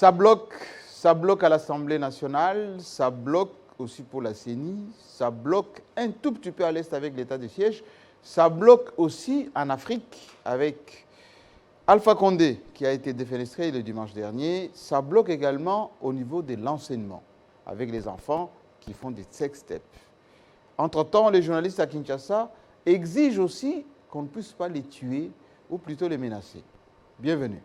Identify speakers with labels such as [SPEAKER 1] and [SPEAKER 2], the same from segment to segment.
[SPEAKER 1] ça bloque à l'Assemblée nationale, ça bloque aussi pour la CENI, ça bloque un tout petit peu à l'Est avec l'état de siège, ça bloque aussi en Afrique avec Alpha Condé qui a été défenestré le dimanche dernier, ça bloque également au niveau de l'enseignement avec les enfants qui font des sextapes. Entre-temps, les journalistes à Kinshasa exigent aussi qu'on ne puisse pas les tuer ou plutôt les menacer. Bienvenue.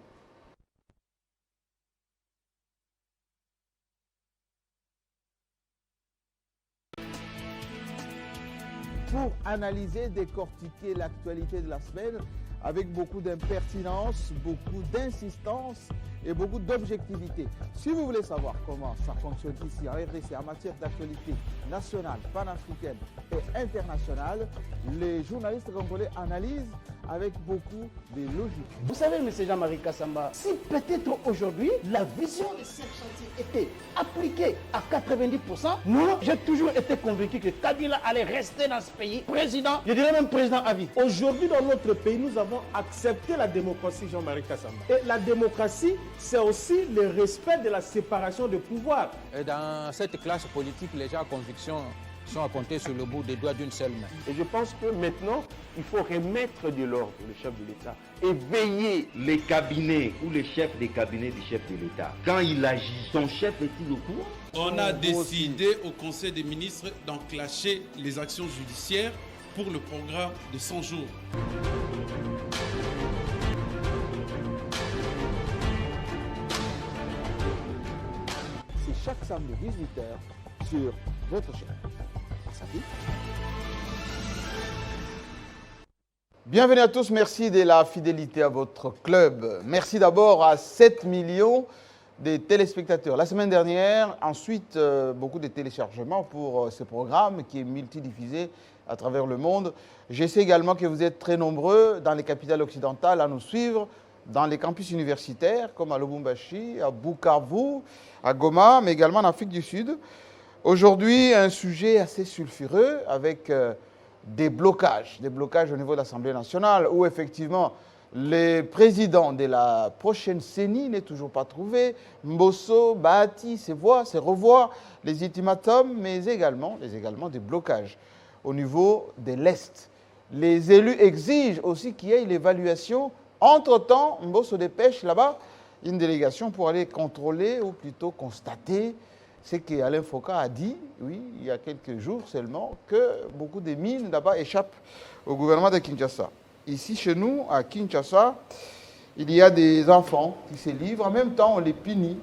[SPEAKER 1] Pour analyser, décortiquer l'actualité de la semaine avec beaucoup d'impertinence, beaucoup d'insistance et beaucoup d'objectivité. Si vous voulez savoir comment ça fonctionne ici en RDC en matière d'actualité nationale, panafricaine et internationale, les journalistes congolais analysent avec beaucoup de logique.
[SPEAKER 2] Vous savez, M. Jean-Marie Kassamba, si peut-être aujourd'hui la vision de Serge Chantier était appliquée à 90%, moi j'ai toujours été convaincu que Kabila allait rester dans ce pays président, je dirais même président à vie.
[SPEAKER 3] Aujourd'hui dans notre pays, nous avons accepté la démocratie, Jean-Marie Kassamba. Et la démocratie, c'est aussi le respect de la séparation de pouvoir.
[SPEAKER 4] Et dans cette classe politique, les gens à conviction sont à compter sur le bout des doigts d'une seule main.
[SPEAKER 5] Et je pense que maintenant, il faut remettre de l'ordre le chef de l'État et veiller les cabinets ou les chefs des cabinets du chef de l'État. Quand il agit, son chef est-il au courant?
[SPEAKER 6] On a décidé au Conseil des ministres d'enclencher les actions judiciaires pour le programme de 100 jours.
[SPEAKER 1] C'est chaque samedi 18h sur votre chaîne. Bienvenue à tous, merci de la fidélité à votre club. Merci d'abord à 7 millions de téléspectateurs. La semaine dernière, ensuite, beaucoup de téléchargements pour ce programme qui est multidiffusé à travers le monde. Je sais également que vous êtes très nombreux dans les capitales occidentales à nous suivre, dans les campus universitaires comme à Lubumbashi, à Bukavu, à Goma, mais également en Afrique du Sud. Aujourd'hui, un sujet assez sulfureux avec des blocages au niveau de l'Assemblée nationale où effectivement le président de la prochaine CENI n'est toujours pas trouvé. Mbosso, Bahati, se revoit les ultimatums, mais également des blocages au niveau de l'Est. Les élus exigent aussi qu'il y ait l'évaluation. Entre-temps, Mbosso dépêche là-bas une délégation pour aller contrôler ou plutôt constater ce qu'Alain Foucault a dit, oui, il y a quelques jours seulement, que beaucoup de mines là-bas échappent au gouvernement de Kinshasa. Ici, chez nous, à Kinshasa, il y a des enfants qui se livrent. En même temps, on les punit.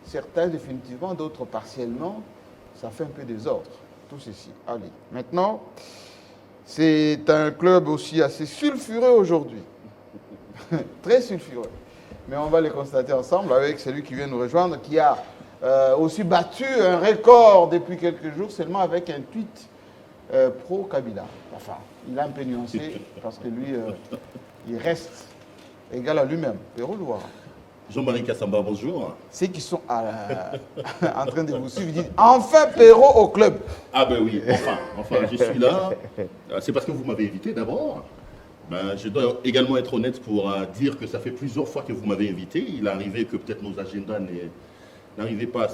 [SPEAKER 1] Certains définitivement, d'autres partiellement. Ça fait un peu désordre, tout ceci. Allez, maintenant, c'est un club aussi assez sulfureux aujourd'hui. Très sulfureux. Mais on va les constater ensemble avec celui qui vient nous rejoindre, qui a aussi battu un record depuis quelques jours seulement avec un tweet pro-Kabila. Enfin, il a un peu nuancé parce que lui, il reste égal à lui-même. Perrault Loire.
[SPEAKER 7] Jean-Marie Kassamba, bonjour.
[SPEAKER 1] Ceux qui sont en train de vous suivre disent enfin Perrault au club.
[SPEAKER 7] Ah ben oui, enfin, je suis là. C'est parce que vous m'avez invité d'abord. Ben, je dois également être honnête pour dire que ça fait plusieurs fois que vous m'avez invité. Il est arrivé que peut-être nos agendas n'arrivaient pas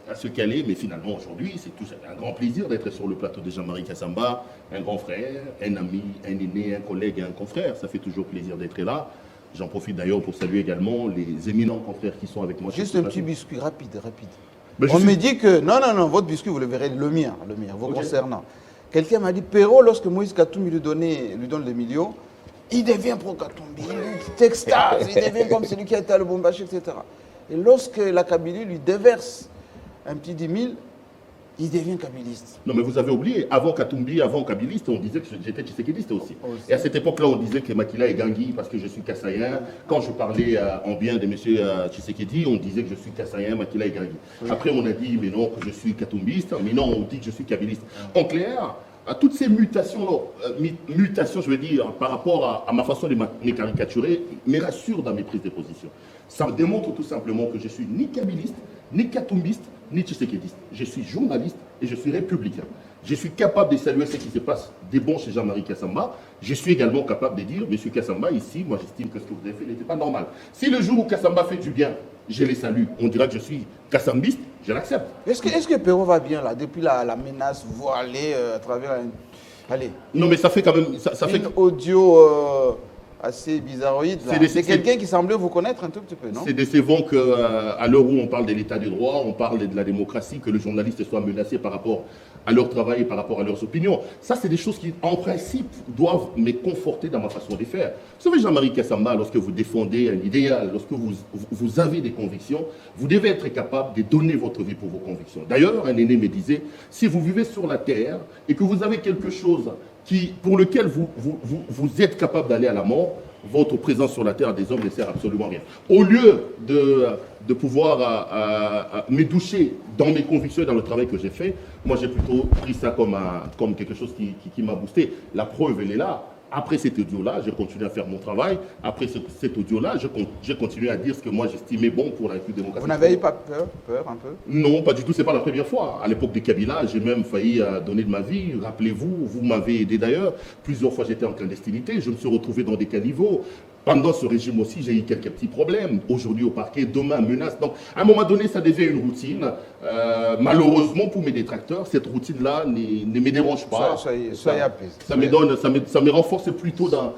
[SPEAKER 7] à se caler, mais finalement aujourd'hui, c'est un grand plaisir d'être sur le plateau de Jean-Marie Kassamba, un grand frère, un ami, un aîné, un collègue et un confrère. Ça fait toujours plaisir d'être là. J'en profite d'ailleurs pour saluer également les éminents confrères qui sont avec moi.
[SPEAKER 1] Juste un petit biscuit, rapide. Ben, on me dit que, non, votre biscuit, vous le verrez, le mien, vous okay. Concernant. Quelqu'un m'a dit, Perrault, lorsque Moïse Katumbi lui donne les millions, il devient pro-Katumbi, il t'extase, il devient comme celui qui a été à Lubumbashi, etc. Et lorsque la Kabylie lui déverse un petit 10 000, il devient kabiliste.
[SPEAKER 7] Non, mais vous avez oublié, avant Katumbi, avant kabiliste, on disait que j'étais tshisekidiste aussi. Et à cette époque-là, on disait que Makila est Gangui parce que je suis kassaïen. Quand je parlais en bien de M. Tshisekedi, on disait que je suis kassaïen, Makila est Gangui. Oui. Après, on a dit, mais non, que je suis katumbiste. Mais non, on dit que je suis kabiliste. En clair, à toutes ces mutations, je veux dire, par rapport à ma façon de me caricaturer, me rassure dans mes prises de position. Ça me démontre tout simplement que je suis ni kabiliste, ni katumbiste, ni tshisekidiste. Je suis journaliste et je suis républicain. Je suis capable de saluer ce qui se passe des bons chez Jean-Marie Kassamba. Je suis également capable de dire, monsieur Kassamba, ici, moi j'estime que ce que vous avez fait n'était pas normal. Si le jour où Kassamba fait du bien, je les salue. On dira que je suis kassambiste, je l'accepte.
[SPEAKER 1] Est-ce que Perrault va bien là, depuis la menace voilée à travers allez,
[SPEAKER 7] Non, mais ça fait quand même... Ça fait...
[SPEAKER 1] une audio assez bizarroïde. C'est quelqu'un qui semblait vous connaître un tout petit peu, non?
[SPEAKER 7] C'est décevant qu'à l'heure où on parle de l'état de droit, on parle de la démocratie, que le journaliste soit menacé par rapport à leur travail et par rapport à leurs opinions. Ça, c'est des choses qui, en principe, doivent me conforter dans ma façon de faire. Vous savez, Jean-Marie Kassamba, lorsque vous défendez un idéal, lorsque vous avez des convictions, vous devez être capable de donner votre vie pour vos convictions. D'ailleurs, un aîné me disait, si vous vivez sur la terre et que vous avez quelque chose pour lequel vous êtes capable d'aller à la mort, votre présence sur la terre des hommes ne sert absolument à rien. Au lieu de pouvoir me doucher dans mes convictions et dans le travail que j'ai fait, moi j'ai plutôt pris ça comme quelque chose qui m'a boosté. La preuve, elle est là. Après cet audio-là, j'ai continué à faire mon travail. Après cet audio-là, j'ai continué à dire ce que moi j'estimais bon pour la République démocratique.
[SPEAKER 1] Vous n'avez pas peur un peu?
[SPEAKER 7] Non, pas du tout. C'est pas la première fois. À l'époque de Kabila, j'ai même failli donner de ma vie. Rappelez-vous, vous m'avez aidé d'ailleurs. Plusieurs fois, j'étais en clandestinité. Je me suis retrouvé dans des caniveaux. Pendant ce régime aussi, j'ai eu quelques petits problèmes. Aujourd'hui au parquet, demain menace. Donc, à un moment donné, ça devient une routine. Malheureusement, pour mes détracteurs, cette routine-là ne me dérange pas.
[SPEAKER 1] Soyez apaisé.
[SPEAKER 7] Ça me renforce plutôt dans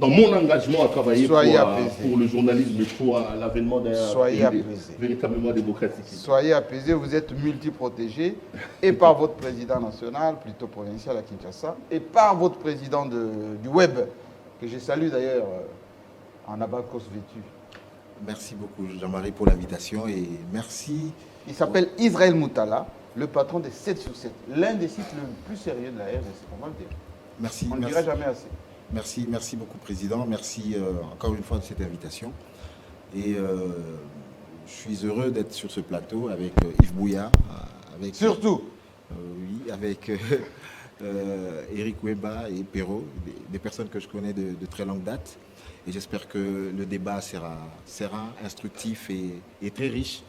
[SPEAKER 7] mon engagement à travailler pour le journalisme et pour l'avènement d'un véritablement démocratique.
[SPEAKER 1] Soyez apaisé, vous êtes multi-protégé, et par votre président national, plutôt provincial à Kinshasa, et par votre président du web, que je salue d'ailleurs en abacos vêtu.
[SPEAKER 8] Merci beaucoup Jean-Marie pour l'invitation et merci.
[SPEAKER 1] Il s'appelle Israël Moutala, le patron des 7 sur 7, l'un des sites les plus sérieux de la RDC, on va le dire.
[SPEAKER 8] Merci.
[SPEAKER 1] On ne dira jamais assez.
[SPEAKER 8] Merci beaucoup Président, merci encore une fois de cette invitation. Et je suis heureux d'être sur ce plateau avec Yves Bouya.
[SPEAKER 1] Surtout
[SPEAKER 8] oui, avec Éric Wemba et Perrault, des personnes que je connais de très longue date. Et j'espère que le débat sera instructif et très riche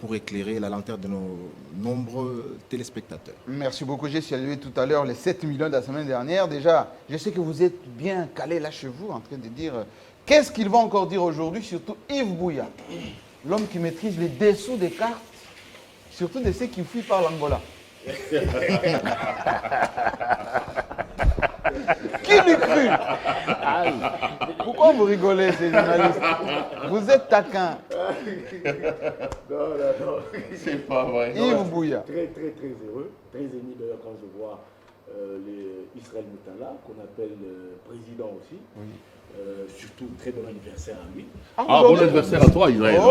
[SPEAKER 8] pour éclairer la lanterne de nos nombreux téléspectateurs.
[SPEAKER 1] Merci beaucoup. J'ai salué tout à l'heure les 7 millions de la semaine dernière. Déjà, je sais que vous êtes bien calé là chez vous en train de dire qu'est-ce qu'ils vont encore dire aujourd'hui, surtout Yves Bouya, l'homme qui maîtrise les dessous des cartes, surtout de ceux qui fuient par l'Angola. Qui l'eût cru? Pourquoi vous rigolez, ces journalistes? Vous êtes taquins.
[SPEAKER 5] Non.
[SPEAKER 7] C'est pas vrai.
[SPEAKER 1] Yves Bouya.
[SPEAKER 2] Très heureux, très ému d'ailleurs quand je vois Israël Moutala, qu'on appelle président aussi. Oui. Surtout très bon anniversaire à lui.
[SPEAKER 7] Bon anniversaire à toi, Israël.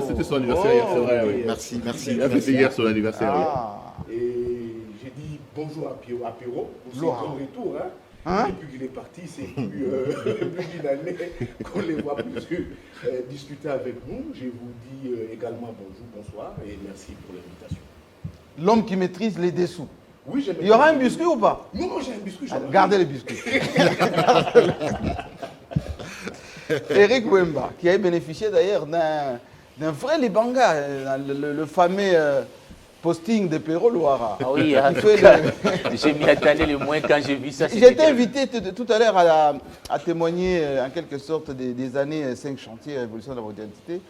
[SPEAKER 7] C'était son anniversaire hier, c'est vrai. Oui.
[SPEAKER 8] Merci.
[SPEAKER 7] C'était hier son anniversaire.
[SPEAKER 2] Et j'ai dit bonjour à Perrault pour son retour. Depuis qu'il est parti, c'est plus d'une année qu'on les voit plus discuter avec nous. Je vous dis également bonjour, bonsoir et merci pour l'invitation.
[SPEAKER 1] L'homme qui maîtrise les dessous.
[SPEAKER 2] Oui,
[SPEAKER 1] il y aura un biscuit ou pas?
[SPEAKER 2] Non, j'ai un biscuit.
[SPEAKER 1] Gardez les biscuits. Éric Wemba, qui a bénéficié d'ailleurs d'un vrai Libanga, le fameux posting de Perrault Loara.
[SPEAKER 9] Ah oui, je m'y attendais le moins quand j'ai vu ça.
[SPEAKER 1] J'ai été invité tout à l'heure à témoigner en quelque sorte des années 5 chantiers Révolution de la modernité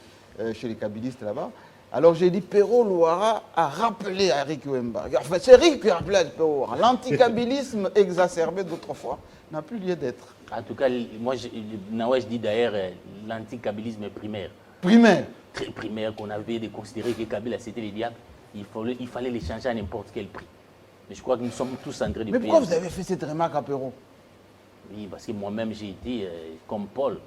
[SPEAKER 1] chez les kabylistes là-bas. Alors j'ai dit Perrault Loara a rappelé à Éric Wemba. Enfin, c'est Éric qui a rappelé à Perrault Loara. L'anticabilisme exacerbé d'autrefois n'a plus lieu d'être.
[SPEAKER 9] En tout cas, moi, je dis d'ailleurs l'anticabilisme primaire.
[SPEAKER 1] Primaire?
[SPEAKER 9] Très primaire, qu'on avait considéré que Kabila c'était le diable. Il fallait les changer à n'importe quel prix. Mais je crois que nous sommes tous en train de payer.
[SPEAKER 1] Mais pourquoi vous avez fait cette remarque à Perrault?
[SPEAKER 9] Oui, parce que moi-même j'ai été comme Paul.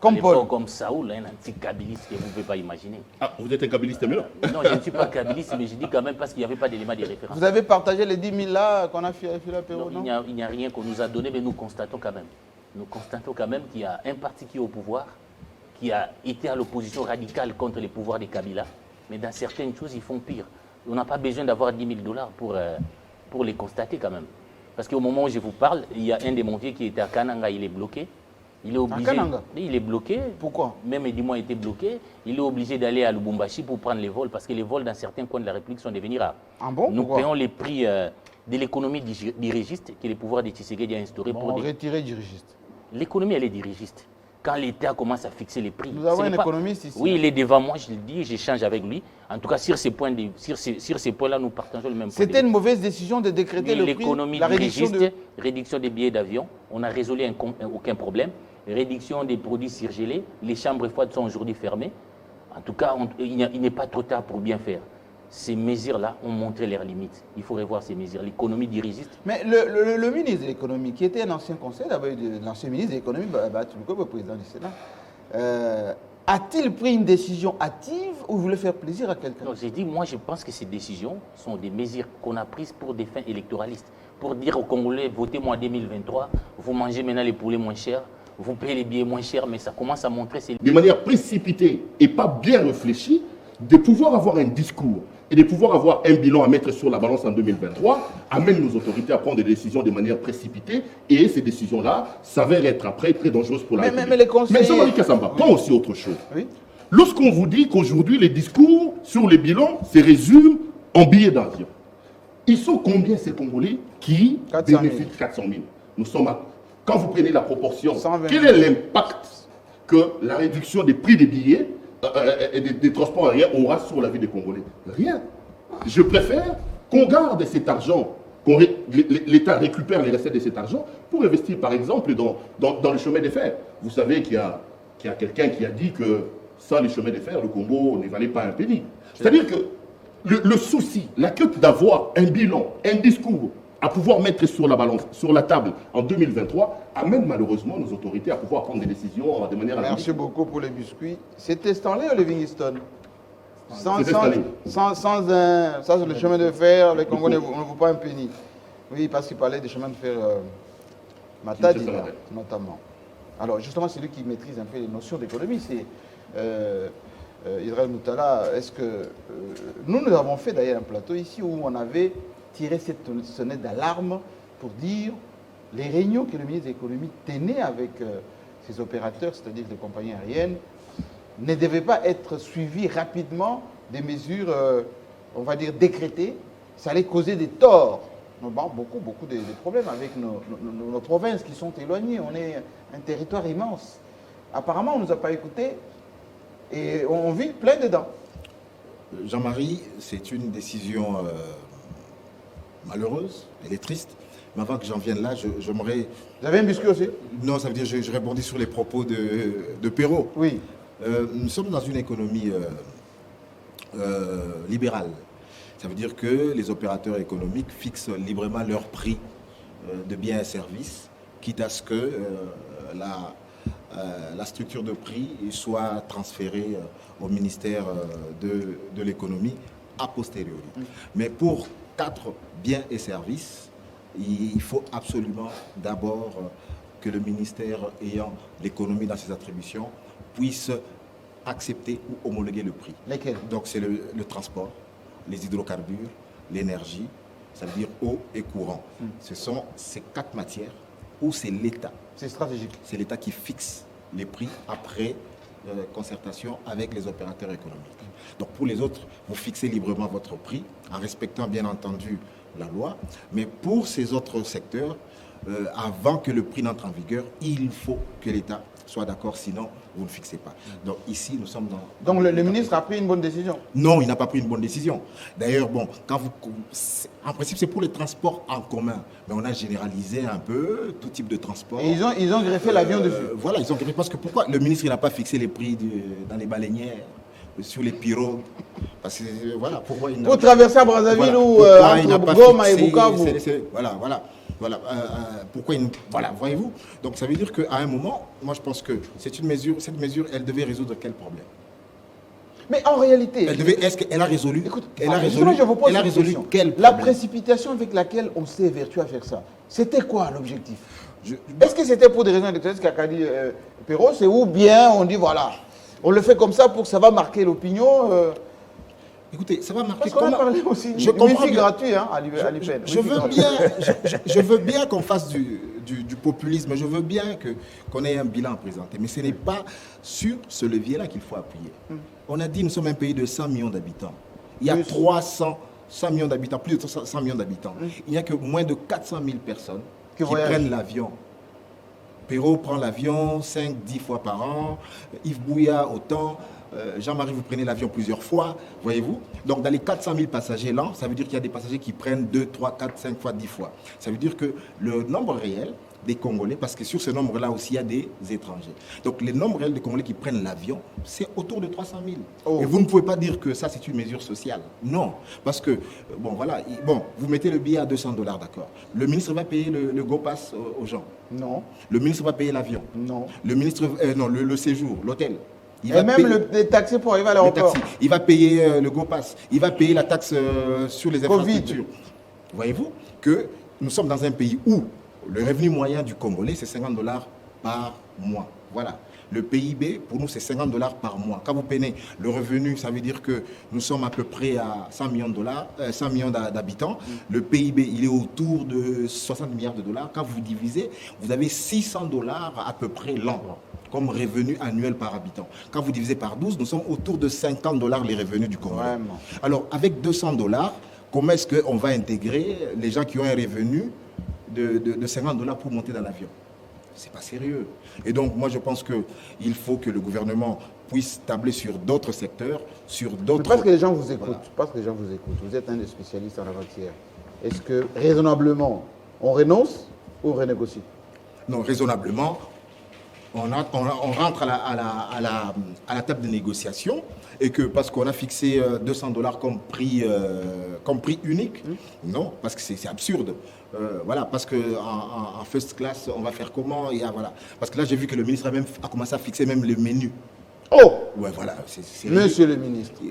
[SPEAKER 1] Comme Paul.
[SPEAKER 9] Comme Saoul, un anti-kabiliste que vous ne pouvez pas imaginer.
[SPEAKER 7] Ah, vous êtes un kabiliste maintenant?
[SPEAKER 9] Non, je ne suis pas kabiliste, mais je dis quand même parce qu'il n'y avait pas d'éléments de référence.
[SPEAKER 1] Vous avez partagé les 10 000 là qu'on a fait à Perrault, non?
[SPEAKER 9] Il n'y a rien qu'on nous a donné, mais nous constatons quand même. Nous constatons quand même qu'il y a un parti qui est au pouvoir, qui a été à l'opposition radicale contre les pouvoirs des Kabila, mais dans certaines choses, ils font pire. On n'a pas besoin d'avoir 10 000 $ pour les constater quand même. Parce qu'au moment où je vous parle, il y a un des montiers qui était à Kananga, il est bloqué. Il est obligé.
[SPEAKER 1] À Kananga?
[SPEAKER 9] Il est bloqué.
[SPEAKER 1] Pourquoi?
[SPEAKER 9] Même Edimon a été bloqué. Il est obligé d'aller à Lubumbashi pour prendre les vols parce que les vols dans certains coins de la République sont devenus rares.
[SPEAKER 1] Ah bon?
[SPEAKER 9] Nous payons les prix de l'économie dirigiste que le pouvoir de Tshisekedi a instauré.
[SPEAKER 1] Bon, pour retirer dirigiste.
[SPEAKER 9] L'économie, elle est dirigiste. quand l'État commence à fixer les prix.
[SPEAKER 1] Nous avons un économiste ici.
[SPEAKER 9] Oui, il est devant moi, je le dis, j'échange avec lui. En tout cas, sur ces points-là, nous partageons le même point.
[SPEAKER 1] C'était une mauvaise décision de décréter le prix,
[SPEAKER 9] l'économie
[SPEAKER 1] la
[SPEAKER 9] réduction des billets d'avion. On n'a résolu aucun problème. Réduction des produits surgelés. Les chambres froides sont aujourd'hui fermées. En tout cas, il n'est pas trop tard pour bien faire. Ces mesures-là ont montré leurs limites. Il faut revoir ces mesures. L'économie dirigiste.
[SPEAKER 1] Mais le ministre de l'économie, qui était un ancien conseil, l'ancien ministre de l'économie, le président du Sénat, a-t-il pris une décision hâtive ou voulait faire plaisir à quelqu'un?
[SPEAKER 9] Non, j'ai dit, moi je pense que ces décisions sont des mesures qu'on a prises pour des fins électoralistes. Pour dire aux Congolais, votez-moi en 2023, vous mangez maintenant les poulets moins chers, vous payez les billets moins chers, mais ça commence à montrer...
[SPEAKER 7] De manière précipitée et pas bien réfléchie, de pouvoir avoir un discours et de pouvoir avoir un bilan à mettre sur la balance en 2023 amène nos autorités à prendre des décisions de manière précipitée et ces décisions-là s'avèrent être après très dangereuses pour la République.
[SPEAKER 1] Mais les conseillers...
[SPEAKER 7] Mais Jean-Marie Kassamba,
[SPEAKER 1] oui.
[SPEAKER 7] pas aussi autre chose.
[SPEAKER 1] Oui.
[SPEAKER 7] Lorsqu'on vous dit qu'aujourd'hui les discours sur les bilans se résument en billets d'avion, ils sont combien ces Congolais qui bénéficient de 400 000? Nous sommes à... Quand vous prenez la proportion, quel est l'impact que la réduction des prix des billets et des transports aériens aura sur la vie des Congolais? Rien. Je préfère qu'on garde cet argent, l'État récupère les recettes de cet argent pour investir par exemple dans le chemin de fer. Vous savez qu'il y a quelqu'un qui a dit que sans les chemins de fer, le Congo ne valait pas un penny. C'est-à-dire que le souci, la quête d'avoir un bilan, un discours à pouvoir mettre sur la balance, sur la table en 2023, amène malheureusement nos autorités à pouvoir prendre des décisions de manière...
[SPEAKER 1] Merci beaucoup pour les biscuits. C'était Stanley ou Livingstone? Ça, c'est le chemin de fer, les Congolais ne vaut pas un penny. Oui, parce qu'il parlait des chemins de fer Matadi, notamment. Alors, justement, c'est lui qui maîtrise un peu les notions d'économie. C'est Israël Moutala. Est-ce que... nous avons fait d'ailleurs un plateau ici où on avait tiré cette sonnette d'alarme pour dire les réunions que le ministre de l'économie tenait avec ses opérateurs, c'est-à-dire les compagnies aériennes, ne devaient pas être suivies rapidement des mesures, on va dire, décrétées. Ça allait causer des torts. Beaucoup de problèmes avec nos provinces qui sont éloignées. On est un territoire immense. Apparemment, on ne nous a pas écoutés et on vit plein dedans.
[SPEAKER 8] Jean-Marie, c'est une décision malheureuse, elle est triste. Mais avant que j'en vienne là, j'aimerais...
[SPEAKER 1] Vous avez un biscuit aussi?
[SPEAKER 8] Non, ça veut dire que je rebondis sur les propos de Perrault.
[SPEAKER 1] Oui.
[SPEAKER 8] Nous sommes dans une économie libérale. Ça veut dire que les opérateurs économiques fixent librement leur prix de biens et services, quitte à ce que la structure de prix soit transférée au ministère de l'économie a posteriori. Mais pour 4 biens et services, il faut absolument d'abord que le ministère ayant l'économie dans ses attributions puisse accepter ou homologuer le prix.
[SPEAKER 1] Lesquels?
[SPEAKER 8] Donc c'est le transport, les hydrocarbures, l'énergie, ça veut dire eau et courant. Ce sont ces 4 matières où c'est l'État.
[SPEAKER 1] C'est stratégique.
[SPEAKER 8] C'est l'État qui fixe les prix après concertation avec les opérateurs économiques. Donc pour les autres, vous fixez librement votre prix en respectant bien entendu la loi. Mais pour ces autres secteurs, avant que le prix n'entre en vigueur, il faut que l'État soit d'accord, sinon vous ne fixez pas. Donc ici, nous sommes dans...
[SPEAKER 1] Donc le ministre a pris une bonne décision?
[SPEAKER 8] Non, il n'a pas pris une bonne décision. D'ailleurs, bon, en principe, c'est pour les transports en commun. Mais on a généralisé un peu tout type de transport.
[SPEAKER 1] Et ils ont greffé l'avion dessus?
[SPEAKER 8] Voilà, ils ont greffé. Parce que pourquoi le ministre n'a pas fixé les prix dans les baleinières, sur les pirogues? Parce que voilà, pourquoi il n'a pas...
[SPEAKER 1] Pour traverser à Brazzaville
[SPEAKER 8] voilà,
[SPEAKER 1] ou entre Goma et Bukavu.
[SPEAKER 8] Voilà, pourquoi il... Voilà, voyez-vous. Donc ça veut dire qu'à un moment, moi je pense que cette mesure, elle devait résoudre quel problème?
[SPEAKER 1] Mais en réalité...
[SPEAKER 8] Est-ce qu'elle a résolu?
[SPEAKER 1] Écoute,
[SPEAKER 8] elle a résolu quel problème?
[SPEAKER 1] La précipitation avec laquelle on s'est évertué à faire ça, c'était quoi l'objectif? Est-ce que c'était pour des raisons électorales, ce qu'a dit Perrault, c'est ou bien on dit voilà, on le fait comme ça pour que ça va marquer l'opinion
[SPEAKER 8] Écoutez, ça va marquer...
[SPEAKER 1] Parce qu'on a parlé aussi
[SPEAKER 8] je comprends
[SPEAKER 1] gratuit hein, à l'IPN.
[SPEAKER 8] Je veux bien qu'on fasse du populisme, je veux bien qu'on ait un bilan à présenter, mais ce n'est pas sur ce levier-là qu'il faut appuyer. On a dit nous sommes un pays de 100 millions d'habitants. Il y a 100 millions d'habitants, plus de 100 millions d'habitants. Il n'y a que moins de 400 000 personnes qui prennent l'avion Perrault prend l'avion 5-10 fois par an, Yves Bouya autant, Jean-Marie, vous prenez l'avion plusieurs fois, voyez-vous. Donc dans les 400 000 passagers là, ça veut dire qu'il y a des passagers qui prennent 2, 3, 4, 5 fois, 10 fois. Ça veut dire que le nombre réel des Congolais, parce que sur ce nombre-là aussi, il y a des étrangers. Donc, les nombres réels des Congolais qui prennent l'avion, c'est autour de 300 000. Oh. Et vous ne pouvez pas dire que ça, c'est une mesure sociale. Non. Parce que, bon, voilà, bon, vous mettez le billet à 200 $, d'accord. Le ministre va payer le Go Pass aux gens.
[SPEAKER 1] Non.
[SPEAKER 8] Le ministre va payer l'avion.
[SPEAKER 1] Non.
[SPEAKER 8] Le ministre, non, le séjour, l'hôtel.
[SPEAKER 1] Et même les taxis pour arriver à l'aéroport.
[SPEAKER 8] Il va payer le Go Pass. Il va payer la taxe sur les infrastructures. Voyez-vous que nous sommes dans un pays où le revenu moyen du Congolais, c'est 50 $ par mois. Voilà. Le PIB, pour nous, c'est 50 $ par mois. Quand vous prenez le revenu, ça veut dire que nous sommes à peu près à 100 millions d'habitants. Le PIB, il est autour de 60 milliards $. Quand vous divisez, vous avez 600 $ à peu près l'an comme revenu annuel par habitant. Quand vous divisez par 12, nous sommes autour de 50 $ les revenus du Congolais. Vraiment. Alors, avec 200 $, comment est-ce qu'on va intégrer les gens qui ont un revenu de 50 $ pour monter dans l'avion? C'est pas sérieux. Et donc, moi, je pense qu'il faut que le gouvernement puisse tabler sur d'autres secteurs, sur d'autres...
[SPEAKER 1] Parce que les gens vous écoutent. Voilà. Parce que les gens vous écoutent. Vous êtes un des spécialistes en la matière. Est-ce que, raisonnablement, on renonce ou on renégocie?
[SPEAKER 8] Non, raisonnablement, on rentre à la table de négociation et que parce qu'on a fixé 200 $ comme prix unique, non, parce que c'est absurde. Voilà, parce qu'en first class, on va faire comment? Voilà. Parce que là, j'ai vu que le ministre a commencé à fixer même le menu.
[SPEAKER 1] Oh!
[SPEAKER 8] Ouais, voilà.
[SPEAKER 1] Monsieur le ministre.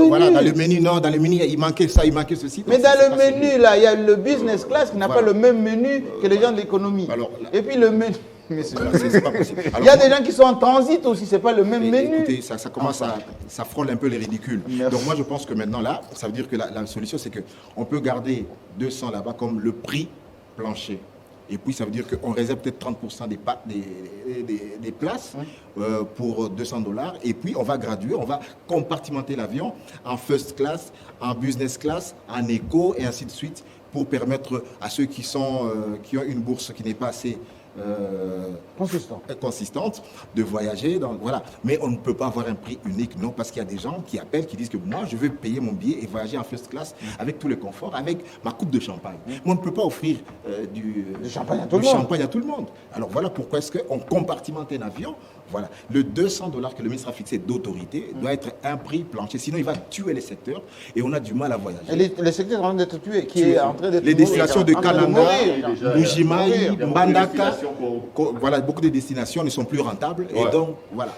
[SPEAKER 8] Voilà, dans le menu, non, dans le menu, il manquait ça, il manquait ceci.
[SPEAKER 1] Mais dans le menu, là, il y a le business class qui n'a pas le même menu que les gens de l'économie. Et puis le menu... Mais c'est pas possible. Alors, il y a des gens qui sont en transit aussi, c'est pas le même menu.
[SPEAKER 8] Écoutez, ça commence ça frôle un peu les ridicules. Merci. Donc moi je pense que maintenant là, ça veut dire que la solution c'est qu'on peut garder 200 là-bas comme le prix plancher. Et puis ça veut dire qu'on réserve peut-être 30% des places pour 200 $. Et puis on va graduer, on va compartimenter l'avion en first class, en business class, en éco et ainsi de suite pour permettre à ceux qui ont une bourse qui n'est pas assez consistante de voyager. Donc, voilà. Mais on ne peut pas avoir un prix unique, non, parce qu'il y a des gens qui appellent, qui disent que moi, je veux payer mon billet et voyager en first class avec tous les conforts, avec ma coupe de champagne. Mais on ne peut pas offrir du champagne à tout le monde. Alors voilà pourquoi est-ce qu'on compartimente un avion. Voilà. Le 200 $ que le ministre a fixé d'autorité doit être un prix plancher. Sinon, il va tuer les secteurs et on a du mal à voyager.
[SPEAKER 1] Et les secteurs sont en train d'être tués. Qui est en train d'être
[SPEAKER 8] les destinations de Kananga, Bujimaï, Mbandaka. Voilà, beaucoup de destinations ne sont plus rentables. Ouais. Et donc, voilà.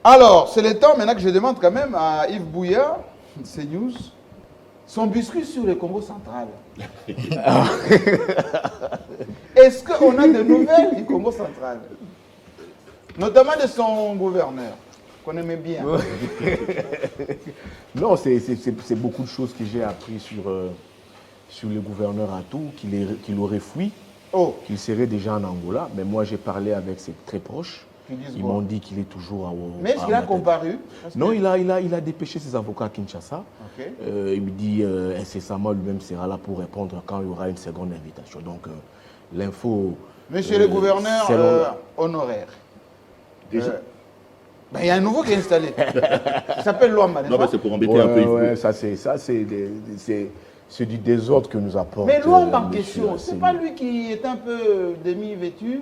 [SPEAKER 1] Alors, c'est le temps maintenant que je demande quand même à Yves Bouya, CNews, son biscuit sur le Congo central. Est-ce qu'on a de nouvelles du Congo central? Notamment de son gouverneur, qu'on aimait bien.
[SPEAKER 10] Non, c'est beaucoup de choses que j'ai appris sur le gouverneur Atou, qu'il aurait fui, qu'il serait déjà en Angola. Mais moi, j'ai parlé avec ses très proches. Ils m'ont dit qu'il est toujours à
[SPEAKER 1] Mais est-ce qu'il a comparu?
[SPEAKER 10] Non, il a dépêché ses avocats à Kinshasa. Okay. Il me dit incessamment, lui-même sera là pour répondre quand il y aura une seconde invitation. Donc, l'info...
[SPEAKER 1] Monsieur le gouverneur honoraire. Déjà. Il y a un nouveau qui est installé. Il s'appelle Luamba.
[SPEAKER 7] Non, mais c'est pour embêter un peu.
[SPEAKER 10] Ouais, c'est du désordre que nous apporte.
[SPEAKER 1] Mais Luamba en question, c'est pas lui qui est un peu demi-vêtu?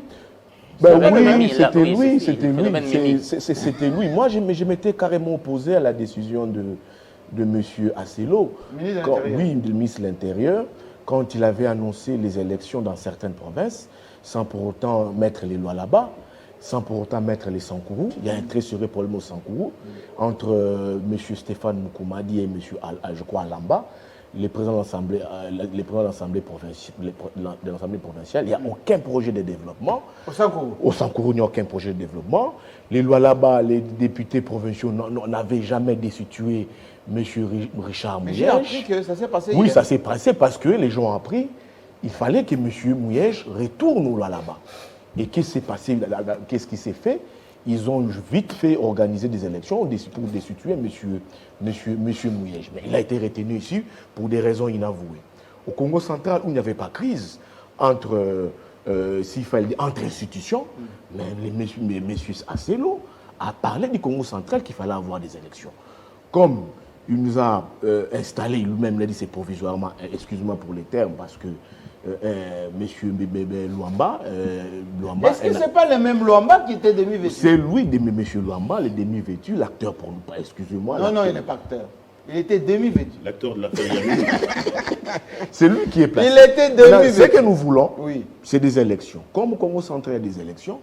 [SPEAKER 10] Oui, c'était lui. Moi, je m'étais carrément opposé à la décision de M. Asselo. Oui, le ministre de l'Intérieur, quand il avait annoncé les élections dans certaines provinces, sans pour autant mettre les lois là-bas, sans pour autant mettre les Sankourou. Il y a un très serré pour le mot Sankourou entre M. Stéphane Moukoumadi et M. je crois, Alamba, les présidents de l'Assemblée provinciale. Il n'y a aucun projet de développement. Au Sankourou, il n'y a aucun projet de développement. Les lois là-bas, les députés provinciaux n'avaient jamais destitué M. Richard Mouyège.
[SPEAKER 1] J'ai appris que ça s'est passé.
[SPEAKER 10] Oui, ça s'est passé parce que les gens ont appris qu'il fallait que M. Mouyège retourne aux lois là-bas. Et qu'est-ce qui s'est passé? Qu'est-ce qui s'est fait? Ils ont vite fait organiser des élections pour destituer M. Mouyège. Mais il a été retenu ici pour des raisons inavouées. Au Congo central, où il n'y avait pas de crise entre s'il fallait dire, entre institutions, mais messieurs Asselo a parlé du Congo central qu'il fallait avoir des élections. Comme il nous a installé, lui-même l'a dit, c'est provisoirement, excuse-moi pour les termes, parce que monsieur Bébé Luamba...
[SPEAKER 1] Est-ce que ce n'est pas le même Luamba qui était demi-vêtu?
[SPEAKER 10] C'est lui, monsieur Luamba, le demi-vêtu, l'acteur pour nous pas, excusez-moi.
[SPEAKER 1] Non, il n'est pas acteur. Il était demi-vêtu.
[SPEAKER 7] L'acteur de la famille.
[SPEAKER 10] C'est lui qui est placé.
[SPEAKER 1] Il était demi-vêtu.
[SPEAKER 10] Ce que nous voulons,
[SPEAKER 1] oui,
[SPEAKER 10] c'est des élections. Comme au Congo central, il y a des élections,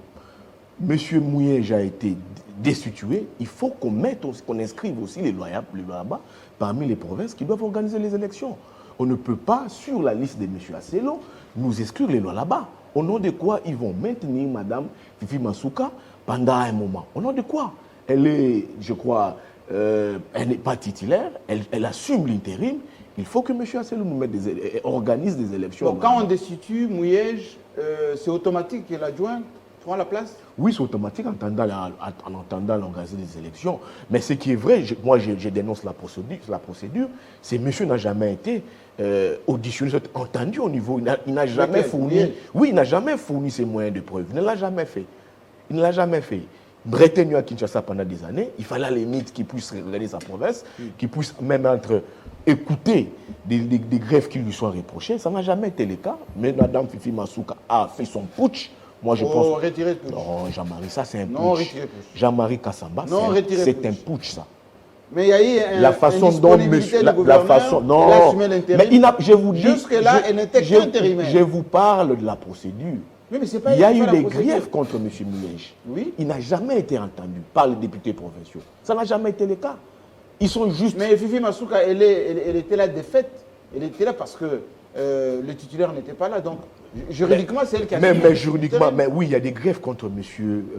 [SPEAKER 10] monsieur Mouyej a été destitué, il faut qu'on inscrive aussi les Luamba parmi les provinces qui doivent organiser les élections. On ne peut pas, sur la liste de M. Asselo, nous exclure les Luamba. Au nom de quoi ils vont maintenir Mme Fifi Masuka pendant un moment? Au nom de quoi? Elle est, je crois, elle n'est pas titulaire, elle assume l'intérim. Il faut que M. Asselo nous organise des élections.
[SPEAKER 1] Donc, quand on destitue Mouyej, c'est automatique que l'adjoint prend la place?
[SPEAKER 10] Oui, c'est automatique en entendant l'organisation des élections. Mais ce qui est vrai, moi je dénonce la procédure, c'est que monsieur n'a jamais été auditionné, entendu au niveau, il n'a jamais fourni, oui, il n'a jamais fourni ses moyens de preuve, il ne l'a jamais fait. Il ne l'a jamais fait. Retenu à Kinshasa pendant des années, il fallait à la limite qu'il puisse regarder sa province, qu'il puisse même écouter des grèves qui lui sont reprochées. Ça n'a jamais été le cas. Mais Mme Fifi Masuka a fait son putsch. Moi, je pense.
[SPEAKER 1] Retirer le putsch.
[SPEAKER 10] Non, Jean-Marie, ça c'est un putsch.
[SPEAKER 1] Non, retirer le putsch.
[SPEAKER 10] Jean-Marie Kassamba, c'est un putsch, ça.
[SPEAKER 1] Mais il y a eu
[SPEAKER 10] la façon dont monsieur, la façon, non,
[SPEAKER 1] elle a assumé l'intérim.
[SPEAKER 10] Mais je vous dis,
[SPEAKER 1] jusque-là, elle n'était qu'intérimaire.
[SPEAKER 10] Je vous parle de la procédure.
[SPEAKER 1] Oui, mais c'est pas
[SPEAKER 10] il y a eu des griefs contre M. Mouyej.
[SPEAKER 1] Oui.
[SPEAKER 10] Il n'a jamais été entendu par les députés provinciaux. Ça n'a jamais été le cas. Ils sont juste.
[SPEAKER 1] Mais Fifi Masuka, elle était là de fait. Elle était là parce que le titulaire n'était pas là. Donc, juridiquement, c'est elle qui a
[SPEAKER 10] fait. Mais juridiquement, mais oui, il y a des greffes contre M.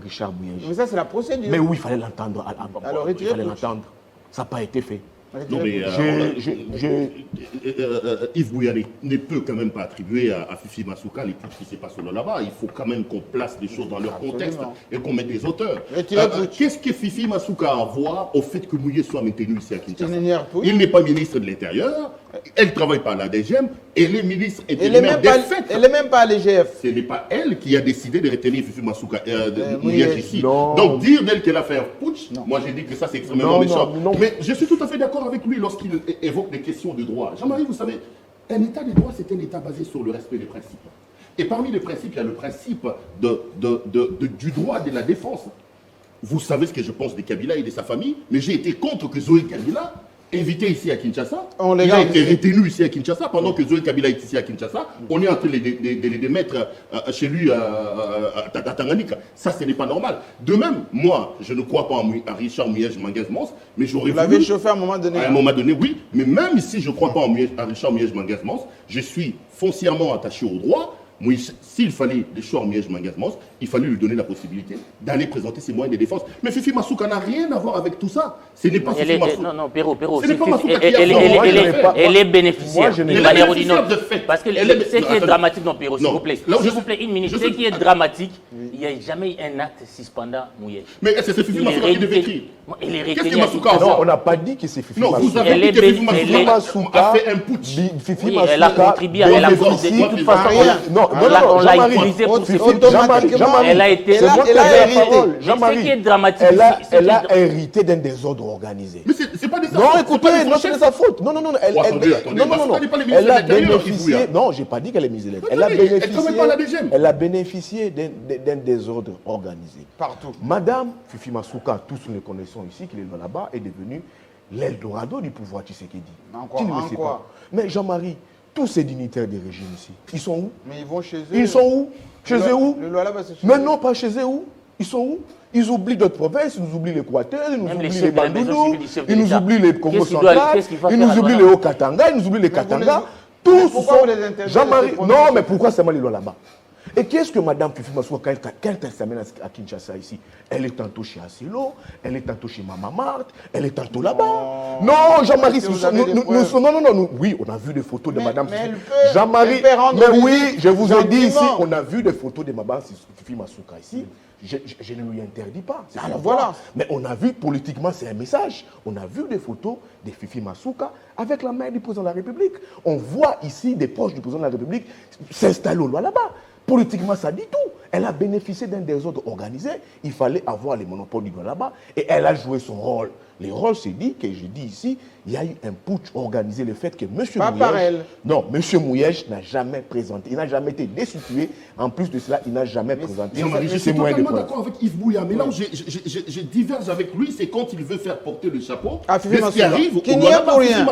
[SPEAKER 10] Richard Mouyej.
[SPEAKER 1] Mais ça, c'est la procédure.
[SPEAKER 10] Mais oui, il fallait l'entendre.
[SPEAKER 1] Alors,
[SPEAKER 10] il fallait l'entendre. Ça n'a pas été fait.
[SPEAKER 7] Non, mais Yves Bouyane ne peut quand même pas attribuer à Fifi Masuka les trucs qui se passent là-bas. Il faut quand même qu'on place les choses dans leur contexte et qu'on mette des auteurs. Qu'est-ce que Fifi Masuka a à voir au fait que Mouyej soit maintenu ici à Kinshasa? Il n'est pas ministre de l'Intérieur, elle ne travaille pas à la DGM, elle est ministre intérimaire des faits.
[SPEAKER 1] Elle n'est même pas à l'EGF.
[SPEAKER 7] Ce n'est pas elle qui a décidé de retenir Fifi Masuka Mouyej ici. Donc dire d'elle qu'elle a fait un putsch, moi j'ai dit que ça c'est extrêmement méchant. Mais je suis tout à fait d'accord avec lui lorsqu'il évoque des questions de droit. Jean-Marie, vous savez, un état de droit, c'est un état basé sur le respect des principes. Et parmi les principes, il y a le principe du droit de la défense. Vous savez ce que je pense de Kabila et de sa famille, mais j'ai été contre que Zoé Kabila, invité ici à Kinshasa, il a été retenu ici à Kinshasa, pendant que Zoé Kabila est ici à Kinshasa, on est en train de les mettre chez lui à Tanganyika. Ça, ce n'est pas normal. De même, moi, je ne crois pas à Richard Mouyej Manguez-Mons, mais j'aurais voulu...
[SPEAKER 1] Vous l'avez chauffé à un moment donné.
[SPEAKER 7] À un moment donné, oui. Mais même si je ne crois pas à Richard Mouyej Manguez-Mons, je suis foncièrement attaché au droit. S'il fallait Richard Mouyej Manguez-Mons, il fallait lui donner la possibilité d'aller présenter ses moyens de défense. Mais Fifi Masuka n'a rien à voir avec tout ça. Ce n'est pas Fifi Masuka.
[SPEAKER 9] Non, Perrault.
[SPEAKER 7] Ce n'est pas Masuka qui a
[SPEAKER 9] elle est bénéficiaire d'une manière ou d'une autre. Parce que ce qui est dramatique, non, Perrault, s'il vous plaît, une minute. Ce qui est dramatique, il n'y a jamais eu un acte suspendant Mouyej.
[SPEAKER 7] Mais c'est Fifi Masuka qui devait écrire.
[SPEAKER 9] Qu'est-ce
[SPEAKER 7] que Masuka a
[SPEAKER 10] Non, on n'a pas dit que c'est Fifi Masuka.
[SPEAKER 7] Non, vous avez dit que Fifi Masuka a fait un putsch.
[SPEAKER 10] Fifi Masuka,
[SPEAKER 9] elle a contribué, elle a contribué de toute façon.
[SPEAKER 10] On l'a utilisé pour ses
[SPEAKER 9] elle a été
[SPEAKER 10] là.
[SPEAKER 9] Ce qui est dramatique,
[SPEAKER 10] elle a hérité d'un désordre organisé.
[SPEAKER 7] Mais c'est pas des sa
[SPEAKER 10] faute. Non, écoutez, non, c'est de sa faute. Non. Elle a bénéficié. Non, j'ai pas dit qu'elle est mise élève. Elle a bénéficié d'un désordre organisé.
[SPEAKER 1] Partout.
[SPEAKER 10] Madame Fifi Masuka, tous nous le connaissons ici, qui est là-bas, est devenue l'Eldorado du pouvoir Tshisekedi. Tu ne le sais pas. Mais Jean-Marie, tous ces dignitaires des régimes ici, ils sont où?
[SPEAKER 1] Mais ils vont chez eux.
[SPEAKER 10] Ils sont où? Chez eux où?
[SPEAKER 1] Mais
[SPEAKER 10] non, pas chez eux où? Ils sont où? Ils oublient d'autres provinces, ils nous oublient l'Équateur, ils nous oublient les Bandoudou, ils nous oublient les Congo central, ils nous oublient les Haut-Katanga, ils nous oublient les Katanga. Tous sont... Jean-Marie, non, mais pourquoi seulement les lois là-bas? Et qu'est-ce que Mme Fifi Masuka, quand elle s'amène à Kinshasa ici, elle est tantôt chez Asselo, elle est tantôt chez Mama Marthe, elle est tantôt là-bas. Non, Jean-Marie, non, oui, on a vu des photos de Mme Fifi. Jean-Marie, mais oui, je vous ai dit ici, on a vu des photos de Mme Fifi Masuka ici. Je ne lui interdis pas.
[SPEAKER 1] Alors voilà.
[SPEAKER 10] Mais on a vu, politiquement, c'est un message. On a vu des photos de Fifi Masuka avec la mère du président de la République. On voit ici des proches du président de la République s'installer au loin là-bas. Politiquement, ça dit tout. Elle a bénéficié d'un désordre organisé. Il fallait avoir les monopoles du là-bas. Et elle a joué son rôle. Le rôle, c'est dit, que je dis ici, il y a eu un putsch organisé. Le fait que M. Mouyej... Non, M. Mouyej n'a jamais présenté. Il n'a jamais été destitué. En plus de cela, il n'a jamais présenté.
[SPEAKER 7] Je suis totalement d'accord avec Yves Bouya. Mais là où je diverge avec lui, c'est quand il veut faire porter le chapeau.
[SPEAKER 1] Ah,
[SPEAKER 7] ce qui arrive au
[SPEAKER 1] n'y a pour rien.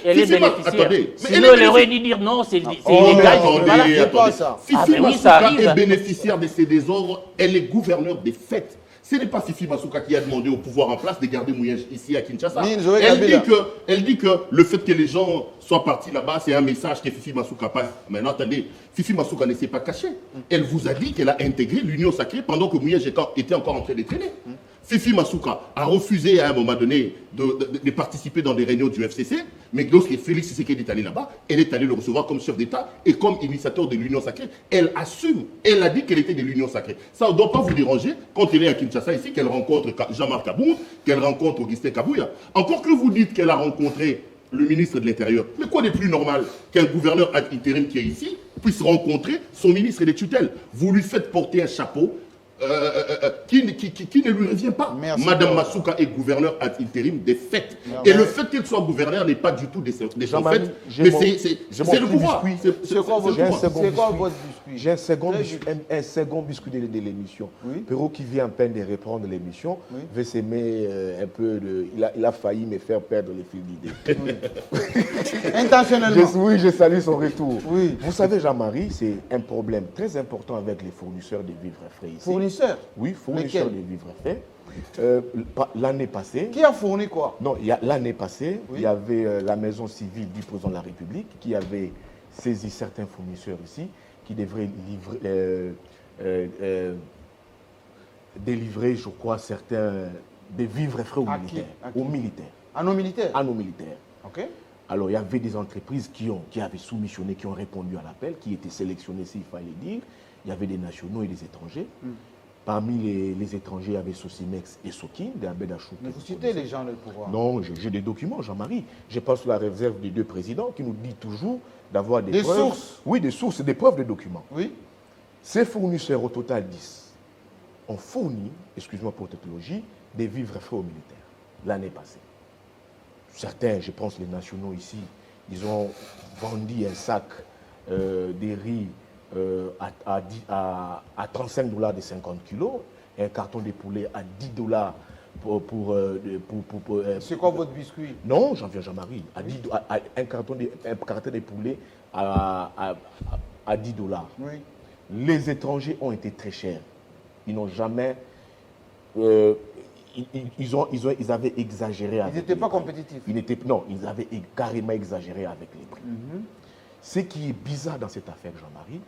[SPEAKER 9] Elle est bénéficiaire. Sinon, elle aurait dû dire non, c'est illégal.
[SPEAKER 7] Fifi Masuka est bénéficiaire de ces désordres. Elle est gouverneur des fêtes. Ce n'est pas Fifi Masuka qui a demandé au pouvoir en place de garder Mouyej ici à Kinshasa. Elle dit que le fait que les gens soient partis là-bas, c'est un message que Fifi Masuka passe. Maintenant, attendez, Fifi Masuka ne s'est pas cachée. Elle vous a dit qu'elle a intégré l'Union sacrée pendant que Mouyej était encore en train de traîner. Fifi Masuka a refusé à un moment donné de participer dans des réunions du FCC, mais lorsque Félix Tshisekedi est allé là-bas, elle est allée le recevoir comme chef d'État et comme initiateur de l'Union sacrée. Elle assume, elle a dit qu'elle était de l'Union sacrée. Ça ne doit pas vous déranger quand elle est à Kinshasa ici, qu'elle rencontre Jean-Marc Aboud, qu'elle rencontre Augustin Kabouya. Encore que vous dites qu'elle a rencontré le ministre de l'Intérieur. Mais quoi de plus normal qu'un gouverneur ad interim qui est ici puisse rencontrer son ministre de tutelle? Vous lui faites porter un chapeau qui ne lui revient pas.
[SPEAKER 1] Merci.
[SPEAKER 7] Madame Masuka est gouverneur ad interim des fêtes. Et le fait qu'elle soit gouverneur n'est pas du tout des fêtes, mais c'est le pouvoir.
[SPEAKER 1] C'est quoi votre biscuit?
[SPEAKER 10] J'ai un second biscuit de l'émission. Perrault qui vient à peine de reprendre l'émission veut s'aimer un peu il a failli me faire perdre les fils d'idées.
[SPEAKER 1] Intentionnellement.
[SPEAKER 10] Oui, je salue son retour.
[SPEAKER 1] Oui.
[SPEAKER 10] Vous savez, Jean-Marie, c'est un problème très important avec les fournisseurs de vivres frais ici.
[SPEAKER 1] Fournisseurs?
[SPEAKER 10] Oui, fournisseurs de vivres frais. L'année passée...
[SPEAKER 1] Qui a fourni quoi?
[SPEAKER 10] Non, l'année passée, il y avait la maison civile du président de la République qui avait saisi certains fournisseurs ici qui devraient délivrer, je crois, des vivres frais aux militaires.
[SPEAKER 1] À nos militaires?
[SPEAKER 10] À nos militaires.
[SPEAKER 1] Ok.
[SPEAKER 10] Alors, il y avait des entreprises qui avaient soumissionné, qui ont répondu à l'appel, qui étaient sélectionnées, s'il fallait dire. Il y avait des nationaux et des étrangers. Parmi les étrangers, il y avait Sosimex et Sokin, de Abedachou.
[SPEAKER 1] Mais vous citez les gens, le pouvoir.
[SPEAKER 10] Non, j'ai des documents, Jean-Marie. Je passe sous la réserve des deux présidents qui nous disent toujours d'avoir des preuves. Des sources? Oui, des sources, des preuves de documents.
[SPEAKER 1] Oui.
[SPEAKER 10] Ces fournisseurs, au total 10, ont fourni, excuse-moi pour cette logique, des vivres frais aux militaires l'année passée. Certains, je pense les nationaux ici, ils ont vendu un sac de riz à 35 $ de 50 kilos, un carton de poulet à 10 $.
[SPEAKER 1] C'est quoi votre biscuit?
[SPEAKER 10] Non, j'en viens Jean-Marie. Un carton de poulet à 10 $.
[SPEAKER 1] Oui.
[SPEAKER 10] Les étrangers ont été très chers. Ils n'ont jamais... Ils avaient exagéré avec
[SPEAKER 1] Ils n'étaient pas compétitifs.
[SPEAKER 10] Non, ils avaient carrément exagéré avec les prix. Ce qui est bizarre dans cette affaire, Jean-Marie,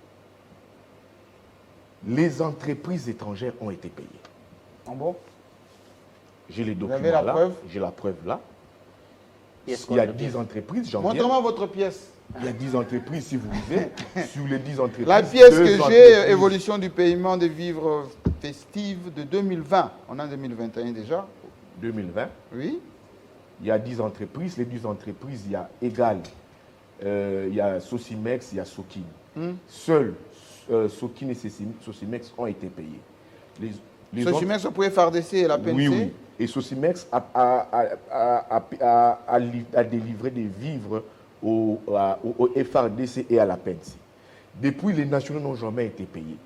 [SPEAKER 10] les entreprises étrangères ont été payées.
[SPEAKER 1] Ah bon?
[SPEAKER 10] J'ai les documents
[SPEAKER 1] là.
[SPEAKER 10] J'ai la preuve là. Il y a 10 entreprises,
[SPEAKER 1] montrez-moi votre pièce.
[SPEAKER 10] Il y a 10 entreprises, si vous voulez. Sur les 10 entreprises...
[SPEAKER 1] La pièce que j'ai, évolution du paiement des vivres festives de 2020. On est en 2021 déjà.
[SPEAKER 10] 2020.
[SPEAKER 1] Oui.
[SPEAKER 10] Il y a 10 entreprises. Les 10 entreprises, il y a Égal, il y a Sosimex, il y a Sokin. Seuls Sokin et Sosimex ont été payés.
[SPEAKER 1] Sosimex, vous pouvez faire d'essai la PNC?
[SPEAKER 10] Oui. Et Sosimex a délivré des vivres au FRDC et à la PNC. Depuis, les nationaux n'ont jamais été payés.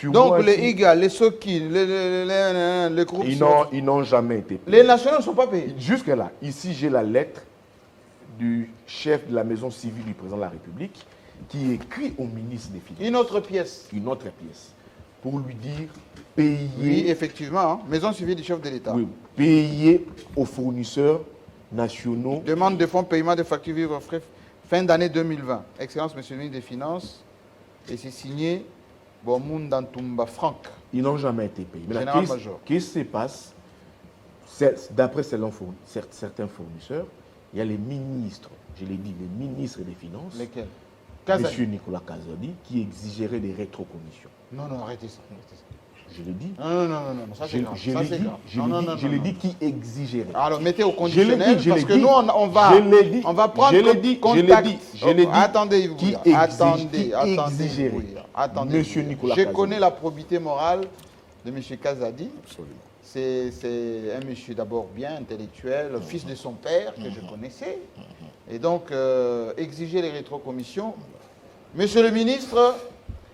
[SPEAKER 1] Donc les IGA, les Sokin, les groupes...
[SPEAKER 10] Ils n'ont jamais été payés.
[SPEAKER 1] Les nationaux ne sont pas payés?
[SPEAKER 10] Jusque-là. Ici, j'ai la lettre du chef de la maison civile du président de la République qui écrit au ministre des Finances.
[SPEAKER 1] Une autre pièce?
[SPEAKER 10] Une autre pièce. Pour lui dire, payer...
[SPEAKER 1] Oui, effectivement. Hein. Maison civile du chef de l'État.
[SPEAKER 10] Oui, payer aux fournisseurs nationaux...
[SPEAKER 1] Demande de fonds paiement de factures vivres frais fin d'année 2020. Excellence, monsieur le ministre des Finances. Et c'est signé Bomunda Ntumba Franck.
[SPEAKER 10] Ils n'ont jamais été payés. Mais
[SPEAKER 1] Général-major.
[SPEAKER 10] Qu'est-ce qui se passe? D'après certains fournisseurs, il y a les ministres, je l'ai dit, les ministres des Finances.
[SPEAKER 1] Lesquels?
[SPEAKER 10] Monsieur Nicolas Kazadi, qui exigerait des rétrocommissions.
[SPEAKER 1] Non, arrêtez ça.
[SPEAKER 10] Je l'ai dit.
[SPEAKER 1] Non, ça c'est grave.
[SPEAKER 10] Je l'ai dit qui exigerait.
[SPEAKER 1] Alors mettez au conditionnel parce que nous on va prendre contact.
[SPEAKER 10] Je l'ai dit.
[SPEAKER 1] Attendez,
[SPEAKER 10] qui exigerait.
[SPEAKER 1] Attendez.
[SPEAKER 10] Monsieur Nicolas
[SPEAKER 1] Je
[SPEAKER 10] Kazadi.
[SPEAKER 1] connais la probité morale de M. Kazadi.
[SPEAKER 8] Absolument.
[SPEAKER 1] C'est un monsieur d'abord bien intellectuel, fils de son père que je connaissais. Et donc, exiger les rétrocommissions. Monsieur le ministre,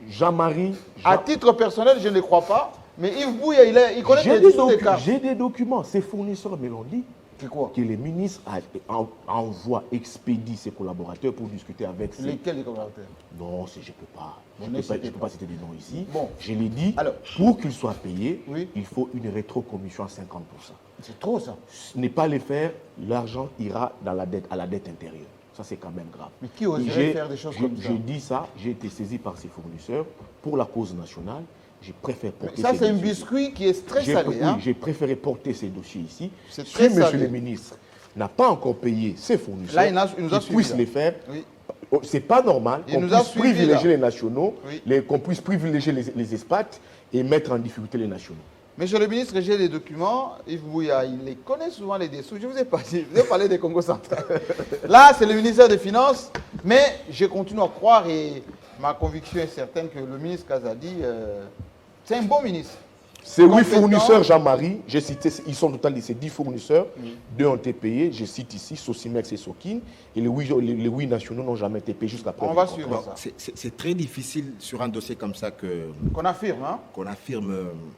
[SPEAKER 10] Jean-Marie.
[SPEAKER 1] à titre personnel, je ne le crois pas. Mais Yves Bouya, il connaît les cartes.
[SPEAKER 10] J'ai des documents. Ses fournisseurs me l'ont dit.
[SPEAKER 1] C'est quoi?
[SPEAKER 10] Que les ministres envoient, expédient ses collaborateurs pour discuter avec ces...
[SPEAKER 1] Lesquels les collaborateurs?
[SPEAKER 10] Non, je ne peux pas. Je
[SPEAKER 1] Bon,
[SPEAKER 10] ne peux pas citer des noms ici.
[SPEAKER 1] Bon.
[SPEAKER 10] Je l'ai dit,
[SPEAKER 1] Alors,
[SPEAKER 10] pour qu'ils soient payés,
[SPEAKER 1] oui,
[SPEAKER 10] il faut une rétrocommission à 50%.
[SPEAKER 1] C'est trop ça.
[SPEAKER 10] Ne pas les faire, l'argent ira dans la dette, à la dette intérieure. Ça, c'est quand même grave.
[SPEAKER 1] Mais qui oserait faire des choses comme ça?
[SPEAKER 10] J'ai dit ça, j'ai été saisi par ces fournisseurs pour la cause nationale. Je préfère porter
[SPEAKER 1] ça,
[SPEAKER 10] ces
[SPEAKER 1] c'est un
[SPEAKER 10] dossiers.
[SPEAKER 1] biscuit qui est très salé.
[SPEAKER 10] Oui,
[SPEAKER 1] hein?
[SPEAKER 10] j'ai préféré porter ces dossiers ici.
[SPEAKER 1] C'est
[SPEAKER 10] Si
[SPEAKER 1] très
[SPEAKER 10] monsieur
[SPEAKER 1] salé.
[SPEAKER 10] le ministre n'a pas encore payé ses fournisseurs,
[SPEAKER 1] Là, il nous a
[SPEAKER 10] qu'il puisse
[SPEAKER 1] suivi,
[SPEAKER 10] les faire.
[SPEAKER 1] Oui.
[SPEAKER 10] C'est pas normal
[SPEAKER 1] Il
[SPEAKER 10] qu'on
[SPEAKER 1] nous a
[SPEAKER 10] puisse
[SPEAKER 1] suivis,
[SPEAKER 10] privilégier
[SPEAKER 1] là.
[SPEAKER 10] les nationaux,
[SPEAKER 1] Oui.
[SPEAKER 10] qu'on puisse privilégier les expats et mettre en difficulté les nationaux.
[SPEAKER 1] Monsieur le ministre, j'ai les documents. Yves Bouya, il les connaît souvent les dessous. Je vous ai parlé des Congo central. Là, c'est le ministère des Finances. Mais je continue à croire et ma conviction est certaine que le ministre Kazadi, c'est un bon ministre.
[SPEAKER 10] Ces 8
[SPEAKER 1] Compétent.
[SPEAKER 10] fournisseurs, Jean-Marie, j'ai cité, ils sont au total de ces 10 fournisseurs. 2 ont été payés, je cite ici, Sosimex et Sokin. Et les 8 nationaux n'ont jamais été payés jusqu'à présent.
[SPEAKER 1] On va suivre ça.
[SPEAKER 8] C'est très difficile sur un dossier comme ça
[SPEAKER 1] qu'on affirme, hein?
[SPEAKER 8] Qu'on affirme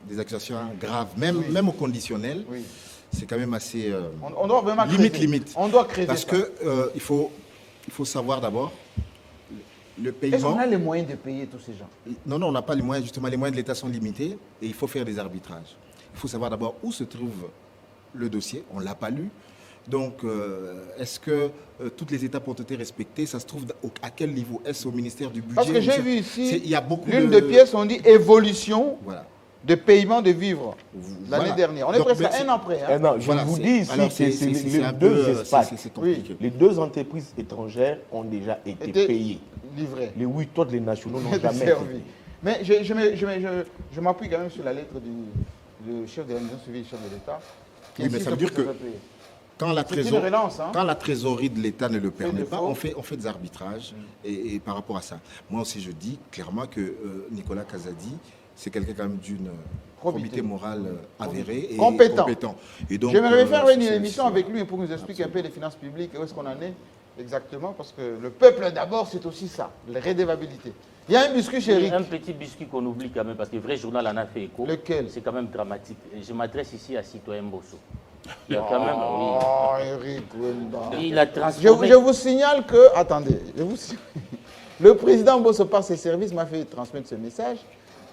[SPEAKER 8] des accusations graves, même au conditionnel.
[SPEAKER 1] Oui.
[SPEAKER 8] C'est quand même assez
[SPEAKER 1] on doit vraiment
[SPEAKER 8] limite.
[SPEAKER 1] On doit creuser
[SPEAKER 8] parce
[SPEAKER 1] ça.
[SPEAKER 8] que il faut savoir d'abord le paiement.
[SPEAKER 1] Est-ce qu'on a les moyens de payer tous ces gens?
[SPEAKER 8] Non, on n'a pas les moyens. Justement, les moyens de l'État sont limités et il faut faire des arbitrages. Il faut savoir d'abord où se trouve le dossier. On ne l'a pas lu. Donc, est-ce que toutes les étapes ont été respectées? Ça se trouve à quel niveau? Est-ce au ministère du Budget?
[SPEAKER 1] Parce que j'ai vu ici,
[SPEAKER 8] il y a beaucoup
[SPEAKER 1] l'une des pièces, on dit évolution de paiement de vivres l'année dernière. On est presque à un an près. Hein?
[SPEAKER 10] Je vous dis ici que c'est les deux espaces. Les 2 entreprises étrangères ont déjà été payées.
[SPEAKER 1] Livrées.
[SPEAKER 10] Les 8 autres, les nationaux n'ont jamais été payés.
[SPEAKER 1] Mais je m'appuie quand même sur la lettre du chef de l'administration civile, chef de l'État.
[SPEAKER 8] Oui, mais ça veut dire que quand la trésorerie de l'État ne le permet pas, on fait des arbitrages et par rapport à ça. Moi aussi, je dis clairement que Nicolas Kazadi, c'est quelqu'un quand même d'une probité morale avérée et compétent.
[SPEAKER 1] J'aimerais faire une émission avec lui pour nous expliquer un peu les finances publiques et où est-ce qu'on en est exactement, parce que le peuple d'abord, c'est aussi ça, la redevabilité. Il y a un biscuit chez Eric.
[SPEAKER 9] Un petit biscuit qu'on oublie quand même, parce que le vrai journal en a fait écho.
[SPEAKER 1] Lequel?
[SPEAKER 9] C'est quand même dramatique. Je m'adresse ici à citoyen Mbosso.
[SPEAKER 1] Il y a quand même... Eric Wemba.
[SPEAKER 9] Il a transformé...
[SPEAKER 1] Je vous signale que... Attendez. Le président Mbosso, par ses services, m'a fait transmettre ce message.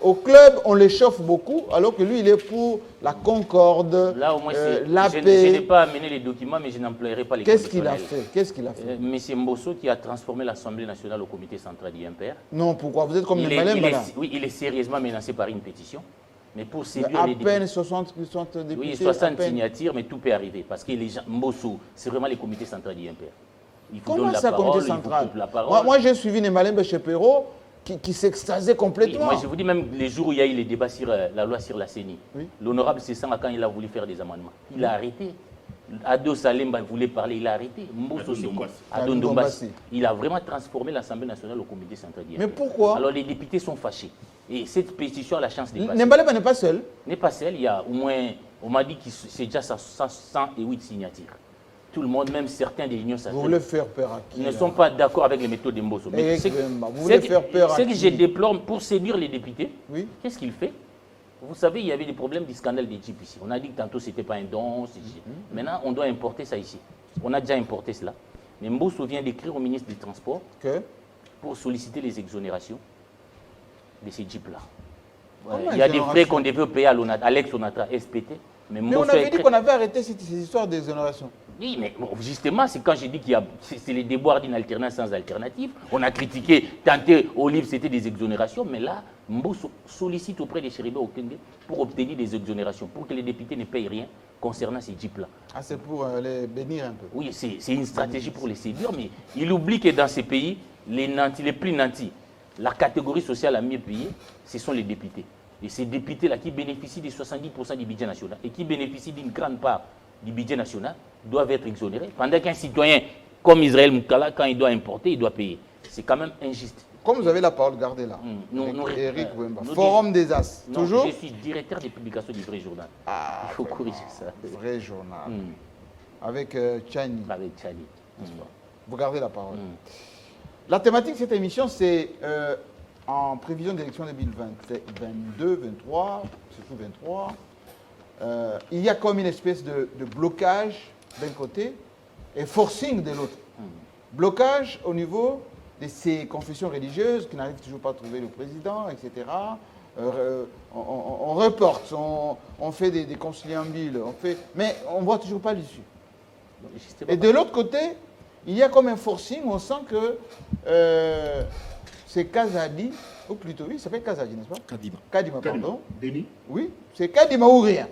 [SPEAKER 1] Au club, on les chauffe beaucoup, alors que lui, il est pour la concorde,
[SPEAKER 9] là, au moins,
[SPEAKER 1] la
[SPEAKER 9] je
[SPEAKER 1] paix.
[SPEAKER 9] n'ai pas amené les documents, mais je n'emploierai pas les
[SPEAKER 1] Qu'est-ce qu'il a fait?
[SPEAKER 9] Monsieur Mbosso qui a transformé l'Assemblée nationale au comité central d'IMPR.
[SPEAKER 1] Non, pourquoi? Vous êtes comme les malins, là.
[SPEAKER 9] Oui, il est sérieusement menacé par une pétition. Mais pour séduire
[SPEAKER 1] à
[SPEAKER 9] les
[SPEAKER 1] peine
[SPEAKER 9] députés,
[SPEAKER 1] 60 députés.
[SPEAKER 9] oui, 60 signatures, mais tout peut arriver. Parce que les gens, Mbosso, c'est vraiment les comités centraux d'IMPR.
[SPEAKER 1] Comment ça, comité central? Moi, j'ai suivi Nemalembe chez Perrault, qui s'extasiait complètement.
[SPEAKER 9] Oui, moi, je vous dis même les jours où il y a eu les débats sur la loi sur la CENI, l'honorable Sessanga, quand il a voulu faire des amendements, il a arrêté. Ado Salemba voulait parler, il a arrêté. Mbosso, Ado Ndombassi. Il a vraiment transformé l'Assemblée nationale au comité central d'IMPR.
[SPEAKER 1] Mais pourquoi?
[SPEAKER 9] Alors les députés sont fâchés. Et cette pétition a la chance de passer.
[SPEAKER 1] Nembalemba n'est pas seul.
[SPEAKER 9] N'est pas seul. Il y a au moins, on m'a dit que c'est déjà 108 signatures. Tout le monde, même certains des unions
[SPEAKER 1] Vous voulez faire peur à qui?
[SPEAKER 9] Ne sont pas d'accord avec les méthodes de Mbosso. Mais
[SPEAKER 1] vous voulez faire peur à qui?
[SPEAKER 9] Ce que je déplore pour séduire les députés, qu'est-ce qu'il fait? Vous savez, il y avait des problèmes du scandale des chips ici. On a dit que tantôt, ce n'était pas un don. Maintenant, on doit importer ça ici. On a déjà importé cela. Mais Mbosso vient d'écrire au ministre des Transports pour solliciter les exonérations de ces jeeps-là. Il y a des frais qu'on devait payer à l'ex-Onatra, SPT.
[SPEAKER 1] Mais on avait dit qu'on avait arrêté ces histoires d'exonération.
[SPEAKER 9] Oui, mais bon, justement, c'est quand j'ai dit qu'il y a c'est les déboires d'une alternance sans alternative. On a critiqué, tenté au livre, c'était des exonérations, mais là, Mbosso sollicite auprès des Chéribé Okenge pour obtenir des exonérations, pour que les députés ne payent rien concernant ces jeeps-là.
[SPEAKER 1] Ah, c'est pour les bénir un peu.
[SPEAKER 9] Oui, c'est une stratégie pour les séduire, mais il oublie que dans ces pays, les plus nantis, la catégorie sociale la mieux payée, ce sont les députés. Et ces députés-là qui bénéficient de 70% du budget national et qui bénéficient d'une grande part du budget national doivent être exonérés. Pendant qu'un citoyen comme Israël Moukala, quand il doit importer, il doit payer. C'est quand même injuste.
[SPEAKER 1] Comme vous avez la parole, gardez-la. Eric Wemba, Forum des As. Toujours.
[SPEAKER 9] Je suis directeur des publications du Vrai Journal.
[SPEAKER 1] Ah,
[SPEAKER 9] il faut corriger ça.
[SPEAKER 1] Vrai Journal. Avec Tchani.
[SPEAKER 9] Avec Tchani.
[SPEAKER 1] Vous gardez la parole. La thématique de cette émission, c'est en prévision d'élection 2022, 23, surtout 23. Il y a comme une espèce de blocage d'un côté et forcing de l'autre. Blocage au niveau de ces confessions religieuses qui n'arrivent toujours pas à trouver le président, etc. On reporte, on fait des conciliambules, mais on ne voit toujours pas l'issue. Et de l'autre côté, il y a comme un forcing, on sent que c'est Kazadi, ou plutôt, oui, ça s'appelle Kazadi, n'est-ce pas? Kadima, pardon.
[SPEAKER 7] Denis?
[SPEAKER 1] Oui, c'est Kadima ou rien.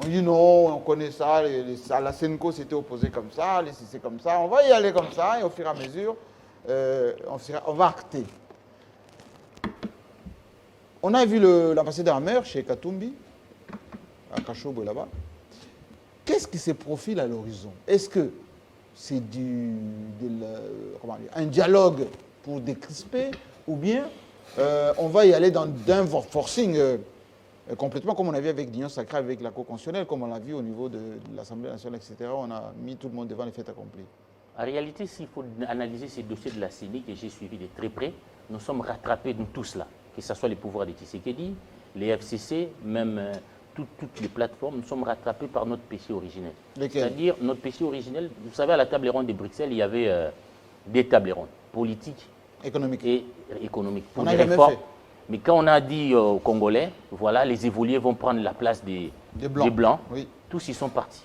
[SPEAKER 1] On dit non, on connaît ça, la Senko s'était opposé comme ça, c'est comme ça, on va y aller comme ça, et au fur et à mesure, on va acter. On a vu l'ambassadeur Amer chez Katumbi, à Kachobo là-bas. Qu'est-ce qui se profile à l'horizon? Est-ce que c'est un dialogue pour décrisper, ou bien on va y aller dans un forcing complètement comme on a vu avec l'Union sacrée, avec la Cour constitutionnelle, comme on l'a vu au niveau de l'Assemblée nationale, etc. On a mis tout le monde devant les faits accomplis.
[SPEAKER 9] En réalité, s'il faut analyser ces dossiers de la CENI que j'ai suivis de très près, nous sommes rattrapés, nous tous là, que ce soit les pouvoirs de Tshisekedi, les FCC, même toutes les plateformes, nous sommes rattrapés par notre péché originel. C'est-à-dire, notre péché originel, vous savez, à la table ronde de Bruxelles, il y avait des tables rondes, politiques et économiques. Pour les réformes. Mais quand on a dit aux Congolais, voilà, les évolués vont prendre la place des Blancs, oui. Tous y sont partis.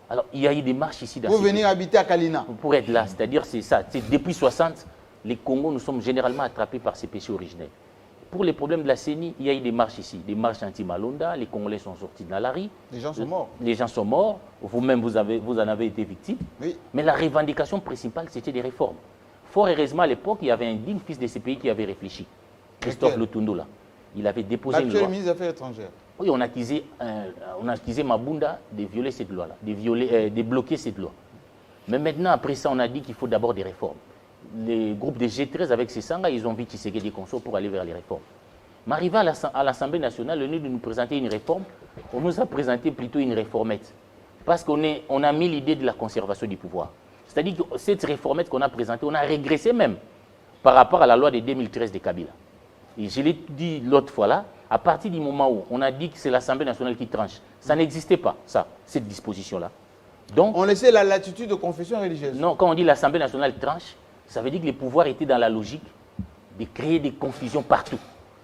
[SPEAKER 9] Alors, il y a eu des marches ici.
[SPEAKER 1] Pour venir habiter à Kalina.
[SPEAKER 9] Pour être là, c'est-à-dire, c'est ça. Depuis 60, les Congos, nous sommes généralement attrapés par ces péchés originels. Pour les problèmes de la CENI, il y a eu des marches ici, des marches anti-Malonda, les Congolais sont sortis dans la rue.
[SPEAKER 1] Les gens sont morts.
[SPEAKER 9] Les gens sont morts, vous-même vous en avez été victime. Oui. Mais la revendication principale, c'était des réformes. Fort heureusement, à l'époque, il y avait un digne fils de ces pays qui avait réfléchi. Christophe Lutundu, là. Il avait déposé une loi.
[SPEAKER 1] L'actuel ministre des Affaires étrangères.
[SPEAKER 9] Oui, on a accusé Mabunda de violer cette loi-là, de bloquer cette loi. Mais maintenant, après ça, on a dit qu'il faut d'abord des réformes. Les groupes de G13 avec ces sangs, ils ont vu Tshisekedi Conso pour aller vers les réformes. Mais arrivé à l'Assemblée nationale, au lieu de nous présenter une réforme, on nous a présenté plutôt une réformette. Parce qu'on a mis l'idée de la conservation du pouvoir. C'est-à-dire que cette réformette qu'on a présentée, on a régressé même par rapport à la loi de 2013 de Kabila. Et je l'ai dit l'autre fois là, à partir du moment où on a dit que c'est l'Assemblée nationale qui tranche, ça n'existait pas, cette disposition-là. Donc,
[SPEAKER 1] on laissait la latitude de confession religieuse.
[SPEAKER 9] Non, quand on dit l'Assemblée nationale tranche, ça veut dire que les pouvoirs étaient dans la logique de créer des confusions partout.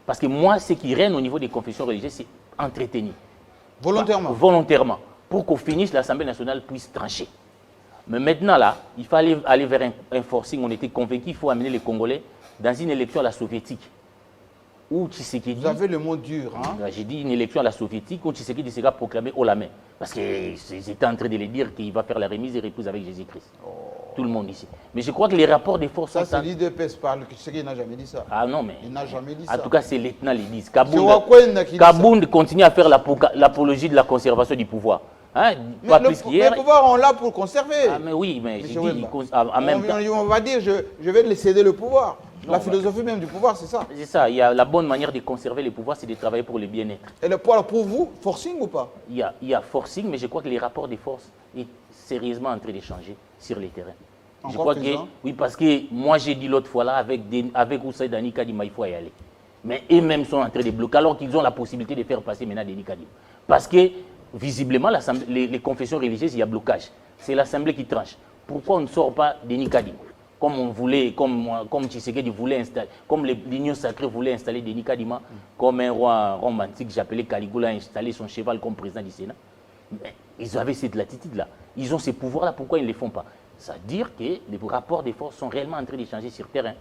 [SPEAKER 9] Parce que moi, ce qui règne au niveau des confessions religieuses, c'est entretenir.
[SPEAKER 1] Volontairement.
[SPEAKER 9] Volontairement. Pour qu'au finish, l'Assemblée nationale puisse trancher. Mais maintenant, là, il fallait aller vers un forcing. On était convaincus qu'il faut amener les Congolais dans une élection à la soviétique. Où Tshisekedi...
[SPEAKER 1] Vous avez le mot dur, hein?
[SPEAKER 9] J'ai dit une élection à la soviétique où Tshisekedi sera proclamé haut la main. Parce qu'ils étaient en train de le dire qu'il va faire la remise et repose avec Jésus-Christ. Tout le monde ici. Mais je crois que les rapports des forces...
[SPEAKER 1] Ça, c'est l'IDPS parle, que Tshisekedi n'a jamais dit ça.
[SPEAKER 9] Ah non, mais...
[SPEAKER 1] Il n'a jamais dit ça.
[SPEAKER 9] En tout cas, c'est l'État qui dit. Kabound continue à faire l'apologie de la conservation du pouvoir. Hein?
[SPEAKER 1] Mais le pouvoir, on l'a pour conserver.
[SPEAKER 9] Ah, mais oui, mais je dis en même temps...
[SPEAKER 1] On va dire, je vais lui céder le pouvoir. Non, la philosophie même du pouvoir, c'est ça.
[SPEAKER 9] C'est ça. Il y a la bonne manière de conserver le pouvoir, c'est de travailler pour le bien-être.
[SPEAKER 1] Et le pouvoir, pour vous, forcing ou pas?
[SPEAKER 9] Il y a forcing, mais je crois que les rapports de force sont sérieusement en train de changer sur les terrains. Je crois que, oui, parce que moi, j'ai dit l'autre fois là, avec Oussaï Dani Kadima, il faut y aller. Mais eux-mêmes sont en train de bloquer, alors qu'ils ont la possibilité de faire passer maintenant Dani Kadima. Parce que, visiblement, les confessions religieuses, il y a blocage. C'est l'Assemblée qui tranche. Pourquoi on ne sort pas Dani Kadima? Comme on voulait, comme Tshisekedi voulait installer, comme l'Union sacrée voulait installer Denis Kadima, comme un roi romantique, j'appelais Caligula, installer son cheval comme président du Sénat. Mais ils avaient cette latitude-là. Ils ont ces pouvoirs-là, pourquoi ils ne les font pas? Ça veut dire que les rapports des forces sont réellement en train de changer sur le terrain.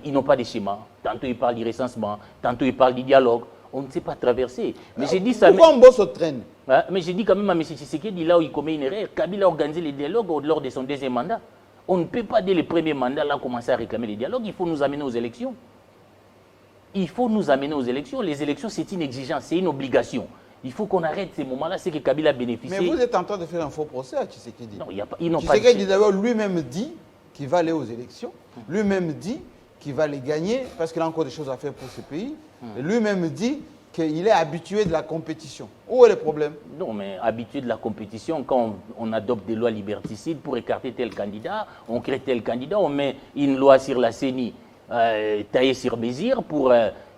[SPEAKER 9] Ils n'ont pas de schéma. Tantôt ils parlent du recensement, tantôt ils parlent du dialogue. On ne sait pas traverser. Mais j'ai dit ça.
[SPEAKER 1] Pourquoi on bosse au train?
[SPEAKER 9] Mais j'ai dit quand même à M. Tshisekedi, là où il commet une erreur, Kabila a organisé les dialogues lors de son deuxième mandat. On ne peut pas, dès le premier mandat, là, commencer à réclamer les dialogues. Il faut nous amener aux élections. il faut nous amener aux élections. Les élections, c'est une exigence, c'est une obligation. Il faut qu'on arrête ces moments-là, c'est que Kabila bénéficie.
[SPEAKER 1] Mais vous êtes en train de faire un faux procès à Tshisekedi.
[SPEAKER 9] Non, ils n'ont pas dit.
[SPEAKER 1] Tshisekedi d'abord lui-même dit qu'il va aller aux élections. Lui-même dit qu'il va les gagner parce qu'il a encore des choses à faire pour ce pays. Et lui-même dit qu'il est habitué de la compétition. Où est le problème?
[SPEAKER 9] Non, mais habitué de la compétition, quand on adopte des lois liberticides pour écarter tel candidat, on crée tel candidat, on met une loi sur la CENI taillée sur mesure pour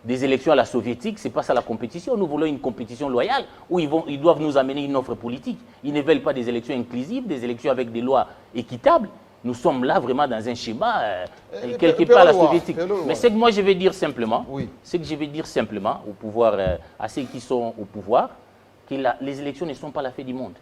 [SPEAKER 9] des élections à la soviétique, c'est pas ça la compétition. Nous voulons une compétition loyale où ils doivent nous amener une offre politique. Ils ne veulent pas des élections inclusives, des élections avec des lois équitables. Nous sommes là vraiment dans un schéma quelque part à la soviétique. Mais c'est que moi je vais dire simplement, au pouvoir, à ceux qui sont au pouvoir, que les élections ne sont pas la fin du monde.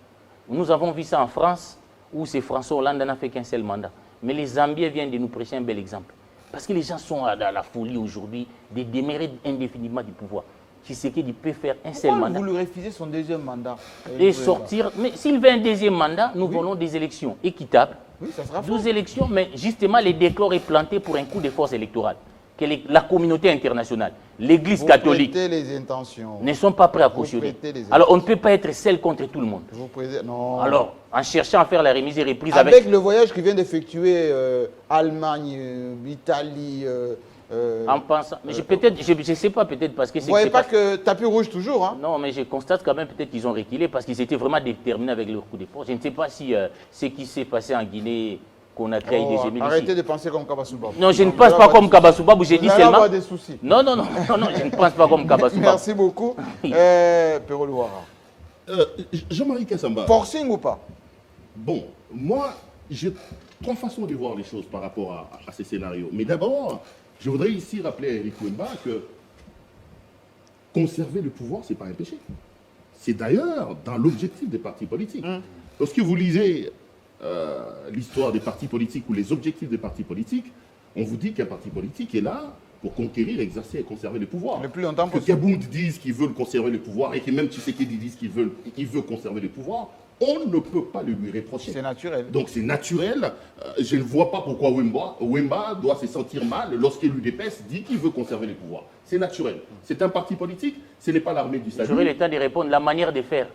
[SPEAKER 9] Nous avons vu ça en France, où c'est François Hollande n'a fait qu'un seul mandat. Mais les Zambiens viennent de nous prêcher un bel exemple. Parce que les gens sont à la folie aujourd'hui de demeurer indéfiniment du pouvoir. Tshisekedi peut faire un seul mandat.
[SPEAKER 1] Vous lui refusez son deuxième mandat.
[SPEAKER 9] Et sortir. Mais s'il veut un deuxième mandat, nous voulons des élections équitables.
[SPEAKER 1] Oui, ça sera
[SPEAKER 9] 12 élections, mais justement, les décors est planté pour un coup de force électorale. Que la communauté internationale, l'Église catholique,
[SPEAKER 1] les intentions.
[SPEAKER 9] ne sont pas prêts à cautionner. Alors, on ne peut pas être seul contre tout le monde.
[SPEAKER 1] Non.
[SPEAKER 9] Alors, en cherchant à faire la remise et reprise
[SPEAKER 1] avec le voyage qu'il vient d'effectuer Allemagne, Italie.
[SPEAKER 9] En pensant, mais je ne sais pas, peut-être parce que...
[SPEAKER 1] Vous ne voyez pas que tapis rouge toujours, hein?
[SPEAKER 9] Non, mais je constate quand même peut-être qu'ils ont reculé parce qu'ils étaient vraiment déterminés avec leur coup de force. Je ne sais pas si ce qui s'est passé en Guinée, qu'on a créé des gémines.
[SPEAKER 1] Arrêtez de penser comme Kabasouba.
[SPEAKER 9] Non, je ne pense pas comme Kabasouba, j'ai dit seulement...
[SPEAKER 1] avoir des soucis.
[SPEAKER 9] Non, je ne pense pas comme Kabasouba.
[SPEAKER 1] Merci beaucoup. Pero Louara.
[SPEAKER 7] Jean-Marie Kassamba.
[SPEAKER 1] Forcing ou pas?
[SPEAKER 7] Bon, moi, j'ai trois façons de voir les choses par rapport à ces scénarios. Mais d'abord, je voudrais ici rappeler à Eric Wemba que conserver le pouvoir, ce n'est pas un péché. C'est d'ailleurs dans l'objectif des partis politiques. Lorsque vous lisez l'histoire des partis politiques ou les objectifs des partis politiques, on vous dit qu'un parti politique est là pour conquérir, exercer et conserver le pouvoir.
[SPEAKER 1] Le plus longtemps
[SPEAKER 7] possible. Que Kabound dise qu'ils veulent conserver le pouvoir et que même Tshisekedi dise qu'il veut conserver le pouvoir, on ne peut pas le lui reprocher.
[SPEAKER 1] C'est naturel.
[SPEAKER 7] Donc c'est naturel. Je ne vois pas pourquoi Wemba doit se sentir mal lorsque l'UDPS dit qu'il veut conserver le pouvoir. C'est naturel. C'est un parti politique, ce n'est pas l'armée du salut.
[SPEAKER 9] J'aurai le temps de répondre la manière de faire.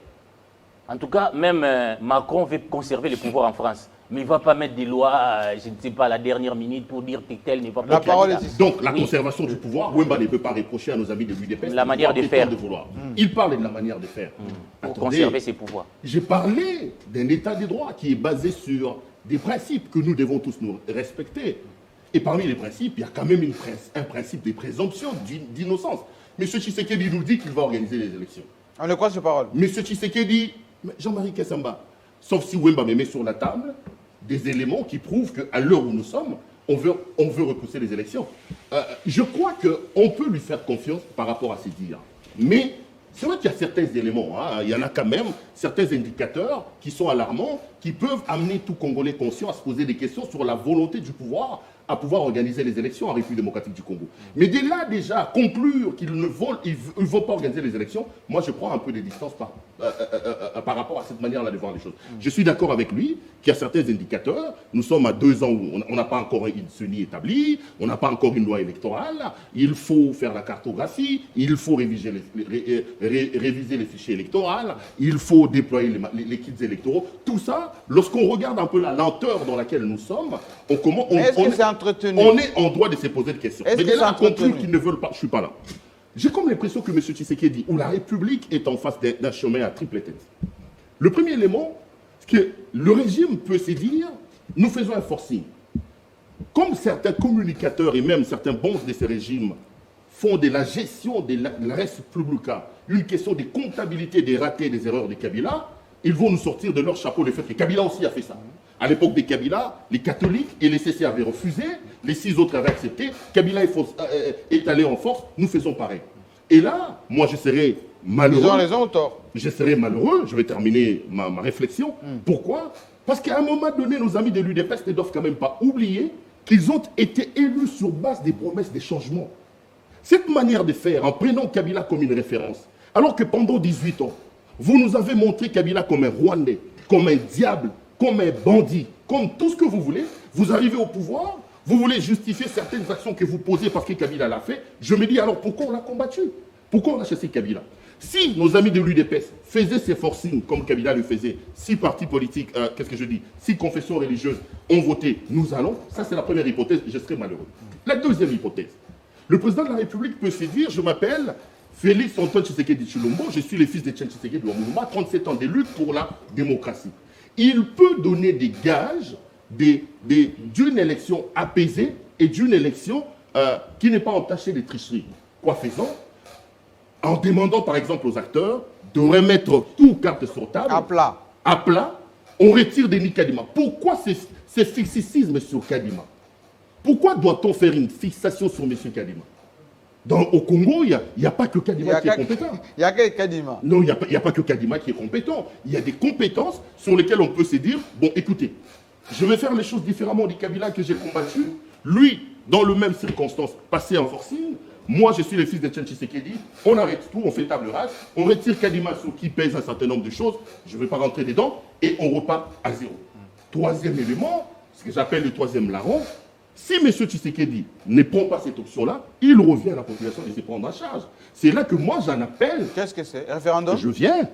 [SPEAKER 9] En tout cas, même Macron veut conserver le pouvoir en France. Mais il ne va pas mettre des lois, je ne sais pas, à la dernière minute pour dire que tel ne va pas...
[SPEAKER 7] La parole est ici. Donc la conservation du pouvoir, Wemba ne peut pas reprocher à nos amis de l'UDPS
[SPEAKER 9] la manière de faire.
[SPEAKER 7] Il parle de la manière de faire.
[SPEAKER 9] Pour conserver ses pouvoirs.
[SPEAKER 7] J'ai parlé d'un état de droit qui est basé sur des principes que nous devons tous nous respecter. Et parmi les principes, il y a quand même un principe de présomption d'innocence. M. Tshisekedi nous dit qu'il va organiser les élections.
[SPEAKER 1] On ne croit sur parole.
[SPEAKER 7] M. Tshisekedi, Jean-Marie Kassamba, sauf si Wemba me met sur la table des éléments qui prouvent qu'à l'heure où nous sommes, on veut repousser les élections. Je crois qu'on peut lui faire confiance par rapport à ses dires. Mais c'est vrai qu'il y a certains éléments, il y en a quand même certains indicateurs qui sont alarmants, qui peuvent amener tout Congolais conscient à se poser des questions sur la volonté du pouvoir à pouvoir organiser les élections en République démocratique du Congo. Mais dès là, déjà, conclure qu'ils ne vont pas organiser les élections, moi je prends un peu de distance par rapport à cette manière-là de voir les choses. Je suis d'accord avec lui qu'il y a certains indicateurs. Nous sommes à 2 ans où on n'a pas encore une CENI établie, on n'a pas encore une loi électorale, il faut faire la cartographie, il faut réviser les fichiers électoraux, il faut déployer les kits électoraux. Tout ça, lorsqu'on regarde un peu la lenteur dans laquelle nous sommes, on est en droit de se poser des questions. Mais dès là, à conclure qu'ils ne veulent pas, je ne suis pas là. J'ai comme l'impression que M. Tshisekedi, où la République est en face d'un chemin à triple tête. Le premier élément, c'est que le régime peut se dire, nous faisons un forcing. Comme certains communicateurs et même certains bons de ces régimes font de la gestion de la République une question de comptabilité des ratés et des erreurs de Kabila, ils vont nous sortir de leur chapeau le fait que Kabila aussi a fait ça. À l'époque de Kabila, les catholiques et les CC avaient refusé, les 6 autres avaient accepté, Kabila est allé en force, nous faisons pareil. Et là, moi je serais malheureux.
[SPEAKER 1] Ils ont raison ou tort?
[SPEAKER 7] Je serais malheureux, je vais terminer ma réflexion. Pourquoi? Parce qu'à un moment donné, nos amis de l'UDPS ne doivent quand même pas oublier qu'ils ont été élus sur base des promesses des changements. Cette manière de faire, en prenant Kabila comme une référence, alors que pendant 18 ans, vous nous avez montré Kabila comme un Rwandais, comme un diable, comme un bandit, comme tout ce que vous voulez, vous arrivez au pouvoir, Vous voulez justifier certaines actions que vous posez parce que Kabila l'a fait. Je me dis alors pourquoi on l'a combattu? Pourquoi on a chassé Kabila? Si nos amis de l'UDPS faisaient ces forcings comme Kabila le faisait, 6 partis politiques, 6 confessions religieuses ont voté, nous allons, ça c'est la première hypothèse, je serais malheureux. La deuxième hypothèse, le président de la République peut se dire, je m'appelle Félix Antoine Tshisekedi Tshilombo, je suis le fils de Etienne Tshisekedi Luamuluma, 37 ans de lutte pour la démocratie. Il peut donner des gages d'une élection apaisée et d'une élection qui n'est pas entachée de tricheries. Quoi faisant? En demandant par exemple aux acteurs de remettre tout carte sur table. À plat. On retire Denis Kadima. Pourquoi ce fixisme sur Kadima? Pourquoi doit-on faire une fixation sur M. Kadima? Au Congo, il n'y a pas que Kadima qui est compétent.
[SPEAKER 1] Il n'y a que Kadima.
[SPEAKER 7] Non, il n'y a pas que Kadima qui est compétent. Il y a des compétences sur lesquelles on peut se dire, bon, écoutez, je vais faire les choses différemment du Kabila que j'ai combattu. Lui, dans les mêmes circonstances, passé en forcing. Moi, je suis le fils d'Etienne Tshisekedi. On arrête tout, on fait table rase. On retire Kadima sur qui pèse un certain nombre de choses. Je ne vais pas rentrer dedans. Et on repart à zéro. Troisième élément, ce que j'appelle le troisième larron. Si M. Tshisekedi ne prend pas cette option-là, il revient à la population de se prendre en charge. C'est là que moi j'en appelle.
[SPEAKER 1] Qu'est-ce que c'est? Référendum?
[SPEAKER 7] Je viens,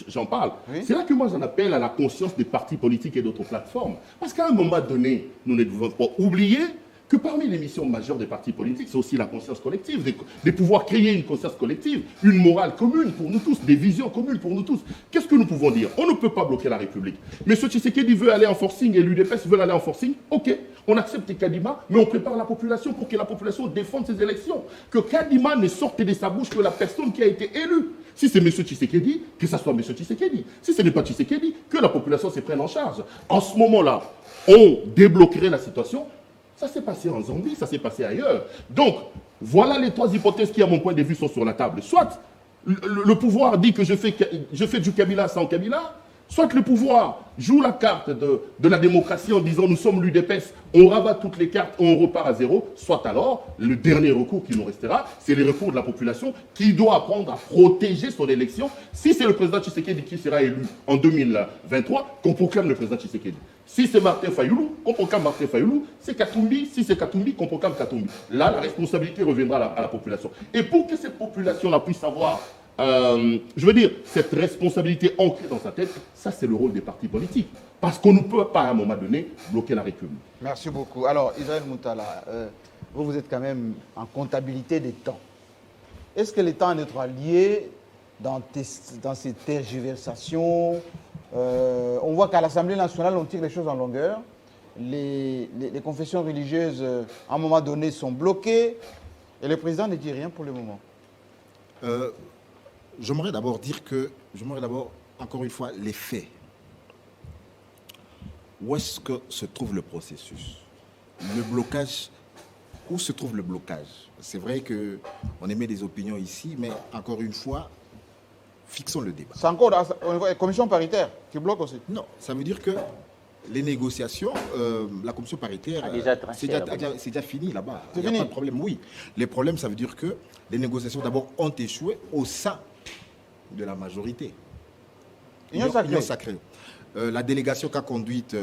[SPEAKER 7] j'en parle.
[SPEAKER 1] Oui.
[SPEAKER 7] C'est là que moi j'en appelle à la conscience des partis politiques et d'autres plateformes. Parce qu'à un moment donné, nous ne devons pas oublier que parmi les missions majeures des partis politiques, c'est aussi la conscience collective, de pouvoir créer une conscience collective, une morale commune pour nous tous, des visions communes pour nous tous. Qu'est-ce que nous pouvons dire? On ne peut pas bloquer la République. M. Tshisekedi veut aller en forcing et l'UDPS veut aller en forcing. Ok, on accepte Kadima, mais on prépare la population pour que la population défende ses élections. Que Kadima ne sorte de sa bouche que la personne qui a été élue. Si c'est M. Tshisekedi, que ça soit M. Tshisekedi. Si ce n'est pas Tshisekedi, que la population se prenne en charge. En ce moment-là, on débloquerait la situation. Ça s'est passé en Zambie, ça s'est passé ailleurs. Donc, voilà les 3 hypothèses qui, à mon point de vue, sont sur la table. Soit le pouvoir dit que je fais du Kabila sans Kabila, soit le pouvoir joue la carte de la démocratie en disant nous sommes l'UDPS, on rabat toutes les cartes, on repart à zéro, soit alors le dernier recours qui nous restera, c'est le recours de la population qui doit apprendre à protéger son élection. Si c'est le président Tshisekedi qui sera élu en 2023, qu'on proclame le président Tshisekedi. Si c'est Martin Fayoulou, qu'on proclame Martin Fayoulou. C'est Katumbi, si c'est Katumbi, qu'on proclame Katumbi. Là, la responsabilité reviendra à la population. Et pour que cette population-là puisse avoir cette responsabilité ancrée dans sa tête, ça c'est le rôle des partis politiques. Parce qu'on ne peut pas à un moment donné bloquer la République.
[SPEAKER 1] Merci beaucoup. Alors, Israël Moutala, vous êtes quand même en comptabilité des temps. Est-ce que les temps être liés dans ces tergiversations? On voit qu'à l'Assemblée nationale, on tire les choses en longueur. Les confessions religieuses, à un moment donné, sont bloquées. Et le président ne dit rien pour le moment.
[SPEAKER 8] J'aimerais d'abord encore une fois, les faits. Où est-ce que se trouve le processus? Le blocage, où se trouve le blocage? C'est vrai qu'on émet des opinions ici, mais encore une fois, fixons le débat.
[SPEAKER 1] C'est encore la commission paritaire qui bloque aussi?
[SPEAKER 8] Non, ça veut dire que les négociations, la commission paritaire, c'est déjà fini là-bas. Il n'y a pas de problème, oui. Les problèmes, ça veut dire que les négociations d'abord ont échoué au sein de la majorité.
[SPEAKER 1] Union
[SPEAKER 8] sacrée. La délégation qu'a conduite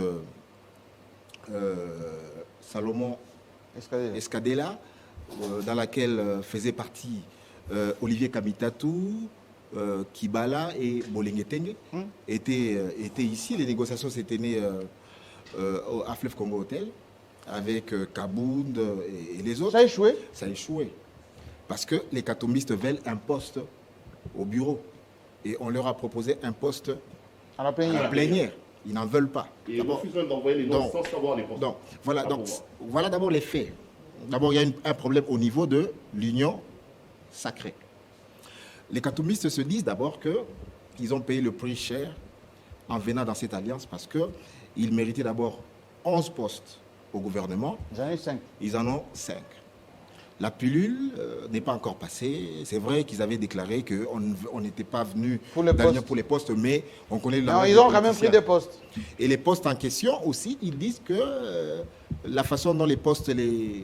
[SPEAKER 8] Salomon Escadela, dans laquelle faisait partie Olivier Kamitatou, Kibala et Bolingetenge, étaient ici. Les négociations s'étaient nées à Fleuve Congo Hotel avec Kabound et les autres.
[SPEAKER 1] Ça a échoué?
[SPEAKER 8] Ça a échoué. Parce que les katombistes veulent un poste au bureau. Et on leur a proposé un poste
[SPEAKER 1] à la plénière.
[SPEAKER 8] Ils n'en veulent pas.
[SPEAKER 7] Et ils refusent d'envoyer les noms sans savoir les postes.
[SPEAKER 8] Voilà d'abord les faits. D'abord, il y a un problème au niveau de l'union sacrée. Les katombistes se disent d'abord qu'ils ont payé le prix cher en venant dans cette alliance parce qu'ils méritaient d'abord 11 postes au gouvernement.
[SPEAKER 1] Ils en ont 5.
[SPEAKER 8] Ils en ont 5. La pilule n'est pas encore passée. C'est vrai qu'ils avaient déclaré qu'on n'était pas venu pour les postes, mais on connaît la...
[SPEAKER 1] Non, ils ont quand même pris des postes.
[SPEAKER 8] Et les postes en question aussi, ils disent que la façon dont les postes... Les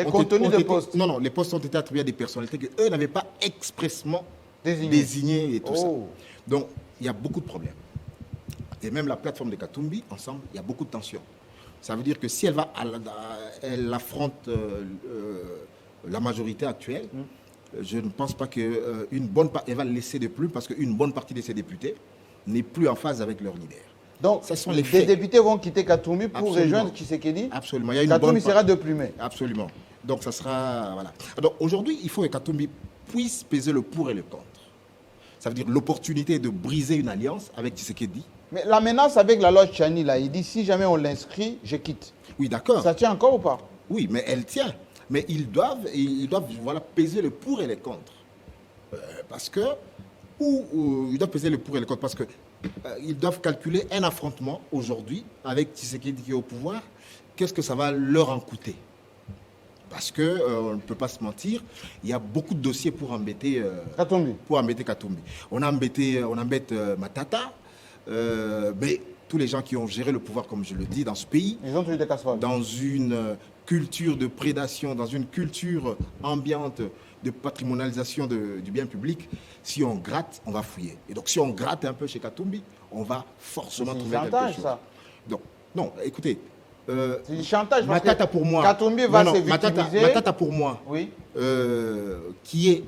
[SPEAKER 1] contenus de postes.
[SPEAKER 8] Non, les postes ont été attribués à des personnalités qu'eux n'avaient pas expressément désignées et tout ça. Donc, il y a beaucoup de problèmes. Et même la plateforme de Katumbi, ensemble, il y a beaucoup de tensions. Ça veut dire que si elle affronte la majorité actuelle, je ne pense pas qu'elle va le laisser de plus parce qu'une bonne partie de ses députés n'est plus en phase avec leur leader.
[SPEAKER 1] Donc, les députés vont quitter Katumbi pour rejoindre Tshisekedi.
[SPEAKER 8] Absolument.
[SPEAKER 1] Katumbi sera déplumé.
[SPEAKER 8] Absolument. Donc, ça sera... Voilà. Donc, aujourd'hui, il faut que Katumbi puisse peser le pour et le contre. Ça veut dire l'opportunité de briser une alliance avec Tshisekedi.
[SPEAKER 1] Mais la menace avec la loi Tchani, là, il dit si jamais on l'inscrit, je quitte.
[SPEAKER 8] Oui, d'accord.
[SPEAKER 1] Ça tient encore ou pas?
[SPEAKER 8] Oui, mais elle tient. Mais ils doivent voilà, peser le pour et le contre. Parce que... ils doivent peser le pour et le contre parce que ils doivent calculer un affrontement aujourd'hui avec Tshisekedi qui est au pouvoir. Qu'est-ce que ça va leur en coûter? Parce qu'on ne peut pas se mentir, il y a beaucoup de dossiers pour embêter Katumbi. On embête Matata, mais tous les gens qui ont géré le pouvoir, comme je le dis, dans ce pays,
[SPEAKER 1] ils ont tué des casseroles.
[SPEAKER 8] Dans une culture de prédation, dans une culture ambiante de patrimonialisation du bien public, si on gratte, on va fouiller. Et donc, si on gratte un peu chez Katumbi, on va forcément trouver quelque chose. Ça. Donc, non, écoutez...
[SPEAKER 1] c'est du chantage.
[SPEAKER 8] Matata pour moi.
[SPEAKER 1] Katumbi va se victimiser.
[SPEAKER 8] Matata pour moi,
[SPEAKER 1] oui.
[SPEAKER 8] Qui est,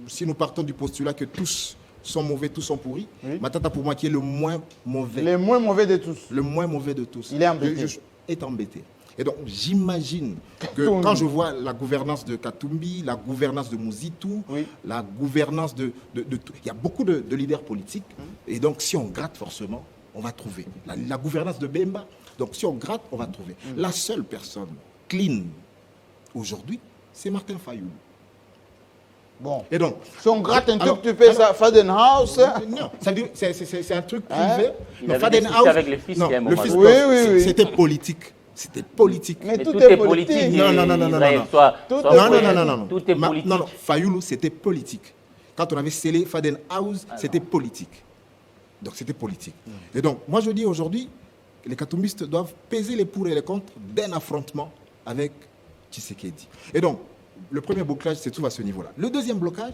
[SPEAKER 8] si nous partons du postulat que tous sont mauvais, tous sont pourris, oui. Matata pour moi qui est le moins mauvais.
[SPEAKER 1] Le moins mauvais de tous.
[SPEAKER 8] Le moins mauvais de tous.
[SPEAKER 1] Il est embêté.
[SPEAKER 8] Est embêté. Et donc, j'imagine que quand je vois la gouvernance de Katumbi, la gouvernance de Mouzitou, oui. La gouvernance de tout, il y a beaucoup de leaders politiques. Et donc, si on gratte forcément, on va trouver. La gouvernance de Bemba. Donc, si on gratte, on va trouver. La seule personne clean aujourd'hui, c'est Martin Fayoulou.
[SPEAKER 1] Bon.
[SPEAKER 8] Et donc,
[SPEAKER 1] si on gratte un truc, tu fais ça, Fadenhouse.
[SPEAKER 8] Non, c'est un truc privé.
[SPEAKER 9] Non, Fadenhouse avec les fils,
[SPEAKER 8] non,
[SPEAKER 9] le fils,
[SPEAKER 1] oui.
[SPEAKER 8] C'était politique. C'était politique.
[SPEAKER 1] Mais tout est politique.
[SPEAKER 8] Non.
[SPEAKER 9] Tout est politique.
[SPEAKER 8] Non, Fayoulou, c'était politique. Quand on avait scellé Fadenhouse, c'était politique. Donc, c'était politique. Et donc, moi, je dis aujourd'hui, les katumbistes doivent peser les pour et les contre d'un affrontement avec Tshisekedi. Et donc, le premier blocage se trouve à ce niveau-là. Le deuxième blocage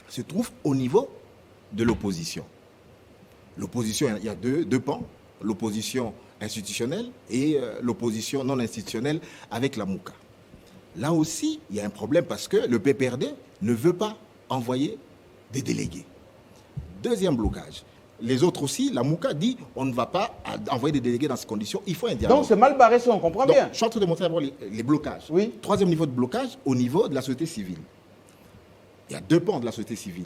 [SPEAKER 8] se trouve au niveau de l'opposition. L'opposition, il y a deux pans. L'opposition institutionnelle et l'opposition non institutionnelle avec la Mouka. Là aussi, il y a un problème parce que le PPRD ne veut pas envoyer des délégués. Deuxième blocage. Les autres aussi, la Mouka dit on ne va pas envoyer des délégués dans ces conditions, il faut un dialogue.
[SPEAKER 1] Donc c'est mal barré, ça on comprend bien.
[SPEAKER 8] Je suis en train de montrer d'abord les blocages.
[SPEAKER 1] Oui.
[SPEAKER 8] Troisième niveau de blocage, au niveau de la société civile. Il y a deux pans de la société civile.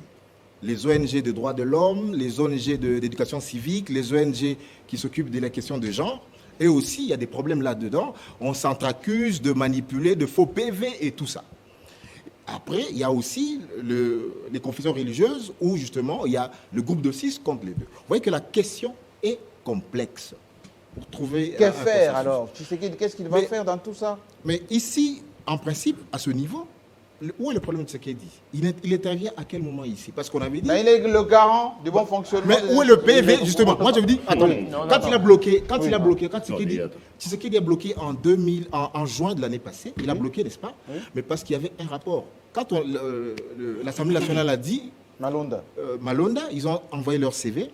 [SPEAKER 8] Les ONG de droits de l'homme, les ONG d'éducation civique, les ONG qui s'occupent de la question de genre. Et aussi, il y a des problèmes là-dedans. On s'accuse de manipuler, de faux PV et tout ça. Après, il y a aussi les confessions religieuses où, justement, il y a le groupe de 6 contre les 2. Vous voyez que la question est complexe. Pour trouver
[SPEAKER 1] que faire alors? Qu'est-ce qu'il va faire dans tout ça?
[SPEAKER 8] Mais ici, en principe, à ce niveau, où est le problème de Tshisekedi? Il intervient à quel moment ici? Parce qu'on avait dit...
[SPEAKER 1] Mais il est le garant du bon fonctionnement.
[SPEAKER 8] Mais où est le PV, justement? Moi, je vous dis, attendez, quand il a bloqué, quand Tshisekedi a bloqué en juin de l'année passée, il a bloqué, n'est-ce pas? Mais parce qu'il y avait un rapport. Quand l'Assemblée nationale a dit... Malonda, ils ont envoyé leur CV,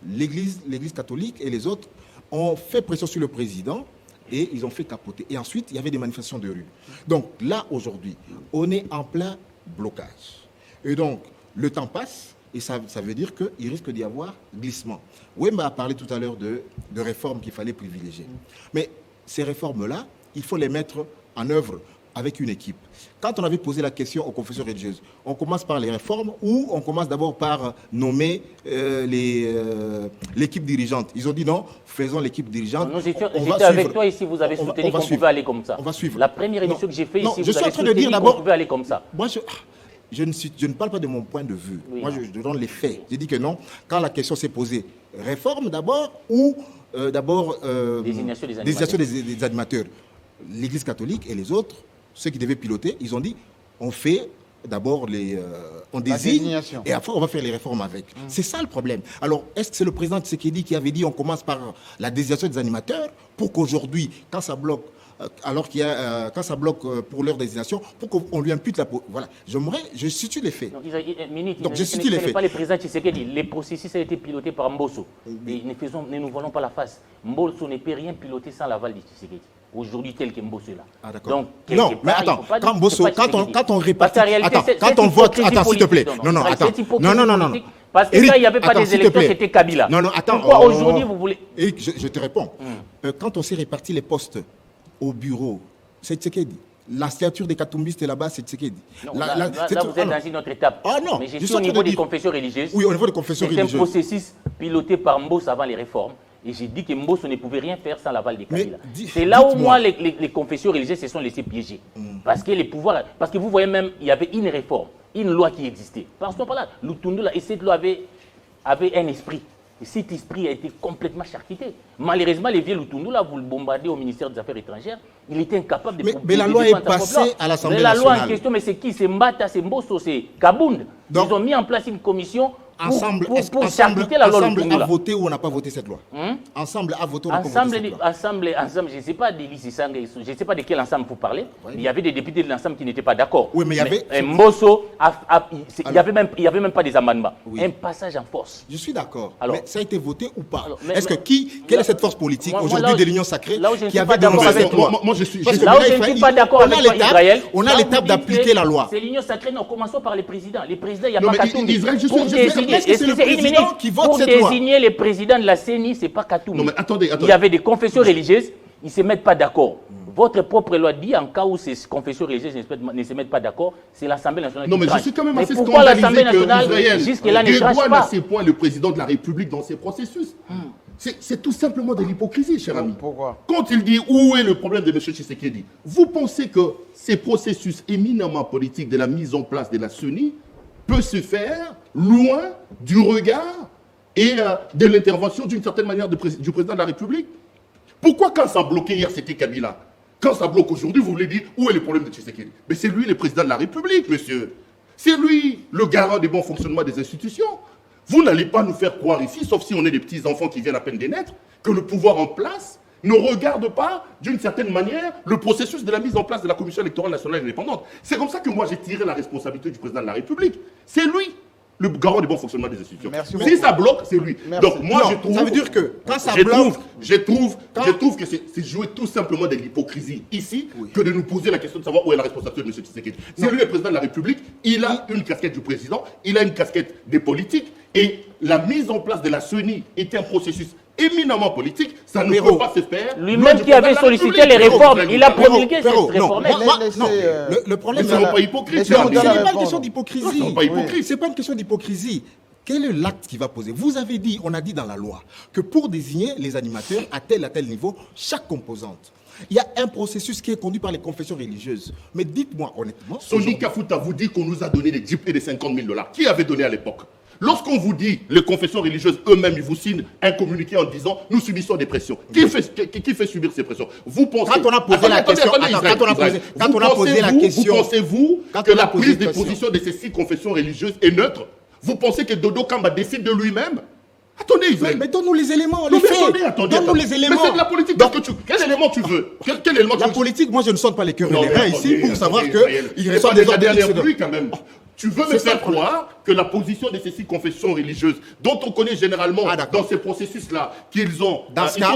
[SPEAKER 8] l'Église catholique et les autres ont fait pression sur le président et ils ont fait capoter. Et ensuite, il y avait des manifestations de rue. Donc là, aujourd'hui, on est en plein blocage. Et donc, le temps passe et ça veut dire qu'il risque d'y avoir glissement. Wemba a parlé tout à l'heure de réformes qu'il fallait privilégier. Mais ces réformes-là, il faut les mettre en œuvre avec une équipe. Quand on avait posé la question aux confessions religieuses, on commence par les réformes ou on commence d'abord par nommer l'équipe dirigeante. Ils ont dit non, faisons l'équipe dirigeante.
[SPEAKER 9] J'étais avec toi ici, vous avez soutenu qu'on pouvait aller comme ça.
[SPEAKER 8] On va suivre.
[SPEAKER 9] La première émission que j'ai faite ici, vous avez
[SPEAKER 8] soutenu qu'on
[SPEAKER 9] pouvait aller comme ça.
[SPEAKER 8] Moi, je ne parle pas de mon point de vue. Oui, moi, je donne les faits. J'ai dit que non, quand la question s'est posée, réforme d'abord ou
[SPEAKER 9] désignation
[SPEAKER 8] des animateurs. L'Église catholique et les autres, ceux qui devaient piloter, ils ont dit on fait d'abord on désigne et après on va faire les réformes avec. C'est ça le problème. Alors, est-ce que c'est le président Tshisekedi qui avait dit on commence par la désignation des animateurs pour qu'aujourd'hui, quand ça bloque alors qu'il y a, quand ça bloque pour leur désignation, pour qu'on lui impute la... Voilà, je situe les faits.
[SPEAKER 9] Donc je situe les faits. Pas les présidents Tshisekedi. Les processus ont été pilotés par Mbosso. Et ne nous volons pas la face. Mbosso ne peut rien piloter sans l'aval de Tshisekedi. Aujourd'hui, tel que Mbosso est là.
[SPEAKER 8] Ah, d'accord. Non, mais attends, quand on répartit...
[SPEAKER 9] Attends,
[SPEAKER 8] quand on vote... Attends, s'il te plaît. Non, attends. Non.
[SPEAKER 9] Parce que quand il n'y avait pas des élections, c'était Kabila.
[SPEAKER 8] Non, attends.
[SPEAKER 9] Pourquoi aujourd'hui, vous voulez...
[SPEAKER 8] Eric, je te réponds. Quand on s'est réparti les postes au bureau, c'est Tshisekedi. La signature des Katumbistes là-bas, c'est Tshisekedi.
[SPEAKER 9] Là, vous êtes dans une autre étape.
[SPEAKER 8] Ah non.
[SPEAKER 9] Mais je suis au niveau des confessions religieuses.
[SPEAKER 8] Oui, au niveau des confessions religieuses.
[SPEAKER 9] C'est un processus piloté par Mbosso avant les réformes. Et j'ai dit que Mbosso ne pouvait rien faire sans l'aval des Kabila. C'est là où moi, les confessions religieuses se sont laissées piéger. Parce que les pouvoirs... Parce que vous voyez même, il y avait une réforme, une loi qui existait. Parce que là, Lutundu, et cette loi avait un esprit. Et cet esprit a été complètement charcuté. Malheureusement, les vieux Lutundu, là, vous le bombardez au ministère des Affaires étrangères, il était incapable de...
[SPEAKER 8] Mais la loi est passée à l'Assemblée nationale.
[SPEAKER 9] La loi en question, mais c'est qui? C'est Mbata, c'est Mbosso, c'est Kabound. Ils ont mis en place une commission pour charcuter la loi Lutundu.
[SPEAKER 8] Ensemble a voté ou on n'a pas voté cette loi? Ensemble a voté ou on n'a pas voté cette loi?
[SPEAKER 9] Ensemble, je ne sais pas je ne sais pas de quel ensemble vous parlez. Il y avait des députés de l'ensemble qui n'étaient pas d'accord.
[SPEAKER 8] Oui, mais il y avait...
[SPEAKER 9] Mbosso, il n'y avait même pas des amendements. Un passage en force.
[SPEAKER 8] Je suis d'accord. Mais ça a été voté ou pas? Est-ce que quelle est cette force politique aujourd'hui de l'Union sacrée qui avait dénoncé cette loi?
[SPEAKER 9] Là où je ne suis pas d'accord avec Israël,
[SPEAKER 8] on a l'étape d'appliquer la loi.
[SPEAKER 9] C'est l'Union sacrée, nous commençons par les présidents. Les présidents, il n'y a pas Katumbi.
[SPEAKER 8] Est-ce que c'est le président qui vote cette loi?
[SPEAKER 9] Pour désigner les présidents de la CENI, ce n'est pas Katumbi.
[SPEAKER 7] Non, mais attendez.
[SPEAKER 9] Il y avait des confessions religieuses, ils ne se mettent pas d'accord. Votre propre loi dit, en cas où ces confessions religieuses ne se mettent pas d'accord, c'est l'Assemblée nationale qui tranche.
[SPEAKER 7] Non, mais je suis quand même assez
[SPEAKER 9] pourquoi l'Assemblée nationale, jusque-là, ne tranche
[SPEAKER 7] dédouane
[SPEAKER 9] pas
[SPEAKER 7] à ces points le président de la République dans ces processus. C'est tout simplement de l'hypocrisie, cher ami.
[SPEAKER 1] Pourquoi?
[SPEAKER 7] Quand il dit où est le problème de M. Tshisekedi, vous pensez que ces processus éminemment politiques de la mise en place de la CENI peut se faire loin du regard et de l'intervention d'une certaine manière du président de la République? Pourquoi quand ça bloquait hier c'était Kabila? Quand ça bloque aujourd'hui, vous voulez dire où est le problème de Tshisekedi? Mais c'est lui le président de la République, monsieur. C'est lui le garant du bon fonctionnement des institutions. Vous n'allez pas nous faire croire ici, sauf si on est des petits-enfants qui viennent à peine de naître, que le pouvoir en place ne regarde pas, d'une certaine manière, le processus de la mise en place de la Commission électorale nationale indépendante. C'est comme ça que moi j'ai tiré la responsabilité du président de la République. C'est lui le garant du bon fonctionnement des institutions. Si ça bloque, c'est lui.
[SPEAKER 1] Merci.
[SPEAKER 7] Donc moi je trouve...
[SPEAKER 8] Ça veut dire que quand ça bloque...
[SPEAKER 7] Je trouve que c'est jouer tout simplement de l'hypocrisie ici que de nous poser la question de savoir où est la responsabilité de M. Tshisekedi. C'est lui le président de la République, il a une casquette du président, il a une casquette des politiques, et la mise en place de la CENI était un processus éminemment politique, ça ne peut pas se faire.
[SPEAKER 9] Lui-même qui avait sollicité les réformes, il a promulgué cette réforme.
[SPEAKER 8] Non, le problème,
[SPEAKER 7] c'est pas hypocrite.
[SPEAKER 8] Ce n'est pas une question d'hypocrisie. C'est pas une question d'hypocrisie. Quel est l'acte qui va poser? Vous avez dit, on a dit dans la loi, que pour désigner les animateurs à tel niveau, chaque composante, il y a un processus qui est conduit par les confessions religieuses. Mais dites-moi honnêtement...
[SPEAKER 7] Sony Kafuta vous dit qu'on nous a donné des jeeps et des 50 000 $. Qui avait donné à l'époque? Lorsqu'on vous dit, les confessions religieuses eux-mêmes, ils vous signent un communiqué en disant « Nous subissons des pressions ». Qui fait subir ces pressions? Vous pensez...
[SPEAKER 8] Quand on a posé la question...
[SPEAKER 7] Vous pensez-vous que la prise de position de ces 6 confessions religieuses est neutre? Vous pensez que Dodo Kamba décide de lui-même? Attendez, Israël.
[SPEAKER 8] Mais donne-nous les éléments,
[SPEAKER 7] les faits. Donne-nous les éléments. Mais c'est de la politique. Quel élément tu veux? Quel élément tu veux?
[SPEAKER 8] La politique, moi je ne sonne pas les cœurs et les reins ici pour savoir qu'il ressort des ordres
[SPEAKER 7] dernière pluie quand même. Tu veux me faire croire que la position de ces 6 confessions religieuses, dont on connaît généralement dans ces processus-là, qu'ils sont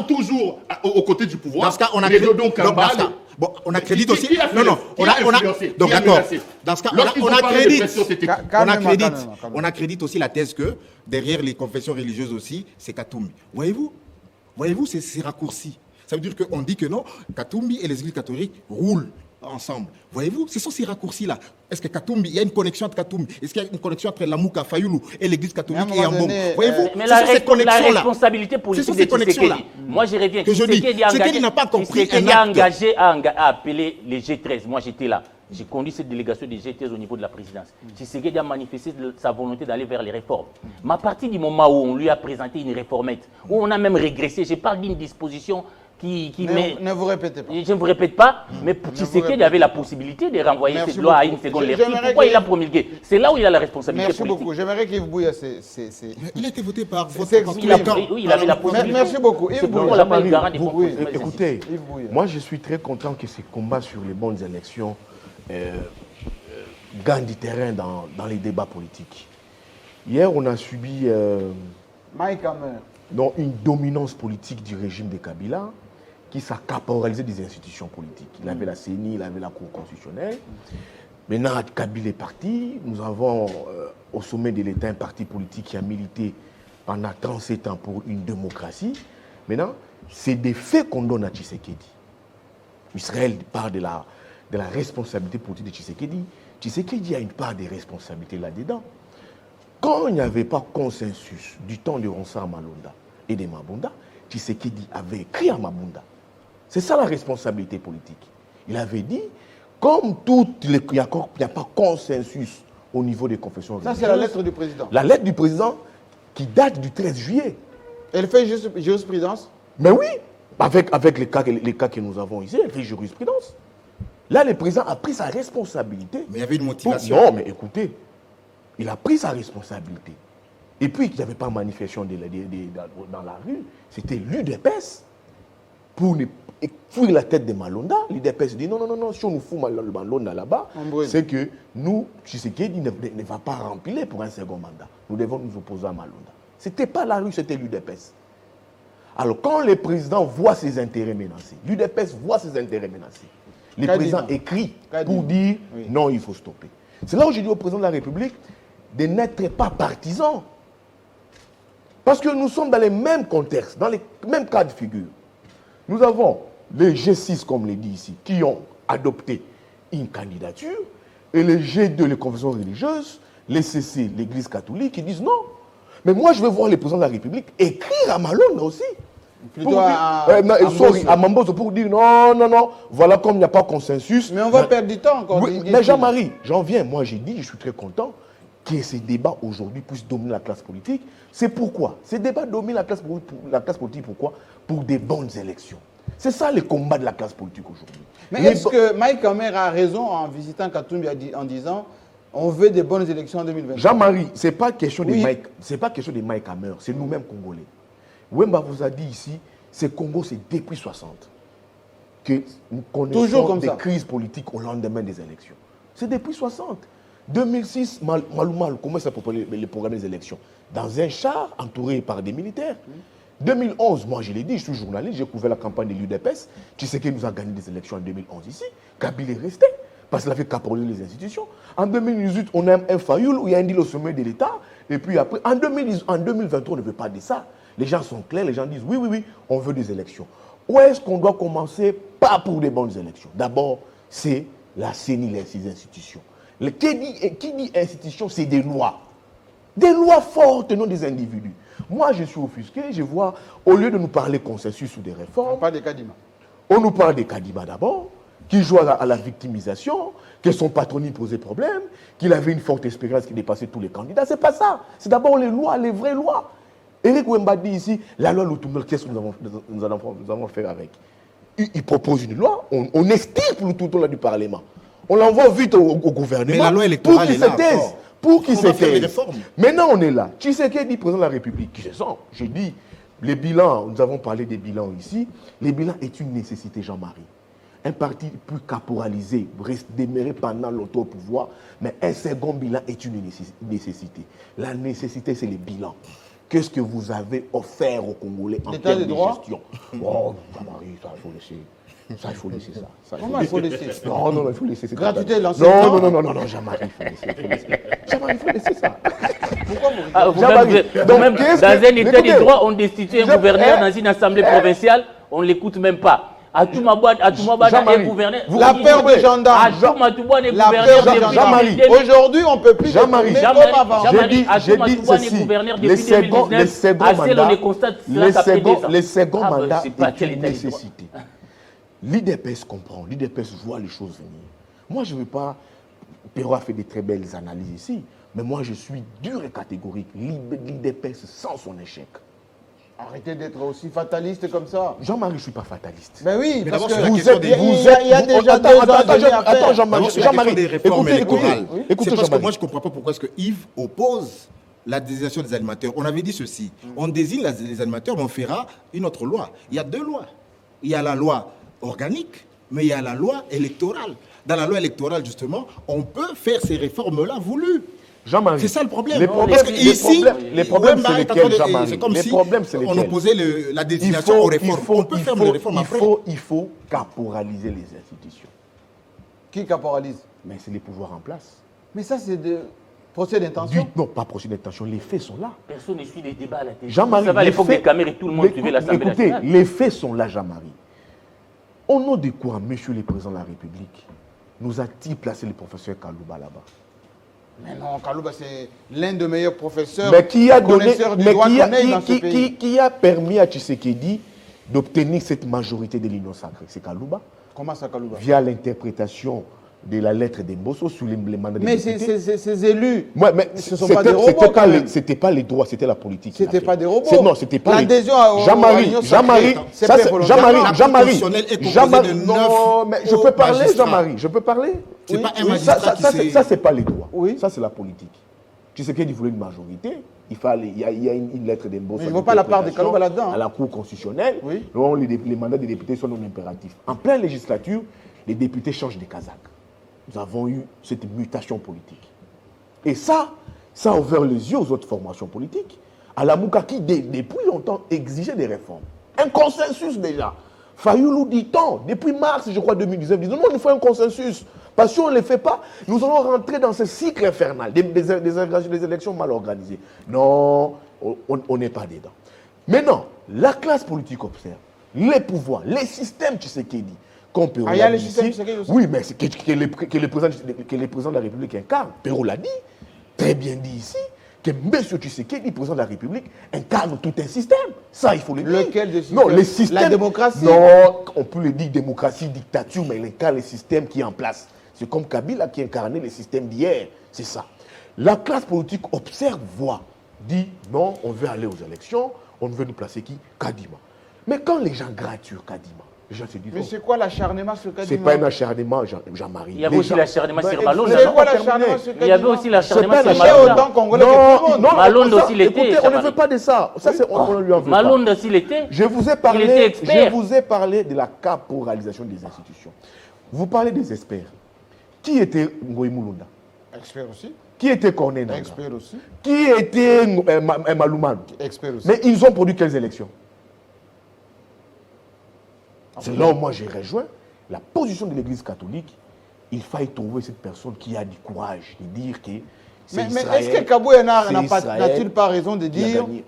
[SPEAKER 7] toujours aux côtés du pouvoir,
[SPEAKER 8] dans ce cas, on accrédite aussi. Donc d'accord. Dans ce cas, on accrédite aussi la thèse que derrière les confessions religieuses aussi, c'est Katumbi. Voyez-vous, c'est raccourci. Ça veut dire qu'on dit que non, Katumbi et les églises catholiques roulent ensemble. Voyez-vous, ce sont ces raccourcis-là. Est-ce que Katumbi, il y a une connexion entre Katumbi? Est-ce qu'il y a une connexion entre Lamouka Fayoulou et l'église catholique et Ambon? Voyez-vous,
[SPEAKER 9] mais la responsabilité politique de Tshisekedi. Moi, je reviens.
[SPEAKER 8] Tshisekedi n'a pas compris.
[SPEAKER 9] Tshisekedi a engagé à appeler les G13. Moi, j'étais là. J'ai conduit cette délégation des G13 au niveau de la présidence. Tshisekedi a manifesté sa volonté d'aller vers les réformes. Mais à partir du moment où on lui a présenté une réformette, où on a même régressé, je parle d'une disposition
[SPEAKER 1] Ne vous répétez pas.
[SPEAKER 9] Je ne vous répète pas, mais Tshisekedi avait la possibilité de renvoyer cette loi à une seconde lecture. Pourquoi il l'a promulgué? C'est là où il a la responsabilité
[SPEAKER 1] Merci
[SPEAKER 9] politique.
[SPEAKER 1] beaucoup. J'aimerais qu'Yves Bouya...
[SPEAKER 8] Il a été voté par votre
[SPEAKER 9] Oui, il avait la possibilité.
[SPEAKER 1] Merci beaucoup.
[SPEAKER 9] C'est pourquoi on l'appelle garant des
[SPEAKER 10] Oui, écoutez, moi je suis très content que ces combats sur les bonnes élections gagnent du terrain dans les débats politiques. Hier, on a subi une dominance politique du régime de Kabila qui s'accaparalisait des institutions politiques. Il avait la CENI, il avait la Cour constitutionnelle. Maintenant, Kabila est parti. Nous avons au sommet de l'État un parti politique qui a milité pendant 37 ans pour une démocratie. Maintenant, c'est des faits qu'on donne à Tshisekedi. Israël parle de la responsabilité politique de Tshisekedi. Tshisekedi a une part de responsabilité là-dedans. Quand il n'y avait pas consensus du temps de Ronsard Malonda et de Mabunda, Tshisekedi avait écrit à Mabunda. C'est ça la responsabilité politique. Il avait dit, comme il n'y a pas consensus au niveau des confessions religieuses.
[SPEAKER 1] Ça, c'est la lettre du président.
[SPEAKER 10] La lettre du président qui date du 13 juillet.
[SPEAKER 1] Elle fait jurisprudence?
[SPEAKER 10] Mais oui, avec les cas que nous avons ici, elle fait jurisprudence. Là, le président a pris sa responsabilité.
[SPEAKER 8] Mais il y avait une motivation.
[SPEAKER 10] Non, mais écoutez, il a pris sa responsabilité. Et puis, il n'y avait pas manifestation dans la rue. C'était l'UDPS. Pour fouiller la tête de Malonda, l'UDPS dit non, si on nous fout Malonda là-bas, c'est que nous, Tshisekedi ne va pas remplir pour un second mandat. Nous devons nous opposer à Malonda. Ce n'était pas la rue, c'était l'UDPS. Alors, quand le président voit ses intérêts menacés, l'UDPS voit ses intérêts menacés, le président écrit pour dire non, il faut stopper. C'est là où j'ai dit au président de la République de n'être pas partisan. Parce que nous sommes dans les mêmes contextes, dans les mêmes cas de figure. Nous avons les G6, comme le dit ici, qui ont adopté une candidature, et les G2, les confessions religieuses, les CC, l'Église catholique, qui disent non. Mais moi, je veux voir le président de la République écrire à Malonda aussi.
[SPEAKER 1] Plutôt à
[SPEAKER 10] Mambozo pour dire non, voilà comme il n'y a pas consensus.
[SPEAKER 1] Mais on va perdre du temps encore.
[SPEAKER 10] Oui, mais Jean-Marie, j'en viens. Moi, j'ai dit, je suis très content que ces débats aujourd'hui puissent dominer la classe politique. C'est pourquoi ces débats dominent la classe politique. Pourquoi? Pour des bonnes élections. C'est ça le combat de la classe politique aujourd'hui.
[SPEAKER 1] Mais est-ce que Mike Hammer a raison en visitant Katumbi en disant on veut des bonnes élections en 2020?
[SPEAKER 10] Jean-Marie, ce n'est pas question de Mike Hammer, c'est nous-mêmes Congolais. Wemba vous a dit ici, ce Congo, c'est depuis 60 que nous connaissons des crises politiques au lendemain des élections. C'est depuis 60. 2006, Malou, comment ça s'appelle le programme des élections? Dans un char entouré par des militaires. 2011, moi je l'ai dit, je suis journaliste, j'ai couvert la campagne de l'UDPS. Tu sais qu'il nous a gagné des élections en 2011 ici. Kabila est resté parce qu'il avait caporé les institutions. En 2018, on a un Fayoul où il y a un deal au sommet de l'État. Et puis après, en 2023, on ne veut pas de ça. Les gens sont clairs, les gens disent oui, on veut des élections. Où est-ce qu'on doit commencer? Pas pour des bonnes élections. D'abord, c'est la CENI, les institutions. Qui dit institution, c'est des lois. Des lois fortes, non des individus. Moi, je suis offusqué, je vois, au lieu de nous parler consensus ou des réformes, on nous parle des Kadima d'abord, qui joue à la victimisation, que son patronyme posait problème, qu'il avait une forte expérience qui dépassait tous les candidats. C'est pas ça. C'est d'abord les lois, les vraies lois. Eric Wemba dit ici, la loi Lutumel, qu'est-ce que nous allons faire avec? Il propose une loi, on extirpe le tout du Parlement. On l'envoie vite au gouvernement.
[SPEAKER 8] Mais la loi électorale
[SPEAKER 10] pour qu'il se taise. Pour qu'il se taise.
[SPEAKER 8] réformes.
[SPEAKER 10] Maintenant, on est là. Tshisekedi, président de la République, qui se sent. J'ai dit, les bilans, nous avons parlé des bilans ici. Les bilans est une nécessité, Jean-Marie. Un parti plus caporalisé, demeurer pendant longtemps au pouvoir, mais un second bilan est une nécessité. La nécessité, c'est les bilans. Qu'est-ce que vous avez offert aux Congolais en termes de gestion? Oh, Jean-Marie, ça, il faut laisser. Ça, il faut laisser ça.
[SPEAKER 1] Comment il faut laisser?
[SPEAKER 10] Non, il faut laisser ça.
[SPEAKER 1] Gratuité de l'enseignement?
[SPEAKER 10] Non, Jean-Marie, il faut laisser. Jean-Marie, il faut laisser ça.
[SPEAKER 1] Pourquoi vous
[SPEAKER 9] vous-même, dans un état de droit, on destitue un gouverneur dans une assemblée provinciale, on ne l'écoute même pas. Atoumabouane est gouverneur.
[SPEAKER 1] La peur des gendarmes.
[SPEAKER 9] Atoumabouane est gouverneur
[SPEAKER 10] Jean-Marie.
[SPEAKER 1] Aujourd'hui, on ne peut plus.
[SPEAKER 10] Jean-Marie, j'ai dit ceci. Les seconds mandats est une nécessité. L'IDPS comprend, l'IDPS voit les choses venir. Moi, je ne veux pas... Perrault a fait de très belles analyses ici, mais moi, je suis dur et catégorique. L'IDPS sent son échec.
[SPEAKER 1] Arrêtez d'être aussi fataliste comme ça.
[SPEAKER 10] Jean-Marie, je ne suis pas fataliste.
[SPEAKER 1] Mais oui,
[SPEAKER 8] Mais
[SPEAKER 1] parce
[SPEAKER 8] d'abord,
[SPEAKER 1] que
[SPEAKER 8] sur la question des-
[SPEAKER 1] il y a déjà 2 ans.
[SPEAKER 10] Attends, Jean-Marie.
[SPEAKER 8] Sur la question des réformes électorales,
[SPEAKER 10] Écoutez,
[SPEAKER 8] c'est parce que
[SPEAKER 10] Jean-Marie.
[SPEAKER 8] moi, je ne comprends pas pourquoi est-ce que Yves oppose la désignation des animateurs. On avait dit ceci, on désigne les animateurs, mais on fera une autre loi. Il y a 2 lois. Il y a la loi organique, mais il y a la loi électorale. Dans la loi électorale, justement, on peut faire ces réformes-là voulues.
[SPEAKER 10] Jean-Marie.
[SPEAKER 8] C'est ça le problème.
[SPEAKER 10] Les problèmes,
[SPEAKER 8] Parce que ici,
[SPEAKER 10] les problèmes, c'est
[SPEAKER 8] Wemba
[SPEAKER 10] lesquels,
[SPEAKER 8] est en train de-
[SPEAKER 10] Jean-Marie?
[SPEAKER 8] c'est comme
[SPEAKER 10] Les
[SPEAKER 8] si
[SPEAKER 10] problèmes, c'est
[SPEAKER 8] on
[SPEAKER 10] lesquels?
[SPEAKER 8] opposait la désignation aux réformes. On peut faire les réformes après.
[SPEAKER 10] Il faut caporaliser les institutions.
[SPEAKER 1] Qui caporalise?
[SPEAKER 10] Mais c'est les pouvoirs en place.
[SPEAKER 1] Mais ça, c'est de procès d'intention.
[SPEAKER 10] Non, pas procès d'intention, les faits sont là.
[SPEAKER 9] Personne ne suit les débats à la télé.
[SPEAKER 10] Jean-Marie,
[SPEAKER 9] Ça va à l'époque
[SPEAKER 10] les
[SPEAKER 9] des
[SPEAKER 10] faits-
[SPEAKER 9] caméras et tout le monde suivait l'Assemblée
[SPEAKER 10] Écoutez,
[SPEAKER 9] nationale.
[SPEAKER 10] les faits sont là, Jean-Marie. Au nom de quoi, monsieur le président de la République, nous a-t-il placé le professeur Kalouba là-bas?
[SPEAKER 1] Mais non, Kalouba, c'est l'un des meilleurs professeurs,
[SPEAKER 10] Mais qui a donné,
[SPEAKER 1] connaisseurs du
[SPEAKER 10] mais
[SPEAKER 1] droit qu'on ait dans ce
[SPEAKER 10] qui,
[SPEAKER 1] pays.
[SPEAKER 10] qui a permis à Tshisekedi d'obtenir cette majorité de l'Union sacrée? C'est Kalouba.
[SPEAKER 1] Comment ça, Kalouba?
[SPEAKER 10] Via l'interprétation de la lettre d'Embosso sur les mandats des
[SPEAKER 1] Mais
[SPEAKER 10] députés.
[SPEAKER 1] ces élus,
[SPEAKER 10] Ouais, mais
[SPEAKER 1] ce ne sont pas des robots.
[SPEAKER 10] c'était pas les droits, c'était la politique. qui l'a
[SPEAKER 1] C'était
[SPEAKER 10] fait.
[SPEAKER 1] pas des robots.
[SPEAKER 10] Non, c'était pas
[SPEAKER 1] l'adhésion à
[SPEAKER 10] Jean-Marie,
[SPEAKER 1] l'Union
[SPEAKER 10] Jean-Marie,
[SPEAKER 1] sacrée, c'est
[SPEAKER 10] ça,
[SPEAKER 1] pas
[SPEAKER 10] c'est-
[SPEAKER 1] volontairement.
[SPEAKER 10] Jean-Marie, Jean-Marie,
[SPEAKER 8] constitutionnelle est composée
[SPEAKER 10] Jean-Marie,
[SPEAKER 8] de
[SPEAKER 10] non,
[SPEAKER 8] 9
[SPEAKER 10] mais je peux parler,
[SPEAKER 8] magistrats.
[SPEAKER 10] Jean-Marie, je peux parler.
[SPEAKER 8] C'est pas un
[SPEAKER 10] Oui,
[SPEAKER 8] magistrat qui s'est-
[SPEAKER 10] ça, c'est pas les droits.
[SPEAKER 1] Oui.
[SPEAKER 10] Ça, c'est la politique. Tu sais qu'il voulait une majorité. Il y a une lettre d'Embosso.
[SPEAKER 1] Mais je ne vois pas la part de Kalouba là-dedans.
[SPEAKER 10] À la Cour constitutionnelle.
[SPEAKER 1] Oui.
[SPEAKER 10] Non, les mandats des députés sont non impératifs. En pleine législature, les députés changent de casaque. Nous avons eu cette mutation politique. Et ça a ouvert les yeux aux autres formations politiques. À la Mouka qui, depuis longtemps, exigeait des réformes. Un consensus déjà. Fayoulou dit tant, depuis mars, je crois, 2019, dit non, il faut un consensus. Parce que si on ne le fait pas, nous allons rentrer dans ce cycle infernal, des élections mal organisées. Non, on n'est pas dedans. Maintenant, la classe politique observe les pouvoirs, les systèmes Tshisekedi qu'on peut
[SPEAKER 1] Ah, il y a
[SPEAKER 10] regarder
[SPEAKER 1] les systèmes
[SPEAKER 10] ici.
[SPEAKER 1] Tshisekedi aussi.
[SPEAKER 10] Oui, mais c'est que le président de la République incarne. Perrault l'a dit, très bien dit ici, que M. Tshisekedi, président de la République, incarne tout un système. Ça, il faut le dire.
[SPEAKER 1] Lequel des systèmes?
[SPEAKER 10] Non, les systèmes.
[SPEAKER 1] La démocratie?
[SPEAKER 10] Non, on peut le dire démocratie, dictature, mais il incarne les systèmes qui sont en place. C'est comme Kabila qui incarnait les systèmes d'hier. C'est ça. La classe politique observe, voit, dit non, on veut aller aux élections, on veut nous placer qui? Kadima. Mais quand les gens gratturent Kadima, les gens se disent.
[SPEAKER 1] Mais
[SPEAKER 10] oh,
[SPEAKER 1] c'est quoi l'acharnement sur Kadima?
[SPEAKER 10] c'est pas un acharnement, Jean-Marie.
[SPEAKER 9] Il y avait aussi l'acharnement sur Malonda.
[SPEAKER 1] C'est quoi l'acharnement sur Kadima?
[SPEAKER 9] Il y avait aussi l'acharnement
[SPEAKER 10] C'est pas
[SPEAKER 9] sur
[SPEAKER 10] un
[SPEAKER 1] autant
[SPEAKER 9] Malonda.
[SPEAKER 1] congolais que tout le monde.
[SPEAKER 10] non,
[SPEAKER 9] Malonda
[SPEAKER 10] ça,
[SPEAKER 9] aussi l'était,
[SPEAKER 10] écoutez, on ne
[SPEAKER 9] Jean-Marie.
[SPEAKER 10] veut pas de ça. Ça, c'est, on lui en veut pas.
[SPEAKER 9] Malonda aussi l'était.
[SPEAKER 10] Je vous ai
[SPEAKER 9] Il était
[SPEAKER 10] parlé,
[SPEAKER 9] expert.
[SPEAKER 10] je vous ai parlé de la caporalisation des institutions. Vous parlez des experts. Qui était Ngoï Mulunda?
[SPEAKER 1] Expert aussi.
[SPEAKER 10] Qui était Corneille Nangaa?
[SPEAKER 1] Expert aussi.
[SPEAKER 10] Qui était Malouman?
[SPEAKER 1] Expert aussi.
[SPEAKER 10] Mais ils ont produit quelles élections? C'est là où moi j'ai rejoint la position de l'Église catholique. Il faille trouver cette personne qui a du courage de dire que c'est
[SPEAKER 1] Mais
[SPEAKER 10] Israël.
[SPEAKER 1] est-ce que Kabouénar
[SPEAKER 10] c'est
[SPEAKER 1] n'a-t-il pas raison de
[SPEAKER 10] qui a
[SPEAKER 1] dire
[SPEAKER 10] gagné.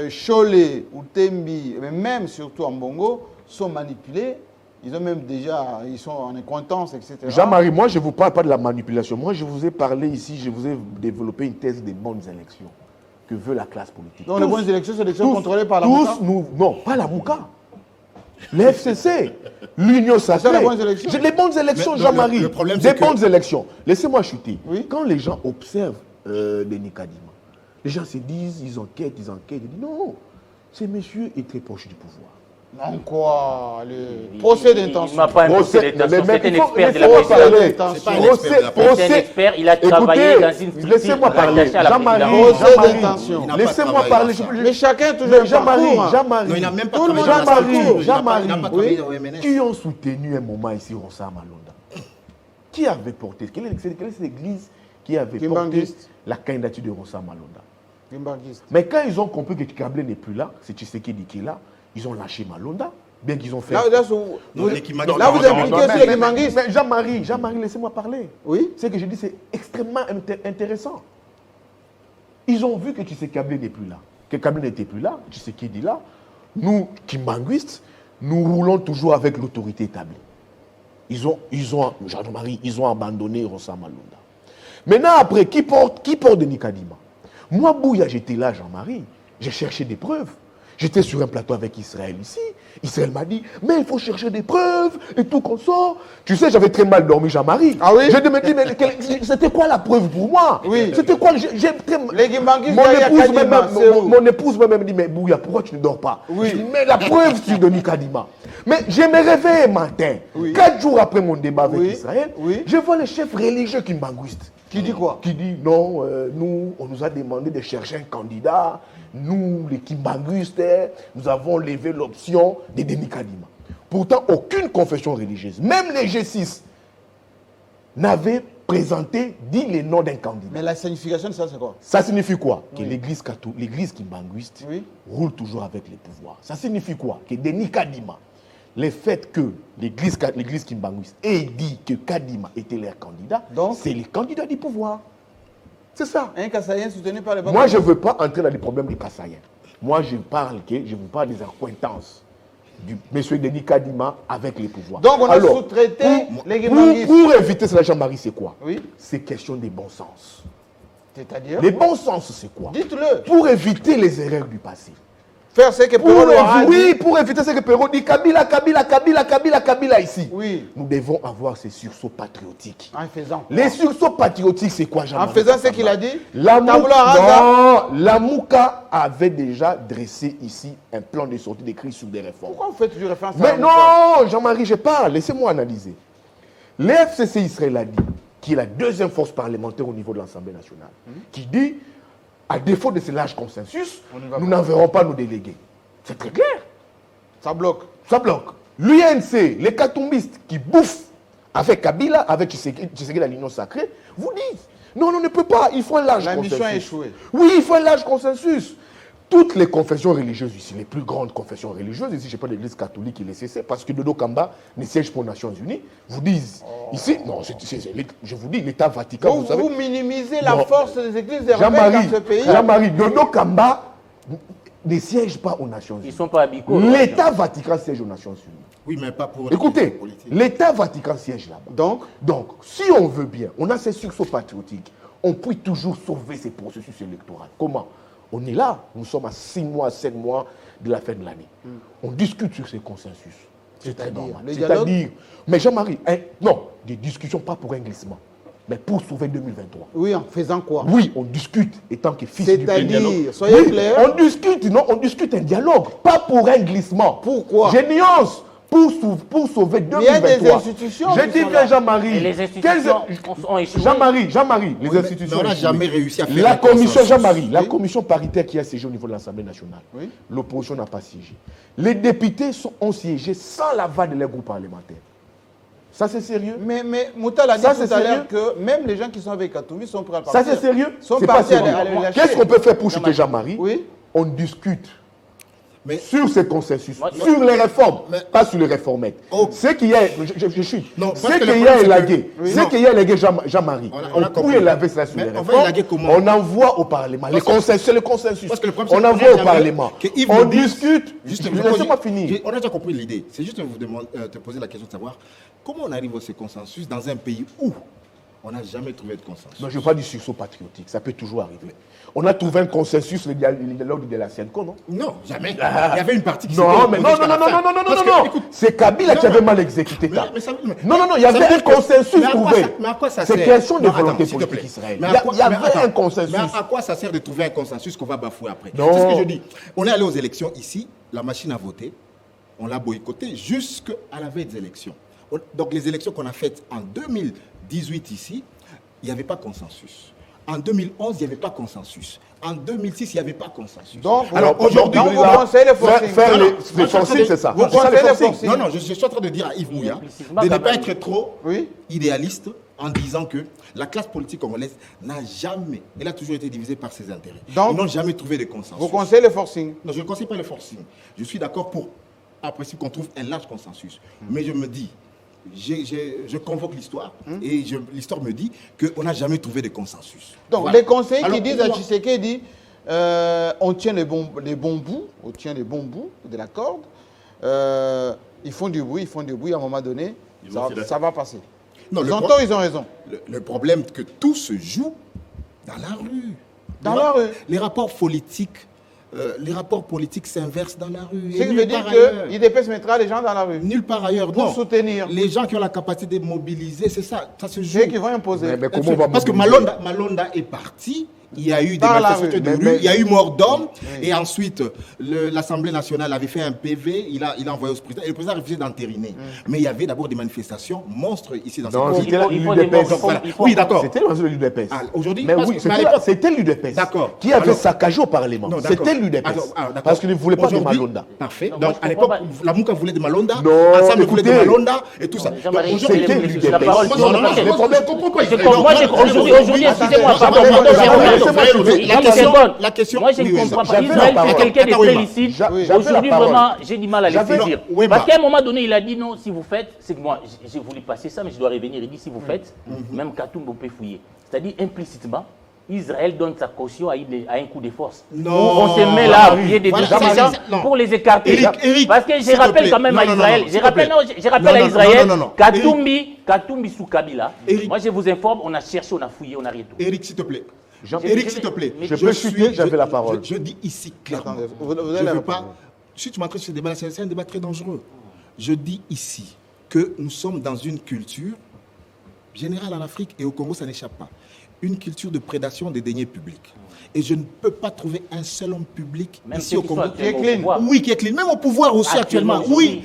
[SPEAKER 1] Cholet ou Tembi, mais même surtout en Bongo, sont manipulés? Ils ont même déjà, ils sont en incontence, etc.
[SPEAKER 10] Jean-Marie, moi je ne vous parle pas de la manipulation. Moi je vous ai parlé ici, je vous ai développé une thèse des bonnes élections que veut la classe politique.
[SPEAKER 1] Donc les bonnes élections, c'est des élections contrôlées par la Mouka?
[SPEAKER 10] Non, pas la Mouka. L'FCC, l'Union sacrée.
[SPEAKER 1] les bonnes élections.
[SPEAKER 10] Les bonnes élections,
[SPEAKER 8] Mais
[SPEAKER 10] Jean-Marie.
[SPEAKER 8] le problème,
[SPEAKER 10] Des
[SPEAKER 8] c'est que-
[SPEAKER 10] bonnes élections. Laissez-moi chuter.
[SPEAKER 1] Oui.
[SPEAKER 10] Quand les gens observent Denis Kadima, les gens se disent, ils enquêtent. Ils disent non, ce monsieur est très proche du pouvoir.
[SPEAKER 1] Non, quoi? Le procès d'intention.
[SPEAKER 9] Il m'a pas un procès
[SPEAKER 10] Procès-
[SPEAKER 9] d'intention.
[SPEAKER 10] mais
[SPEAKER 9] C'est un
[SPEAKER 10] il faut-
[SPEAKER 9] expert de la
[SPEAKER 10] laissez-moi
[SPEAKER 9] présidence.
[SPEAKER 10] parler.
[SPEAKER 1] C'est
[SPEAKER 8] pas un expert de la
[SPEAKER 10] Procès-
[SPEAKER 9] C'est un expert, il a travaillé
[SPEAKER 10] Écoutez,
[SPEAKER 9] dans une structure
[SPEAKER 10] laissez-moi parler.
[SPEAKER 9] rattachée à la
[SPEAKER 10] Jean-Marie,
[SPEAKER 9] présidence.
[SPEAKER 1] Procès
[SPEAKER 10] Jean-Marie,
[SPEAKER 1] d'intention.
[SPEAKER 8] Il n'a pas
[SPEAKER 10] laissez-moi
[SPEAKER 8] travaillé
[SPEAKER 10] parler.
[SPEAKER 8] dans ça.
[SPEAKER 1] Mais chacun toujours
[SPEAKER 10] Mais
[SPEAKER 1] un
[SPEAKER 10] Jean-Marie,
[SPEAKER 1] parcours, hein.
[SPEAKER 10] Jean-Marie,
[SPEAKER 8] Non, il n'a même pas
[SPEAKER 1] Tout le
[SPEAKER 8] travaillé
[SPEAKER 1] monde
[SPEAKER 8] dans
[SPEAKER 1] a
[SPEAKER 8] la
[SPEAKER 1] un
[SPEAKER 8] structure.
[SPEAKER 1] parcours.
[SPEAKER 8] Il n'a pas
[SPEAKER 10] Jean-Marie,
[SPEAKER 8] travaillé au MNS.
[SPEAKER 10] qui ont soutenu un moment ici Rossa Malonda? Qui avait porté? Quelle est cette église qui avait porté
[SPEAKER 1] Kimbanguiste.
[SPEAKER 10] la candidature de Rossa Malonda?
[SPEAKER 1] Kimbanguiste.
[SPEAKER 10] Mais quand ils ont compris que Kablé n'est plus là, c'est Tshisekedi qui est là, ils ont lâché Malonda, bien qu'ils ont fait...
[SPEAKER 1] Là,
[SPEAKER 8] Non, les Kimbanguistes,
[SPEAKER 1] là, vous
[SPEAKER 8] non,
[SPEAKER 1] impliquez aussi les Kimbanguistes.
[SPEAKER 10] Mais Jean-Marie, laissez-moi parler.
[SPEAKER 1] Oui.
[SPEAKER 10] Ce que je dis, c'est extrêmement intéressant. Ils ont vu que Tshisekedi n'est plus là, que Kablé n'était plus là, Tshisekedi là. Nous, Kimbanguistes, nous roulons toujours avec l'autorité établie. Jean-Marie, ils ont abandonné Rossa Malonda. Maintenant, après, qui porte Denis Kadima? Moi, Bouya, j'étais là, Jean-Marie. J'ai cherché des preuves. J'étais sur un plateau avec Israël ici. Israël m'a dit, mais il faut chercher des preuves et tout comme ça. Tu sais, j'avais très mal dormi, Jean-Marie.
[SPEAKER 1] Ah oui?
[SPEAKER 10] Je me dis, mais c'était quoi la preuve pour moi?
[SPEAKER 1] Oui.
[SPEAKER 10] C'était quoi? Mon épouse m'a même dit, mais Bouya, pourquoi tu ne dors pas?
[SPEAKER 1] Oui.
[SPEAKER 10] Je dis, mais la preuve sur Denis Kadima. Mais je me réveille un matin, 4 jours après mon débat avec Israël, je vois le chef religieux Kimbanguiste.
[SPEAKER 1] Qui dit quoi?
[SPEAKER 10] Qui dit, non, nous, on nous a demandé de chercher un candidat. Nous, les Kimbanguistes, nous avons levé l'option de Denis Kadima. Pourtant, aucune confession religieuse, même les G6, n'avait présenté, dit les noms d'un candidat.
[SPEAKER 1] Mais la signification de ça, c'est quoi?
[SPEAKER 10] Ça signifie quoi? Que l'église Kimbanguiste roule toujours avec les pouvoirs. Ça signifie quoi? Que Denis Kadima, le fait que l'église Kimbanguiste ait dit que Kadima était leur candidat, c'est le candidat du pouvoir. C'est ça.
[SPEAKER 1] Un Kassaïen soutenu par les banques.
[SPEAKER 10] Moi, je ne veux pas entrer dans les problèmes des Kassaïens. Moi, je vous parle des accointances du M. Denis Kadima avec les pouvoirs.
[SPEAKER 1] Donc, on a sous-traité les Kimbanguistes.
[SPEAKER 10] Pour éviter cela, Jean-Marie, c'est quoi?
[SPEAKER 1] Oui.
[SPEAKER 10] C'est question de bon sens.
[SPEAKER 1] C'est-à-dire?
[SPEAKER 10] Les bons sens, c'est quoi?
[SPEAKER 1] Dites-le.
[SPEAKER 10] Pour éviter les erreurs du passé.
[SPEAKER 1] Faire ce que Perrault a dit.
[SPEAKER 10] Oui, pour éviter ce que Perrault dit, Kabila ici.
[SPEAKER 1] Oui.
[SPEAKER 10] Nous devons avoir ces sursauts patriotiques.
[SPEAKER 1] En faisant quoi?
[SPEAKER 10] Les sursauts patriotiques, c'est quoi, Jean-Marie?
[SPEAKER 1] En faisant ce qu'il a dit?
[SPEAKER 10] La Mouka avait déjà dressé ici un plan de sortie des crises sur des réformes.
[SPEAKER 1] Pourquoi vous faites toujours référence à
[SPEAKER 10] Mais non, Jean-Marie, je parle, laissez-moi analyser. Le FCC Israël a dit, qui est la deuxième force parlementaire au niveau de l'Assemblée nationale, qui dit, à défaut de ce large consensus, nous n'enverrons pas nos délégués. C'est très clair.
[SPEAKER 1] Ça bloque.
[SPEAKER 10] Ça bloque. L'UNC, les katumbistes qui bouffent avec Kabila, avec Tshisekedi, la l'union sacrée, vous disent, non, on ne peut pas, il faut un large consensus.
[SPEAKER 1] La mission a échoué.
[SPEAKER 10] Oui, il faut un large consensus. Toutes les confessions religieuses ici, les plus grandes confessions religieuses, ici, je ne sais pas l'église catholique et les CC, parce que Dodo Kamba ne siège pour les Nations Unies, vous disent, ici, non, je vous dis, l'État Vatican, vous savez.
[SPEAKER 1] Vous minimisez la force des églises européennes dans ce pays.
[SPEAKER 10] Jean-Marie, Dodo Kamba ne siège pas aux Nations Unies.
[SPEAKER 9] Ils ne sont pas habitués.
[SPEAKER 10] L'État Vatican siège aux Nations Unies.
[SPEAKER 8] Oui, mais pas pour...
[SPEAKER 10] Écoutez, l'État Vatican siège là-bas. Donc, si on veut bien, on a ces sursauts patriotiques, on peut toujours sauver ces processus électoraux. Comment? On est là, nous sommes à 6 mois, 7 mois de la fin de l'année. On discute sur ces consensus. C'est très normal. C'est-à-dire, mais Jean-Marie, non, des discussions pas pour un glissement, mais pour sauver 2023.
[SPEAKER 1] Oui, en faisant quoi?
[SPEAKER 10] Oui, on discute, étant que fils du dialogue.
[SPEAKER 1] C'est-à-dire, soyez clairs.
[SPEAKER 10] On discute un dialogue, pas pour un glissement.
[SPEAKER 1] Pourquoi?
[SPEAKER 10] J'ai nuance. Pour sauver 2023.
[SPEAKER 1] Il y a des institutions.
[SPEAKER 10] Je dis bien Jean-Marie.
[SPEAKER 9] Les institutions ont échoué.
[SPEAKER 10] Jean-Marie, les institutions.
[SPEAKER 8] On n'a jamais réussi à faire
[SPEAKER 10] la commission, Jean-Marie, la commission paritaire qui a siégé au niveau de l'Assemblée nationale, l'opposition n'a pas siégé. Les députés ont siégé sans l'aval de leur groupe parlementaire. Ça, c'est sérieux?
[SPEAKER 1] Mais Moutal a dit tout à l'heure que même les gens qui sont avec Katoumi sont prêts à partir.
[SPEAKER 10] Ça, c'est sérieux?
[SPEAKER 1] Sont partis à les lâcher.
[SPEAKER 10] Qu'est-ce qu'on peut faire pour chuter Jean-Marie?
[SPEAKER 1] Oui.
[SPEAKER 10] On discute. Mais sur ces consensus, sur les réformes, pas sur les réformettes. Ce qu'il y a, je suis. Ce qu'il y a élagué, Jean-Marie, on peut élaguer cela sur les réformes. On envoie au Parlement. Le consensus. On envoie au Parlement. On discute. Laissez-moi finir.
[SPEAKER 8] On a déjà compris l'idée. C'est juste te poser la question de savoir comment on arrive à ce consensus dans un pays où on n'a jamais trouvé de consensus.
[SPEAKER 10] Non, je ne veux pas du sursaut patriotique. Ça peut toujours arriver. On a trouvé un consensus, le dialogue de la Sienco, non?
[SPEAKER 8] Non, jamais. Il y avait une partie qui s'était
[SPEAKER 10] opposée. Non. C'est Kabila qui avait mal exécuté. Non, il y avait un consensus trouvé.
[SPEAKER 8] Mais à quoi ça
[SPEAKER 10] sert? C'est question de volonté politique israélienne. Il y avait un consensus.
[SPEAKER 8] Mais à quoi ça sert de trouver un consensus qu'on va bafouer après?
[SPEAKER 10] C'est
[SPEAKER 8] ce que je dis. On est allé aux élections ici, la machine a voté, on l'a boycotté jusqu'à la veille des élections. Donc les élections qu'on a faites en 2018 ici, il n'y avait pas consensus. En 2011, il n'y avait pas consensus. En 2006, il n'y avait pas consensus.
[SPEAKER 1] Donc,
[SPEAKER 8] alors aujourd'hui,
[SPEAKER 1] vous conseillez le forcing.
[SPEAKER 10] Faire les forcing, c'est ça.
[SPEAKER 1] Vous conseillez le forcing.
[SPEAKER 8] Non, je suis en train de dire à Yves Mouya de ne pas être trop idéaliste en disant que la classe politique congolaise n'a jamais, elle a toujours été divisée par ses intérêts.
[SPEAKER 1] Donc,
[SPEAKER 8] ils n'ont jamais trouvé de consensus.
[SPEAKER 1] Vous conseillez le forcing?
[SPEAKER 8] Non, je ne conseille pas le forcing. Je suis d'accord pour, à principe, qu'on trouve un large consensus. Mais je me dis, je convoque l'histoire et l'histoire me dit qu'on n'a jamais trouvé de consensus.
[SPEAKER 1] Donc, voilà. Les conseillers qui disent à Tshisekedi, on tient les bons bouts, de la corde, ils font du bruit, à un moment donné, ça va passer.
[SPEAKER 8] Non,
[SPEAKER 1] ils ont raison.
[SPEAKER 8] Le problème, c'est que tout se joue dans la rue.
[SPEAKER 1] Dans la rue.
[SPEAKER 8] Les rapports politiques les rapports politiques s'inversent dans la rue.
[SPEAKER 1] Ce qui veut dire que l'IDPS mettra les gens dans la rue.
[SPEAKER 8] Nulle part ailleurs.
[SPEAKER 1] Pour
[SPEAKER 8] non.
[SPEAKER 1] soutenir.
[SPEAKER 8] Les gens qui ont la capacité de mobiliser, c'est ça. Ça se joue.
[SPEAKER 1] Ceux qui vont imposer.
[SPEAKER 10] Mais comment on va
[SPEAKER 8] Parce que Malonda est parti. Il y a eu des manifestations de rue, il y a eu mort d'hommes, et ensuite l'Assemblée nationale avait fait un PV, il a envoyé au président, et le président a refusé d'entériner. Mais il y avait d'abord des manifestations monstres ici dans cette ville.
[SPEAKER 10] Oui, d'accord. C'était l'UDPS.
[SPEAKER 8] Aujourd'hui,
[SPEAKER 10] mais oui, c'était l'UDPS qui avait saccagé au Parlement. C'était l'UDPS. Parce qu'il ne voulait pas de Malonda.
[SPEAKER 8] Parfait. Donc à l'époque, la Mouka voulait de Malonda,
[SPEAKER 10] non,
[SPEAKER 8] Ensemble voulait de Malonda, et tout ça.
[SPEAKER 10] C'était l'UDPS.
[SPEAKER 8] Les problèmes,
[SPEAKER 9] aujourd'hui, excusez-moi, pardon, la question, moi je ne comprends pas. Israël, c'est quelqu'un de très licite. Aujourd'hui, vraiment, j'ai du mal à le saisir. Parce qu'à un moment donné, il a dit non, si vous faites, c'est que moi, j'ai voulu passer ça, mais je dois revenir. Il dit si vous faites, même Katoum, on peut fouiller. C'est-à-dire implicitement, Israël donne sa caution à un coup de force.
[SPEAKER 8] Non.
[SPEAKER 9] On se met là à appuyer des gens pour les écarter. Parce que je rappelle quand même à Israël, je rappelle à Israël, Katoumbi sous Kabila. Moi, je vous informe, on a cherché, on a fouillé, on a rien trouvé.
[SPEAKER 8] Eric, s'il te plaît. Eric, s'il te plaît.
[SPEAKER 10] Je peux chuter, j'avais la parole.
[SPEAKER 8] Je dis ici clairement. Je ne veux pas. Si tu m'entraînes sur ce débat, c'est un débat très dangereux. Je dis ici que nous sommes dans une culture générale en Afrique et au Congo, ça n'échappe pas. Une culture de prédation des deniers publics. Et je ne peux pas trouver un seul homme public même ici au Congo
[SPEAKER 9] qui est clean.
[SPEAKER 8] Oui, qui est clean. Même au pouvoir aussi actuellement. Oui,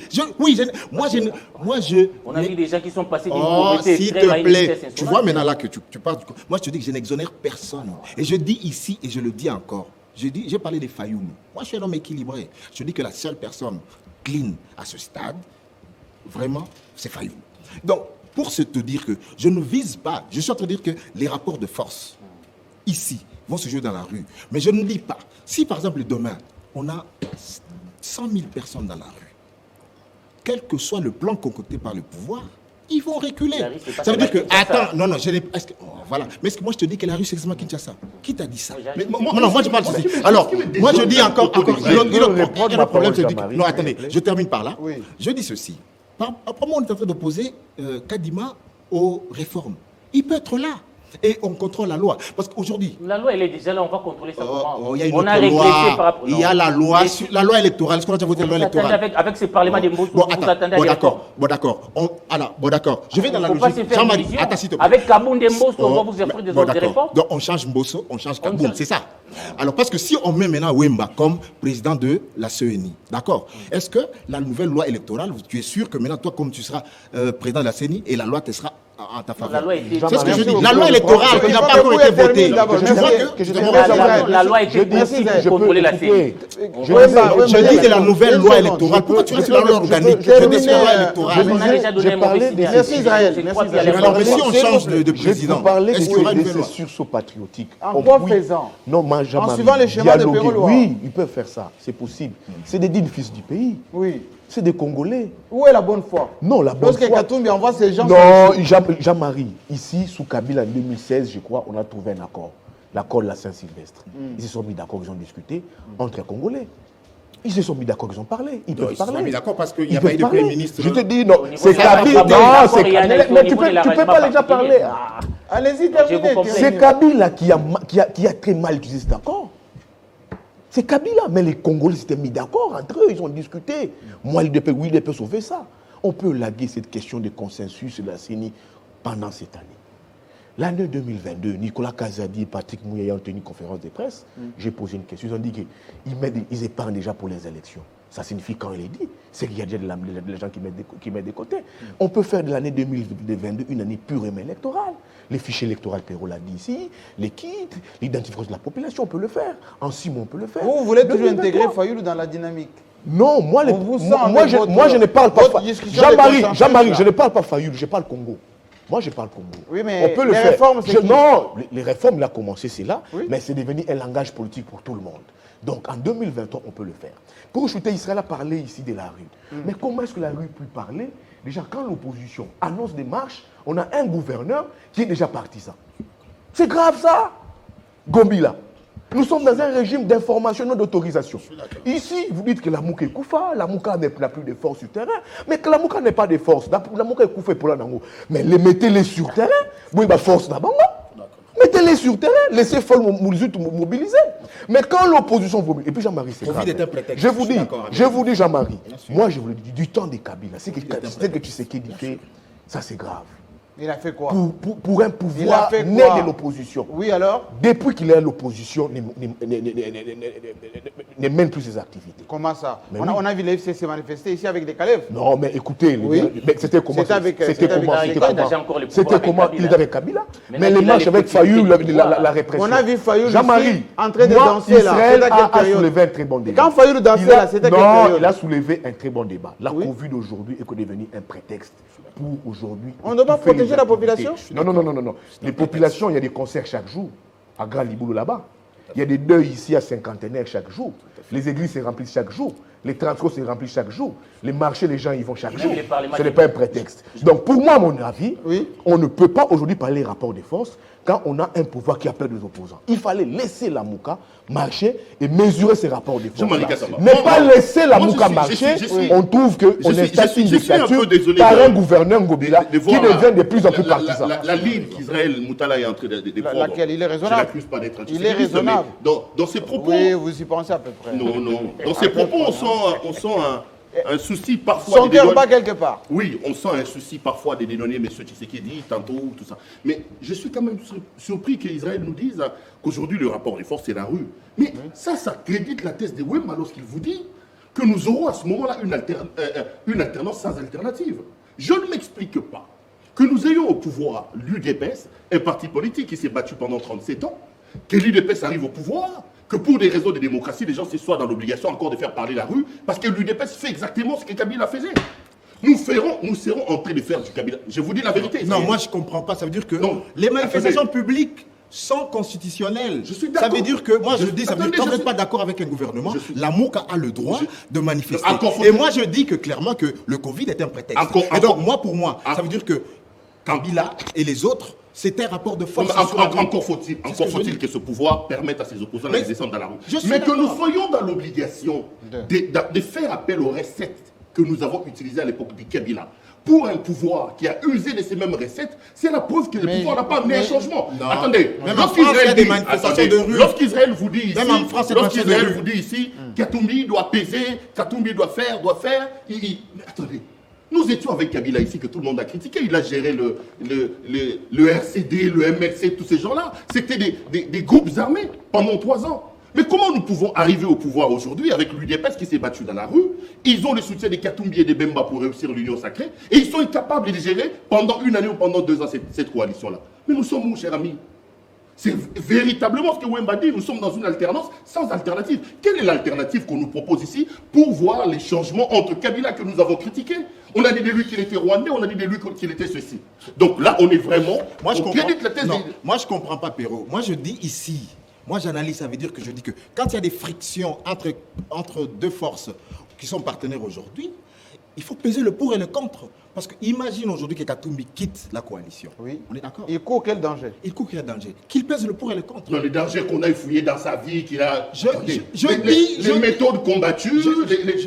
[SPEAKER 9] on a vu des gens qui sont passés d'une
[SPEAKER 8] pauvreté s'il te plaît. Tu vois maintenant là que tu parles. Moi, je te dis que je n'exonère personne. Et je dis ici, et je le dis encore, j'ai parlé des Fayoum. Moi, je suis un homme équilibré. Je dis que la seule personne clean à ce stade, vraiment, c'est Fayoum. Donc, pour te dire que je ne vise pas, je suis en train de dire que les rapports de force, ici, vont se jouer dans la rue. Mais je ne dis pas, si par exemple demain, on a 100 000 personnes dans la rue, quel que soit le plan concocté par le pouvoir, ils vont reculer. Ça veut dire que, attends, non, je n'ai voilà. Mais est-ce que moi je te dis que la rue c'est exactement Kinshasa? Qui t'a dit ça? Non, moi je parle ceci. Alors, moi je dis encore, le problème c'est que, non, attendez, je termine par là. Je dis ceci. Après moi, on est en train d'opposer Kadima aux réformes. Il peut être là. Et on contrôle la loi. Parce qu'aujourd'hui...
[SPEAKER 9] La loi, elle est déjà là, on va contrôler ça comment?
[SPEAKER 8] Il y a une autre loi. Par rapport... Il y a la loi électorale. Est-ce qu'on a déjà voté la loi électorale?
[SPEAKER 9] Avec ce Parlement des mots, vous attendez à
[SPEAKER 8] Bon, d'accord. Je vais dans la logique.
[SPEAKER 9] Jean-Marie, attends, s'il te plaît. Avec Kaboun des Mbosso, on va vous offrir des réformes?
[SPEAKER 8] Donc, on change Mbosso, on change Kaboun, c'est ça. Alors, parce que si on met maintenant Wemba comme président de la CENI, d'accord, est-ce que la nouvelle loi électorale, tu es sûr que maintenant, toi, comme tu seras président de la CENI, et la loi te sera en ta faveur? C'est ce que je dis. La loi électorale qui n'a pas encore été votée.
[SPEAKER 9] La loi a été votée pour contrôler la CENI.
[SPEAKER 8] Je dis de la nouvelle loi électorale. Pourquoi tu restes sur la loi organique? Je dis sur la loi électorale.
[SPEAKER 9] On a déjà donné un mauvais signal.
[SPEAKER 1] Merci Israël.
[SPEAKER 8] Mais si on change de président,
[SPEAKER 10] vous parlez de sursaut patriotique.
[SPEAKER 1] En quoi faisant?
[SPEAKER 10] Non,
[SPEAKER 1] en suivant les schémas de Pérolois.
[SPEAKER 10] Oui, ils peuvent faire ça. C'est possible. C'est des dignes fils du pays.
[SPEAKER 1] Oui.
[SPEAKER 10] C'est des Congolais.
[SPEAKER 1] Où est la bonne foi?
[SPEAKER 10] Non, la bonne foi.
[SPEAKER 1] Parce que Katoumbi envoie ces gens.
[SPEAKER 10] Non, Jean-Marie, ici, sous Kabila en 2016, je crois, on a trouvé un accord. L'accord de la Saint-Sylvestre. Ils se sont mis d'accord, ils ont discuté entre les Congolais. Ils se sont mis d'accord, ils ont parlé. Ils peuvent parler.
[SPEAKER 8] Ils se sont mis d'accord parce qu'il n'y a pas eu de Premier ministre.
[SPEAKER 10] Je te dis, non, c'est Kabila. Non, c'est Kabila. Mais tu ne peux pas déjà parler.
[SPEAKER 1] Allez-y, terminez.
[SPEAKER 10] C'est Kabila qui a très mal utilisé cet accord. C'est Kabila, mais les Congolais s'étaient mis d'accord entre eux, ils ont discuté. Moi, l'UDP peut sauver ça. On peut laguer cette question de consensus de la CENI pendant cette année. L'année 2022, Nicolas Kazadi et Patrick Mouyaya ont tenu une conférence de presse. J'ai posé une question, ils ont dit qu'ils épargnent déjà pour les élections. Ça signifie, quand il est dit, c'est qu'il y a déjà des gens qui mettent de côté. On peut faire de l'année 2022 une année purement électorale. Les fichiers électoraux, Perrault l'a dit ici, les kits, l'identification de la population, on peut le faire. En 6 mois, on peut le faire.
[SPEAKER 1] Vous voulez toujours intégrer Fayoulou dans la dynamique?
[SPEAKER 10] Non, moi je ne parle pas Jean-Marie, je ne parle pas Fayoulou, je parle Congo. Moi, je parle Congo.
[SPEAKER 1] Oui, mais
[SPEAKER 10] on peut le
[SPEAKER 1] les
[SPEAKER 10] faire.
[SPEAKER 1] Réformes,
[SPEAKER 10] non, les réformes, il a commencé, c'est là, mais c'est devenu un langage politique pour tout le monde. Donc, en 2023, on peut le faire. Pour chuter, Israël a parlé ici de la rue. Mais comment est-ce que la rue peut parler? Déjà, quand l'opposition annonce des marches, on a un gouverneur qui est déjà partisan. C'est grave, ça. Gombila. Nous sommes dans un régime d'information, non d'autorisation. Ici, vous dites que la Mouka est Koufa, la Mouka n'a plus de force sur terrain, mais que la Mouka n'est pas de force. La Mouka est Koufa pour la Nango. Mais mettez-les sur terrain, vous avez force d'abord. Mettez-les sur terrain, laissez Foll mobiliser. Mais quand l'opposition vomit, et puis Jean-Marie, c'est grave. Je vous dis, Jean-Marie, moi je vous le dis, du temps des Kabila, c'est que tu sais qu'il fait, ça c'est grave.
[SPEAKER 1] Il a fait quoi?
[SPEAKER 10] Pour un pouvoir né de l'opposition.
[SPEAKER 1] Oui, alors?
[SPEAKER 10] Depuis qu'il est à l'opposition, ne mène plus ses activités.
[SPEAKER 1] Comment ça? On a vu les FCC manifester ici avec des Calef.
[SPEAKER 10] Non, mais écoutez, c'était comment? C'était comment? Il était avec Kabila. Mais les marches avec Fayoul, la répression.
[SPEAKER 1] On a vu Fayoul
[SPEAKER 10] Jean-Marie,
[SPEAKER 1] en train de danser là.
[SPEAKER 10] Israël a soulevé un très bon débat.
[SPEAKER 1] Quand Fayoul dansait là, c'était quelle période?
[SPEAKER 10] Non, il a soulevé un très bon débat. La Covid d'aujourd'hui est devenu un prétexte pour aujourd'hui.
[SPEAKER 1] On ne doit pas protéger la population?
[SPEAKER 10] Non. Les populations, il y a des concerts chaque jour. À Grand Liboulou là-bas. Il y a des deuils ici à Cinquantenaire chaque jour. Les églises se remplissent chaque jour. Les transports se remplissent chaque jour. Les marchés, les gens y vont chaque jour. Ce n'est pas un prétexte. Donc pour moi, à mon avis, on ne peut pas aujourd'hui parler rapport de force quand on a un pouvoir qui a peur des opposants. Il fallait laisser la Mouka marcher et mesurer ses rapports de force. Mais pas laisser la Mouka marcher, on trouve qu'on installe une dictature par un gouverneur Ngobila qui devient de plus en plus partisan.
[SPEAKER 7] La ligne qu'Israël Moutala est en train de prendre,
[SPEAKER 1] laquelle il est raisonnable.
[SPEAKER 7] Je l'accuse pas d'être
[SPEAKER 1] Il est raisonnable.
[SPEAKER 7] Dans ses propos...
[SPEAKER 1] Oui, vous y pensez à peu près.
[SPEAKER 7] Non. Dans ses propos, on sent un souci parfois...
[SPEAKER 1] Son cœur bat quelque part.
[SPEAKER 7] Oui, on sent un souci parfois de dénonner M. Tshisekedi, tantôt, tout ça. Mais je suis quand même surpris qu'Israël nous dise qu'aujourd'hui, le rapport de force, c'est la rue. Mais ça crédite la thèse de Wemba lorsqu'il vous dit que nous aurons à ce moment-là une alternance sans alternative. Je ne m'explique pas que nous ayons au pouvoir l'UDPS, un parti politique qui s'est battu pendant 37 ans, que l'UDPS arrive au pouvoir, que pour des raisons de démocratie, les gens se soient dans l'obligation encore de faire parler la rue, parce que l'UDPS fait exactement ce que Kabila faisait. Nous serons en train de faire du Kabila. Je vous dis la vérité.
[SPEAKER 11] Non, moi je ne comprends pas. Ça veut dire que les manifestations publiques sont constitutionnelles.
[SPEAKER 7] Je suis d'accord.
[SPEAKER 11] Ça veut dire que, moi je dis, ça veut dire que quand vous n'êtes pas d'accord avec un gouvernement, la MOUCA a le droit de manifester. Et moi je dis que clairement que le Covid est un prétexte. Et donc pour moi, ça veut dire que Kabila et les autres, c'est un rapport de force.
[SPEAKER 7] Encore faut-il que ce pouvoir permette à ses opposants de descendre dans la rue. Mais que nous soyons dans l'obligation de faire appel aux recettes que nous avons utilisées à l'époque du Kabila. Pour un pouvoir qui a usé de ces mêmes recettes, c'est la preuve que le pouvoir n'a pas amené un changement. Attendez, lorsqu'Israël vous dit ici, Katumbi doit peser, Katumbi doit faire, mais attendez. Nous étions avec Kabila ici, que tout le monde a critiqué. Il a géré le RCD, le MLC, tous ces gens-là. C'était des groupes armés pendant 3 ans. Mais comment nous pouvons arriver au pouvoir aujourd'hui avec l'UDPS qui s'est battu dans la rue? Ils ont le soutien des Katumbi et des Bemba pour réussir l'union sacrée. Et ils sont incapables de gérer pendant 1 année ou pendant 2 ans cette coalition-là. Mais nous sommes où, cher ami? C'est véritablement ce que Wemba dit. Nous sommes dans une alternance sans alternative. Quelle est l'alternative qu'on nous propose ici pour voir les changements entre Kabila que nous avons critiqué? On a dit de lui qu'il était rwandais, on a dit de lui qu'il était ceci. Donc là, on est vraiment...
[SPEAKER 11] Moi, je ne comprends pas, Perrault. Moi, je dis ici... Moi, j'analyse, ça veut dire que je dis que quand il y a des frictions entre deux forces qui sont partenaires aujourd'hui, il faut peser le pour et le contre. Parce que imagine aujourd'hui que Katumbi quitte la coalition.
[SPEAKER 1] Oui.
[SPEAKER 11] On est d'accord?
[SPEAKER 1] Il court quel danger?
[SPEAKER 11] Il court quel danger? Qu'il pèse le pour et le contre.
[SPEAKER 7] Non, les dangers qu'on a fouillés dans sa vie, qu'il a...
[SPEAKER 11] Les
[SPEAKER 7] méthodes combattues,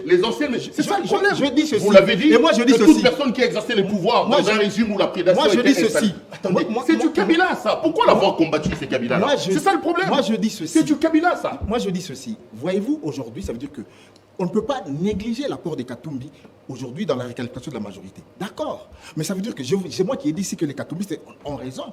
[SPEAKER 7] les anciennes... C'est ça le problème.
[SPEAKER 11] Je dis ceci.
[SPEAKER 7] Vous l'avez dit,
[SPEAKER 11] et moi, je dis
[SPEAKER 7] que
[SPEAKER 11] ceci.
[SPEAKER 7] toute personne qui a exercé le pouvoir dans un régime où la prédation
[SPEAKER 11] moi, je dis ceci.
[SPEAKER 7] Attendez, c'est du Kabila, ça. Pourquoi l'avoir combattu, ces Kabila-là? C'est ça le problème.
[SPEAKER 11] Moi, je dis ceci.
[SPEAKER 7] C'est du Kabila, ça.
[SPEAKER 11] Moi, je dis ceci. Voyez-vous, aujourd'hui, ça veut dire que on ne peut pas négliger l'apport des Katumbi aujourd'hui dans la récalculation de la majorité. D'accord. Mais ça veut dire que c'est moi qui ai dit ici que les Katumbistes ont raison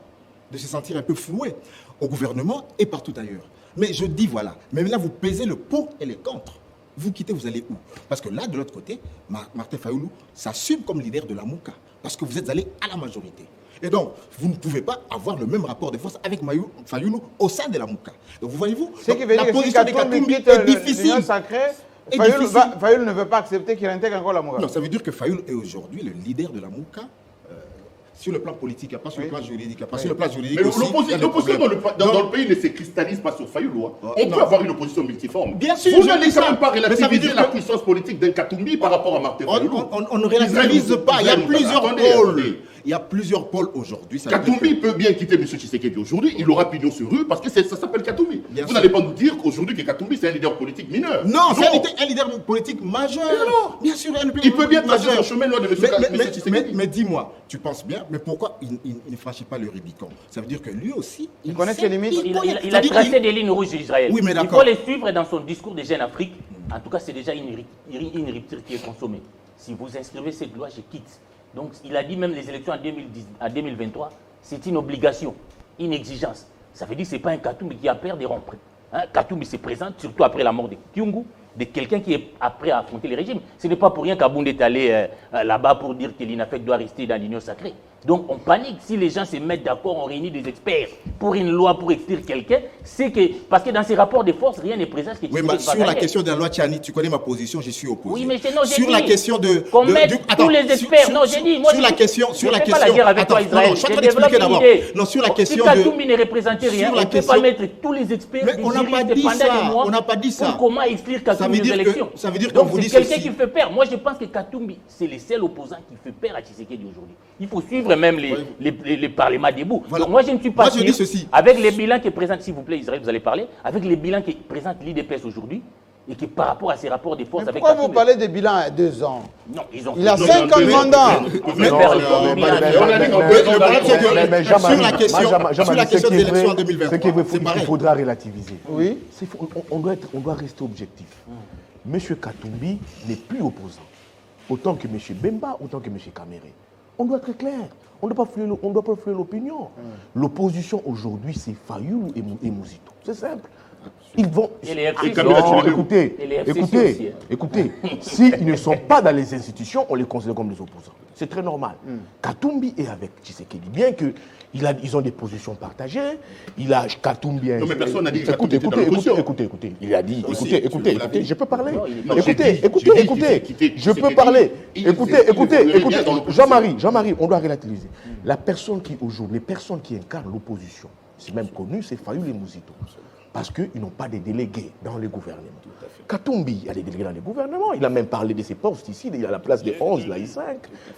[SPEAKER 11] de se sentir un peu floués au gouvernement et partout ailleurs. Mais je dis voilà. Mais là, vous pesez le pour et le contre. Vous quittez, vous allez où? Parce que là, de l'autre côté, Martin Fayoulou s'assume comme leader de la Mouka. Parce que vous êtes allé à la majorité. Et donc, vous ne pouvez pas avoir le même rapport de force avec Fayoulou au sein de la Mouka. Donc, vous voyez-vous,
[SPEAKER 1] la position des Katumbi est difficile. Fayoulou ne veut pas accepter qu'il intègre encore la Mouka.
[SPEAKER 11] Non, ça veut dire que Fayoulou est aujourd'hui le leader de la Mouka sur le plan politique, pas sur le plan juridique. Pas sur le plan juridique.
[SPEAKER 7] Mais l'opposition dans le pays ne se cristallise pas sur Fayoulou. On peut avoir une opposition multiforme.
[SPEAKER 11] Bien sûr,
[SPEAKER 7] vous n'allez quand même pas relativiser la puissance politique d'un Katumbi par rapport à Martin Fayoulou.
[SPEAKER 11] On ne relativise pas. Il y a plusieurs pôles. il y a plusieurs pôles aujourd'hui.
[SPEAKER 7] Katumbi peut bien quitter M. Tshisekedi aujourd'hui, il aura pignon sur rue parce que ça s'appelle Katumbi. Vous n'allez pas nous dire qu'aujourd'hui que Katumbi c'est un leader politique mineur.
[SPEAKER 11] Non, c'est un leader politique majeur. Bien sûr,
[SPEAKER 7] il peut bien tracer son chemin loin de M. Tshisekedi.
[SPEAKER 11] Mais dis-moi, tu penses bien, mais pourquoi il ne franchit pas le Rubicon? Ça veut dire que lui aussi,
[SPEAKER 1] il connaît ses limites.
[SPEAKER 9] Il a tracé des lignes rouges d'Israël.
[SPEAKER 11] Oui, mais
[SPEAKER 9] il faut les suivre dans son discours de Jeune Afrique. En tout cas, c'est déjà une rupture qui est consommée. Si vous inscrivez cette loi, je quitte. Donc, il a dit même les élections en 2023, c'est une obligation, une exigence. Ça veut dire que ce n'est pas un Katumbi qui a peur de rompre. Katumbi se présente, surtout après la mort de Kyungu, de quelqu'un qui est prêt à affronter le régime. Ce n'est pas pour rien qu'Abound est allé là-bas pour dire que l'INAFEC doit rester dans l'union sacrée. Donc on panique. Si les gens se mettent d'accord, on réunit des experts pour une loi, pour exclure quelqu'un, c'est que, parce que dans ces rapports de force, rien ne présente ce que
[SPEAKER 11] oui, mais sur la question de la loi Tchani, tu connais ma position, je suis opposé.
[SPEAKER 9] Oui, mais non,
[SPEAKER 11] sur la question de...
[SPEAKER 9] Qu'on mette tous les experts. Non, j'ai dit, moi,
[SPEAKER 11] sur la question...
[SPEAKER 9] Je ne fais pas la guerre avec toi, Israël. Je développe une idée.
[SPEAKER 11] Non, sur la question
[SPEAKER 9] de... Si Katumbi ne représentait rien, on ne peut pas mettre tous les experts
[SPEAKER 11] mais on n'a pas dit ça. On n'a pas dit ça.
[SPEAKER 9] Pour comment exclure Katumbi des élections.
[SPEAKER 11] Ça veut dire
[SPEAKER 9] donc c'est quelqu'un qui fait peur. Moi, je pense que Katumbi, c'est le seul opposant qui fait peur à Tshisekedi aujourd'hui. Il faut suivre même les parlements debout.
[SPEAKER 11] Voilà.
[SPEAKER 9] Donc moi, je ne suis pas
[SPEAKER 11] sûr,
[SPEAKER 9] avec les bilans que présente, s'il vous plaît, Israël, vous allez parler, avec les bilans que présente l'IDPS aujourd'hui, et que par rapport à ces rapports de force
[SPEAKER 1] mais
[SPEAKER 9] avec...
[SPEAKER 1] Pourquoi vous parlez des bilans à 2 ans?
[SPEAKER 9] Non, ils ont...
[SPEAKER 1] Il a 5 ans de mandat.
[SPEAKER 10] Mais sur la question de l'élection en 2023, il faudra relativiser.
[SPEAKER 1] Oui.
[SPEAKER 10] On doit rester objectif. M. Katumbi n'est plus opposant. Autant que M. Bemba, autant que M. Kamere. On doit être clair. On ne doit pas flouer l'opinion. L'opposition aujourd'hui, c'est Fayoulou et Mouzito. C'est simple. Ils vont... Écoutez, s'ils ne sont pas dans les institutions, on les considère comme des opposants. C'est très normal. Katumbi est avec Tshisekedi. Bien qu'ils ont des positions partagées, il a Katumbi...
[SPEAKER 7] Non, mais personne n'a dit que
[SPEAKER 10] écoutez. Il a dit, écoutez, je peux parler. Écoutez, je peux parler. Écoutez, Jean-Marie, on doit relativiser. Les personnes qui incarnent l'opposition, c'est même connu, c'est Fayoulou et Mouzito. Parce qu'ils n'ont pas de délégués dans les gouvernements. Katumbi a des délégués dans les gouvernements. Il a même parlé de ses postes ici. Il a la place des 11, la I5.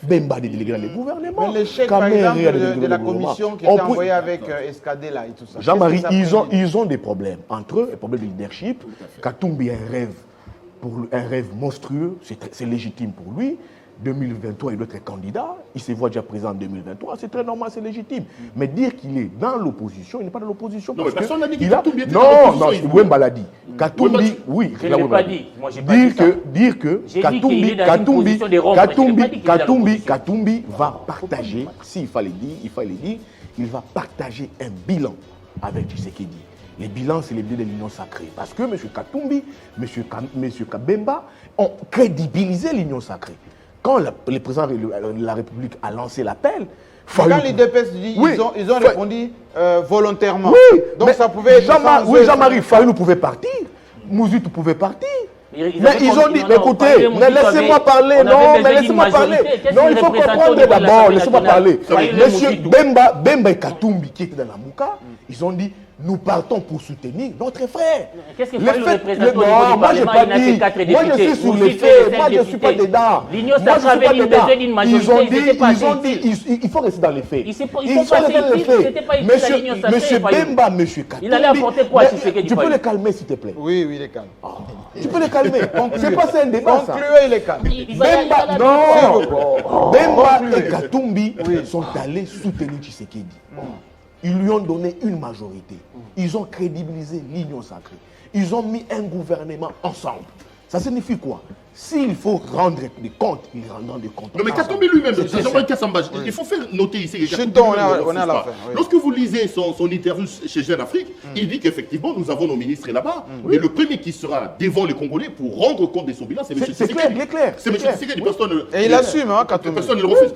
[SPEAKER 10] Bemba a des délégués dans les gouvernements.
[SPEAKER 1] Mais l'échec, par exemple, de la commission qui était envoyée avec Escadela et tout ça.
[SPEAKER 10] Jean-Marie, ils ont des problèmes entre eux, des problèmes de leadership. Katumbi a un rêve monstrueux. C'est légitime pour lui. 2023, il doit être candidat. Il se voit déjà présent en 2023. C'est très normal, c'est légitime. Mais dire qu'il est dans l'opposition, il n'est pas dans l'opposition.
[SPEAKER 7] Non, mais personne n'a dit qu'il
[SPEAKER 10] était dans l'opposition. Non, Wemba l'a dit. Katumbi, oui.
[SPEAKER 9] Je ne l'ai pas dit. Moi, j'ai pas dit ça.
[SPEAKER 10] Dire que Katumbi va partager, s'il fallait dire, il va partager un bilan avec Tshisekedi. Les bilans, c'est les bilans de l'Union sacrée. Parce que M. Katumbi, M. Kabemba ont crédibilisé l'Union sacrée. Quand le président de la République a lancé l'appel...
[SPEAKER 1] Quand l'IDPS dit, ils ont répondu volontairement.
[SPEAKER 10] Oui,
[SPEAKER 1] donc ça pouvait être...
[SPEAKER 10] Jean-Marie Fayoulou pouvait partir. Mouzito pouvait partir. Mais ils ont dit, écoutez, laissez-moi parler. Non, mais laissez-moi parler. Non, il faut comprendre d'abord, laissez-moi parler. Monsieur Bemba et Katumbi, qui étaient dans la Mouka, ils ont dit... Nous partons pour soutenir notre frère.
[SPEAKER 9] Qu'est-ce que fait le représentant?
[SPEAKER 10] Moi, je n'ai pas dit. Moi, je suis sur les faits. Moi, je ne suis pas dedans.
[SPEAKER 9] L'Union sacrée avait une besoin d'une majorité.
[SPEAKER 10] Ils ont dit, il faut rester dans les faits.
[SPEAKER 9] Il faut rester dans les faits.
[SPEAKER 10] Monsieur Bemba, monsieur Katumbi.
[SPEAKER 9] Il allait apporter quoi à Tshisekedi?
[SPEAKER 10] Tu peux les calmer, s'il te plaît.
[SPEAKER 1] Oui, il est calme.
[SPEAKER 10] Tu peux les calmer. C'est pas un débat, ça.
[SPEAKER 1] Concluez, il est calme.
[SPEAKER 10] Bemba, non. Bemba et Katumbi sont allés soutenir Tshisekedi. Ils lui ont donné une majorité. Ils ont crédibilisé l'Union sacrée. Ils ont mis un gouvernement ensemble. Ça signifie quoi? S'il faut rendre des comptes, ils rendront des comptes.
[SPEAKER 7] Non, mais Katumbi lui-même, il faut faire noter ici que Katumbi
[SPEAKER 1] on est à la fin.
[SPEAKER 7] Lorsque vous lisez son interview chez Jeune Afrique, il dit qu'effectivement, nous avons nos ministres là-bas, mais le premier qui sera devant les Congolais pour rendre compte de son bilan, c'est M. Tshisekedi.
[SPEAKER 10] C'est clair.
[SPEAKER 7] C'est M. Tshisekedi.
[SPEAKER 1] Et il assume, Katumbi.
[SPEAKER 7] Personne ne le refuse.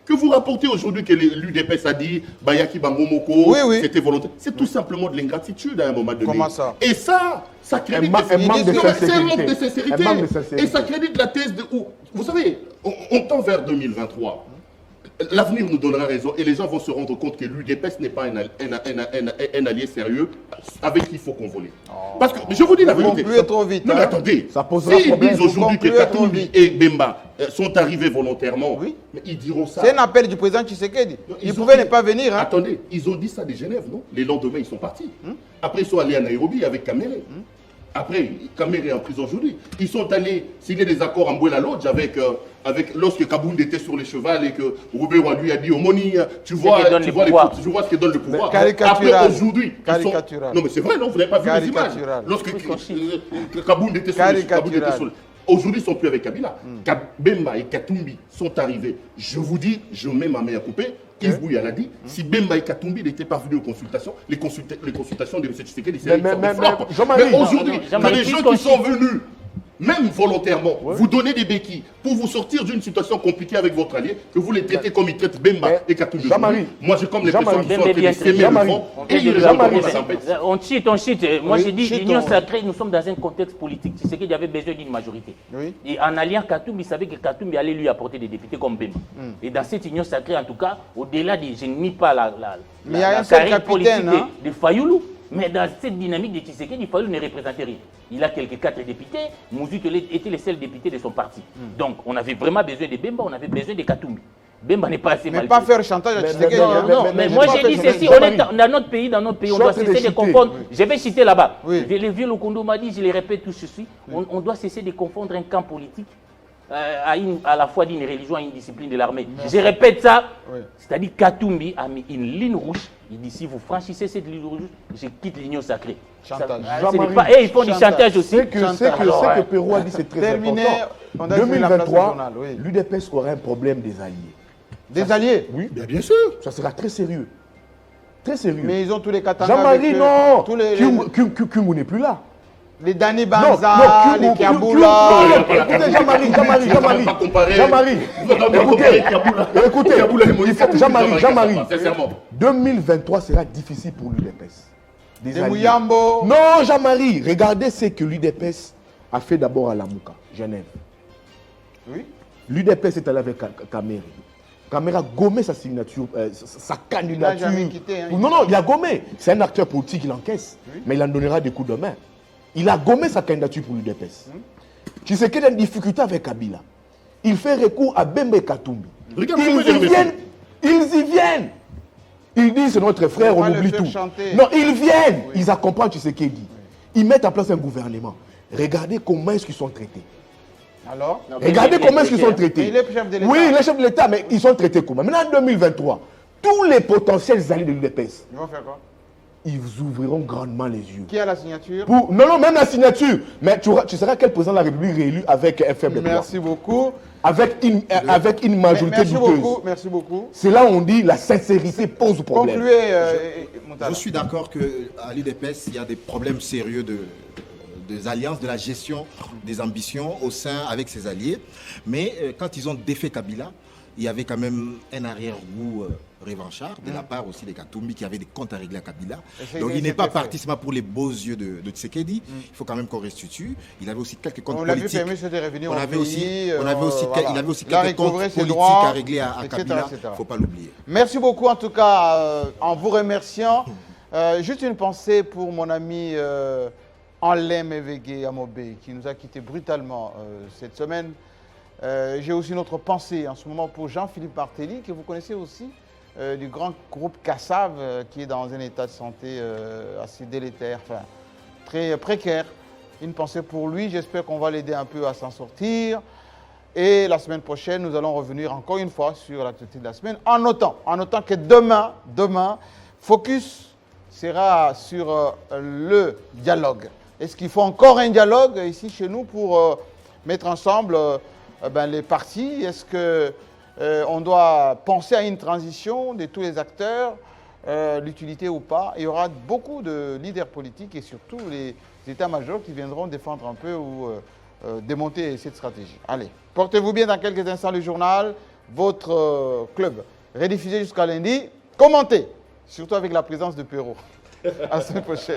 [SPEAKER 7] Que vous rapportez aujourd'hui que l'UDPS a dit Bayaki Bangomoko, c'était volontaire. C'est tout simplement de l'ingratitude à un moment donné.
[SPEAKER 1] Comment ça?
[SPEAKER 7] Et ça crédite
[SPEAKER 10] un manque
[SPEAKER 7] de sincérité. Et ça crédite la thèse de où. Vous savez, on tend vers 2023. L'avenir nous donnera raison et les gens vont se rendre compte que l'UDPS n'est pas un allié sérieux avec qui il faut convoler. Parce que, mais je vous dis la vérité.
[SPEAKER 1] Concluez trop vite.
[SPEAKER 7] Non, mais attendez.
[SPEAKER 10] Ça posera problème.
[SPEAKER 7] S'ils disent aujourd'hui que Katumbi et Bemba sont arrivés volontairement, mais ils diront ça.
[SPEAKER 1] C'est un appel du président Tshisekedi. Ils pouvaient ne pas venir. Hein.
[SPEAKER 7] Attendez, ils ont dit ça de Genève, non? Les lendemains, ils sont partis. Après, ils sont allés à Nairobi avec Kamere. Après, Kamere est en prison aujourd'hui. Ils sont allés signer des accords en Bouela Lodge lorsque Kabound était sur les chevals et que Roubero lui a dit au Moni, tu vois ce qui donne le pouvoir. Après, aujourd'hui, non mais c'est vrai, non, vous n'avez pas vu les images. Lorsque Kabound était sur les chevals. Aujourd'hui, ils ne sont plus avec Kabila. Bemba et Katumbi sont arrivés. Je vous dis, je mets ma main à couper. Yves Bouya l'a dit, si Bemba et Katumbi n'étaient pas venus aux consultations, les consultations de M. Tshisekedi, c'est mais aujourd'hui, les gens qui sont venus, même volontairement, vous donnez des béquilles pour vous sortir d'une situation compliquée avec votre allié, que vous les traitez comme ils traitent Bemba et Katumbi. Moi, j'ai comme l'impression qu'ils sont en train de s'aimer le vent.
[SPEAKER 9] On cheat. Moi, j'ai dit, l'union sacrée, nous sommes dans un contexte politique. Tu sais qu'il y avait besoin d'une majorité. Et en alliant Katumbi, il savait que Katumbi allait lui apporter des députés comme Bemba. Et dans cette union sacrée, en tout cas, au-delà de, je ne nie pas la carrière politique de Fayoulou. Mais dans cette dynamique de Tshisekedi, Fayoulou ne représentait rien. Il a quelques 4 députés, Mouzut était le seul député de son parti. Donc on avait vraiment besoin de Bemba, on avait besoin de Katumbi. Bemba n'est pas assez mal.
[SPEAKER 1] Mais pas faire chantage à Tshisekedi.
[SPEAKER 9] Non, mais moi j'ai dit ceci, on est dans notre pays, on doit cesser de confondre. Je vais citer là-bas. Le vieux Lokondo m'a dit, je le répète tout ceci, on doit cesser de confondre un camp politique à la fois d'une religion et une discipline de l'armée. Je répète ça, c'est-à-dire Katumbi a mis une ligne rouge. Il dit si vous franchissez cette ligne rouge, je quitte l'union sacrée.
[SPEAKER 1] Chantage.
[SPEAKER 9] Et ils font du chantage aussi.
[SPEAKER 10] C'est que Pérou a dit, c'est très important. 2023, l'UDPS aura un problème des alliés.
[SPEAKER 1] Des alliés?
[SPEAKER 10] Oui, bien sûr. Ça sera très sérieux. Très sérieux.
[SPEAKER 1] Mais ils ont tous les Katanga.
[SPEAKER 10] Jean-Marie, non. Kumou n'est plus là.
[SPEAKER 1] Les Dani Banza, les Kiaboula.
[SPEAKER 10] Écoutez, Jean-Marie. Écoutez, Jean-Marie. 2023 sera difficile pour l'UDPS.
[SPEAKER 1] Des Mouyambo.
[SPEAKER 10] Non, Jean-Marie, regardez ce que l'UDPS a fait d'abord à Lamouka, Genève.
[SPEAKER 1] Oui.
[SPEAKER 10] L'UDPS est allé avec Kamere. Kamere a gommé sa signature, sa candidature.
[SPEAKER 1] Il n'a jamais quitté.
[SPEAKER 10] Non, il a gommé. C'est un acteur politique, il encaisse. Mais il en donnera des coups de main. Il a gommé sa candidature pour l'UDPS. Tu sais qu'il a une difficulté avec Kabila. Il fait recours à Bemba et Katumbi. Ils y viennent. Ils disent c'est notre frère, on oublie tout. Non, ils viennent. Ils accompagnent Tshisekedi. Ils mettent en place un gouvernement. Regardez comment est-ce qu'ils sont traités.
[SPEAKER 1] Alors?
[SPEAKER 10] Regardez comment est-ce qu'ils sont traités.
[SPEAKER 1] Il est chef de l'État.
[SPEAKER 10] Oui, il est chef de l'État, mais ils sont traités comment? Maintenant, en 2023, tous les potentiels alliés de l'UDPS.
[SPEAKER 1] Ils vont faire quoi?
[SPEAKER 10] Ils ouvriront grandement les yeux.
[SPEAKER 1] Qui a la signature?
[SPEAKER 10] Non, même la signature. Mais tu seras quel président de la République réélu avec un faible droit?
[SPEAKER 1] Merci beaucoup.
[SPEAKER 10] Avec une majorité douteuse.
[SPEAKER 1] Merci beaucoup.
[SPEAKER 10] C'est là où on dit la sincérité pose problème.
[SPEAKER 1] Concluez,
[SPEAKER 11] Je suis d'accord qu'à l'UDPS, il y a des problèmes sérieux des alliances, de la gestion des ambitions au sein avec ses alliés. Mais quand ils ont défait Kabila, il y avait quand même un arrière-goût revanchard de la part aussi des Katumbi qui avaient des comptes à régler à Kabila. Donc il n'est pas parti seulement pour les beaux yeux de Tshisekedi. Il faut quand même qu'on restitue. Il avait aussi quelques comptes politiques. Il avait aussi quelques comptes politiques à régler à Kabila. Il ne faut pas l'oublier.
[SPEAKER 1] Merci beaucoup en tout cas en vous remerciant. Juste une pensée pour mon ami Anlem Evegue Amobé qui nous a quittés brutalement cette semaine. J'ai aussi notre pensée en ce moment pour Jean-Philippe Martelly, que vous connaissez aussi, du grand groupe Kassav, qui est dans un état de santé assez délétère, enfin, très précaire. Une pensée pour lui, j'espère qu'on va l'aider un peu à s'en sortir. Et la semaine prochaine, nous allons revenir encore une fois sur l'actualité de la semaine, en notant que demain, focus sera sur le dialogue. Est-ce qu'il faut encore un dialogue ici chez nous pour mettre ensemble les partis? Est-ce qu'on doit penser à une transition de tous les acteurs, l'utilité ou pas? Il y aura beaucoup de leaders politiques et surtout les états-majors qui viendront défendre un peu ou démonter cette stratégie. Allez, portez-vous bien. Dans quelques instants, le journal, votre club, rediffusé jusqu'à lundi. Commentez, surtout avec la présence de Perrault. À la semaine prochaine.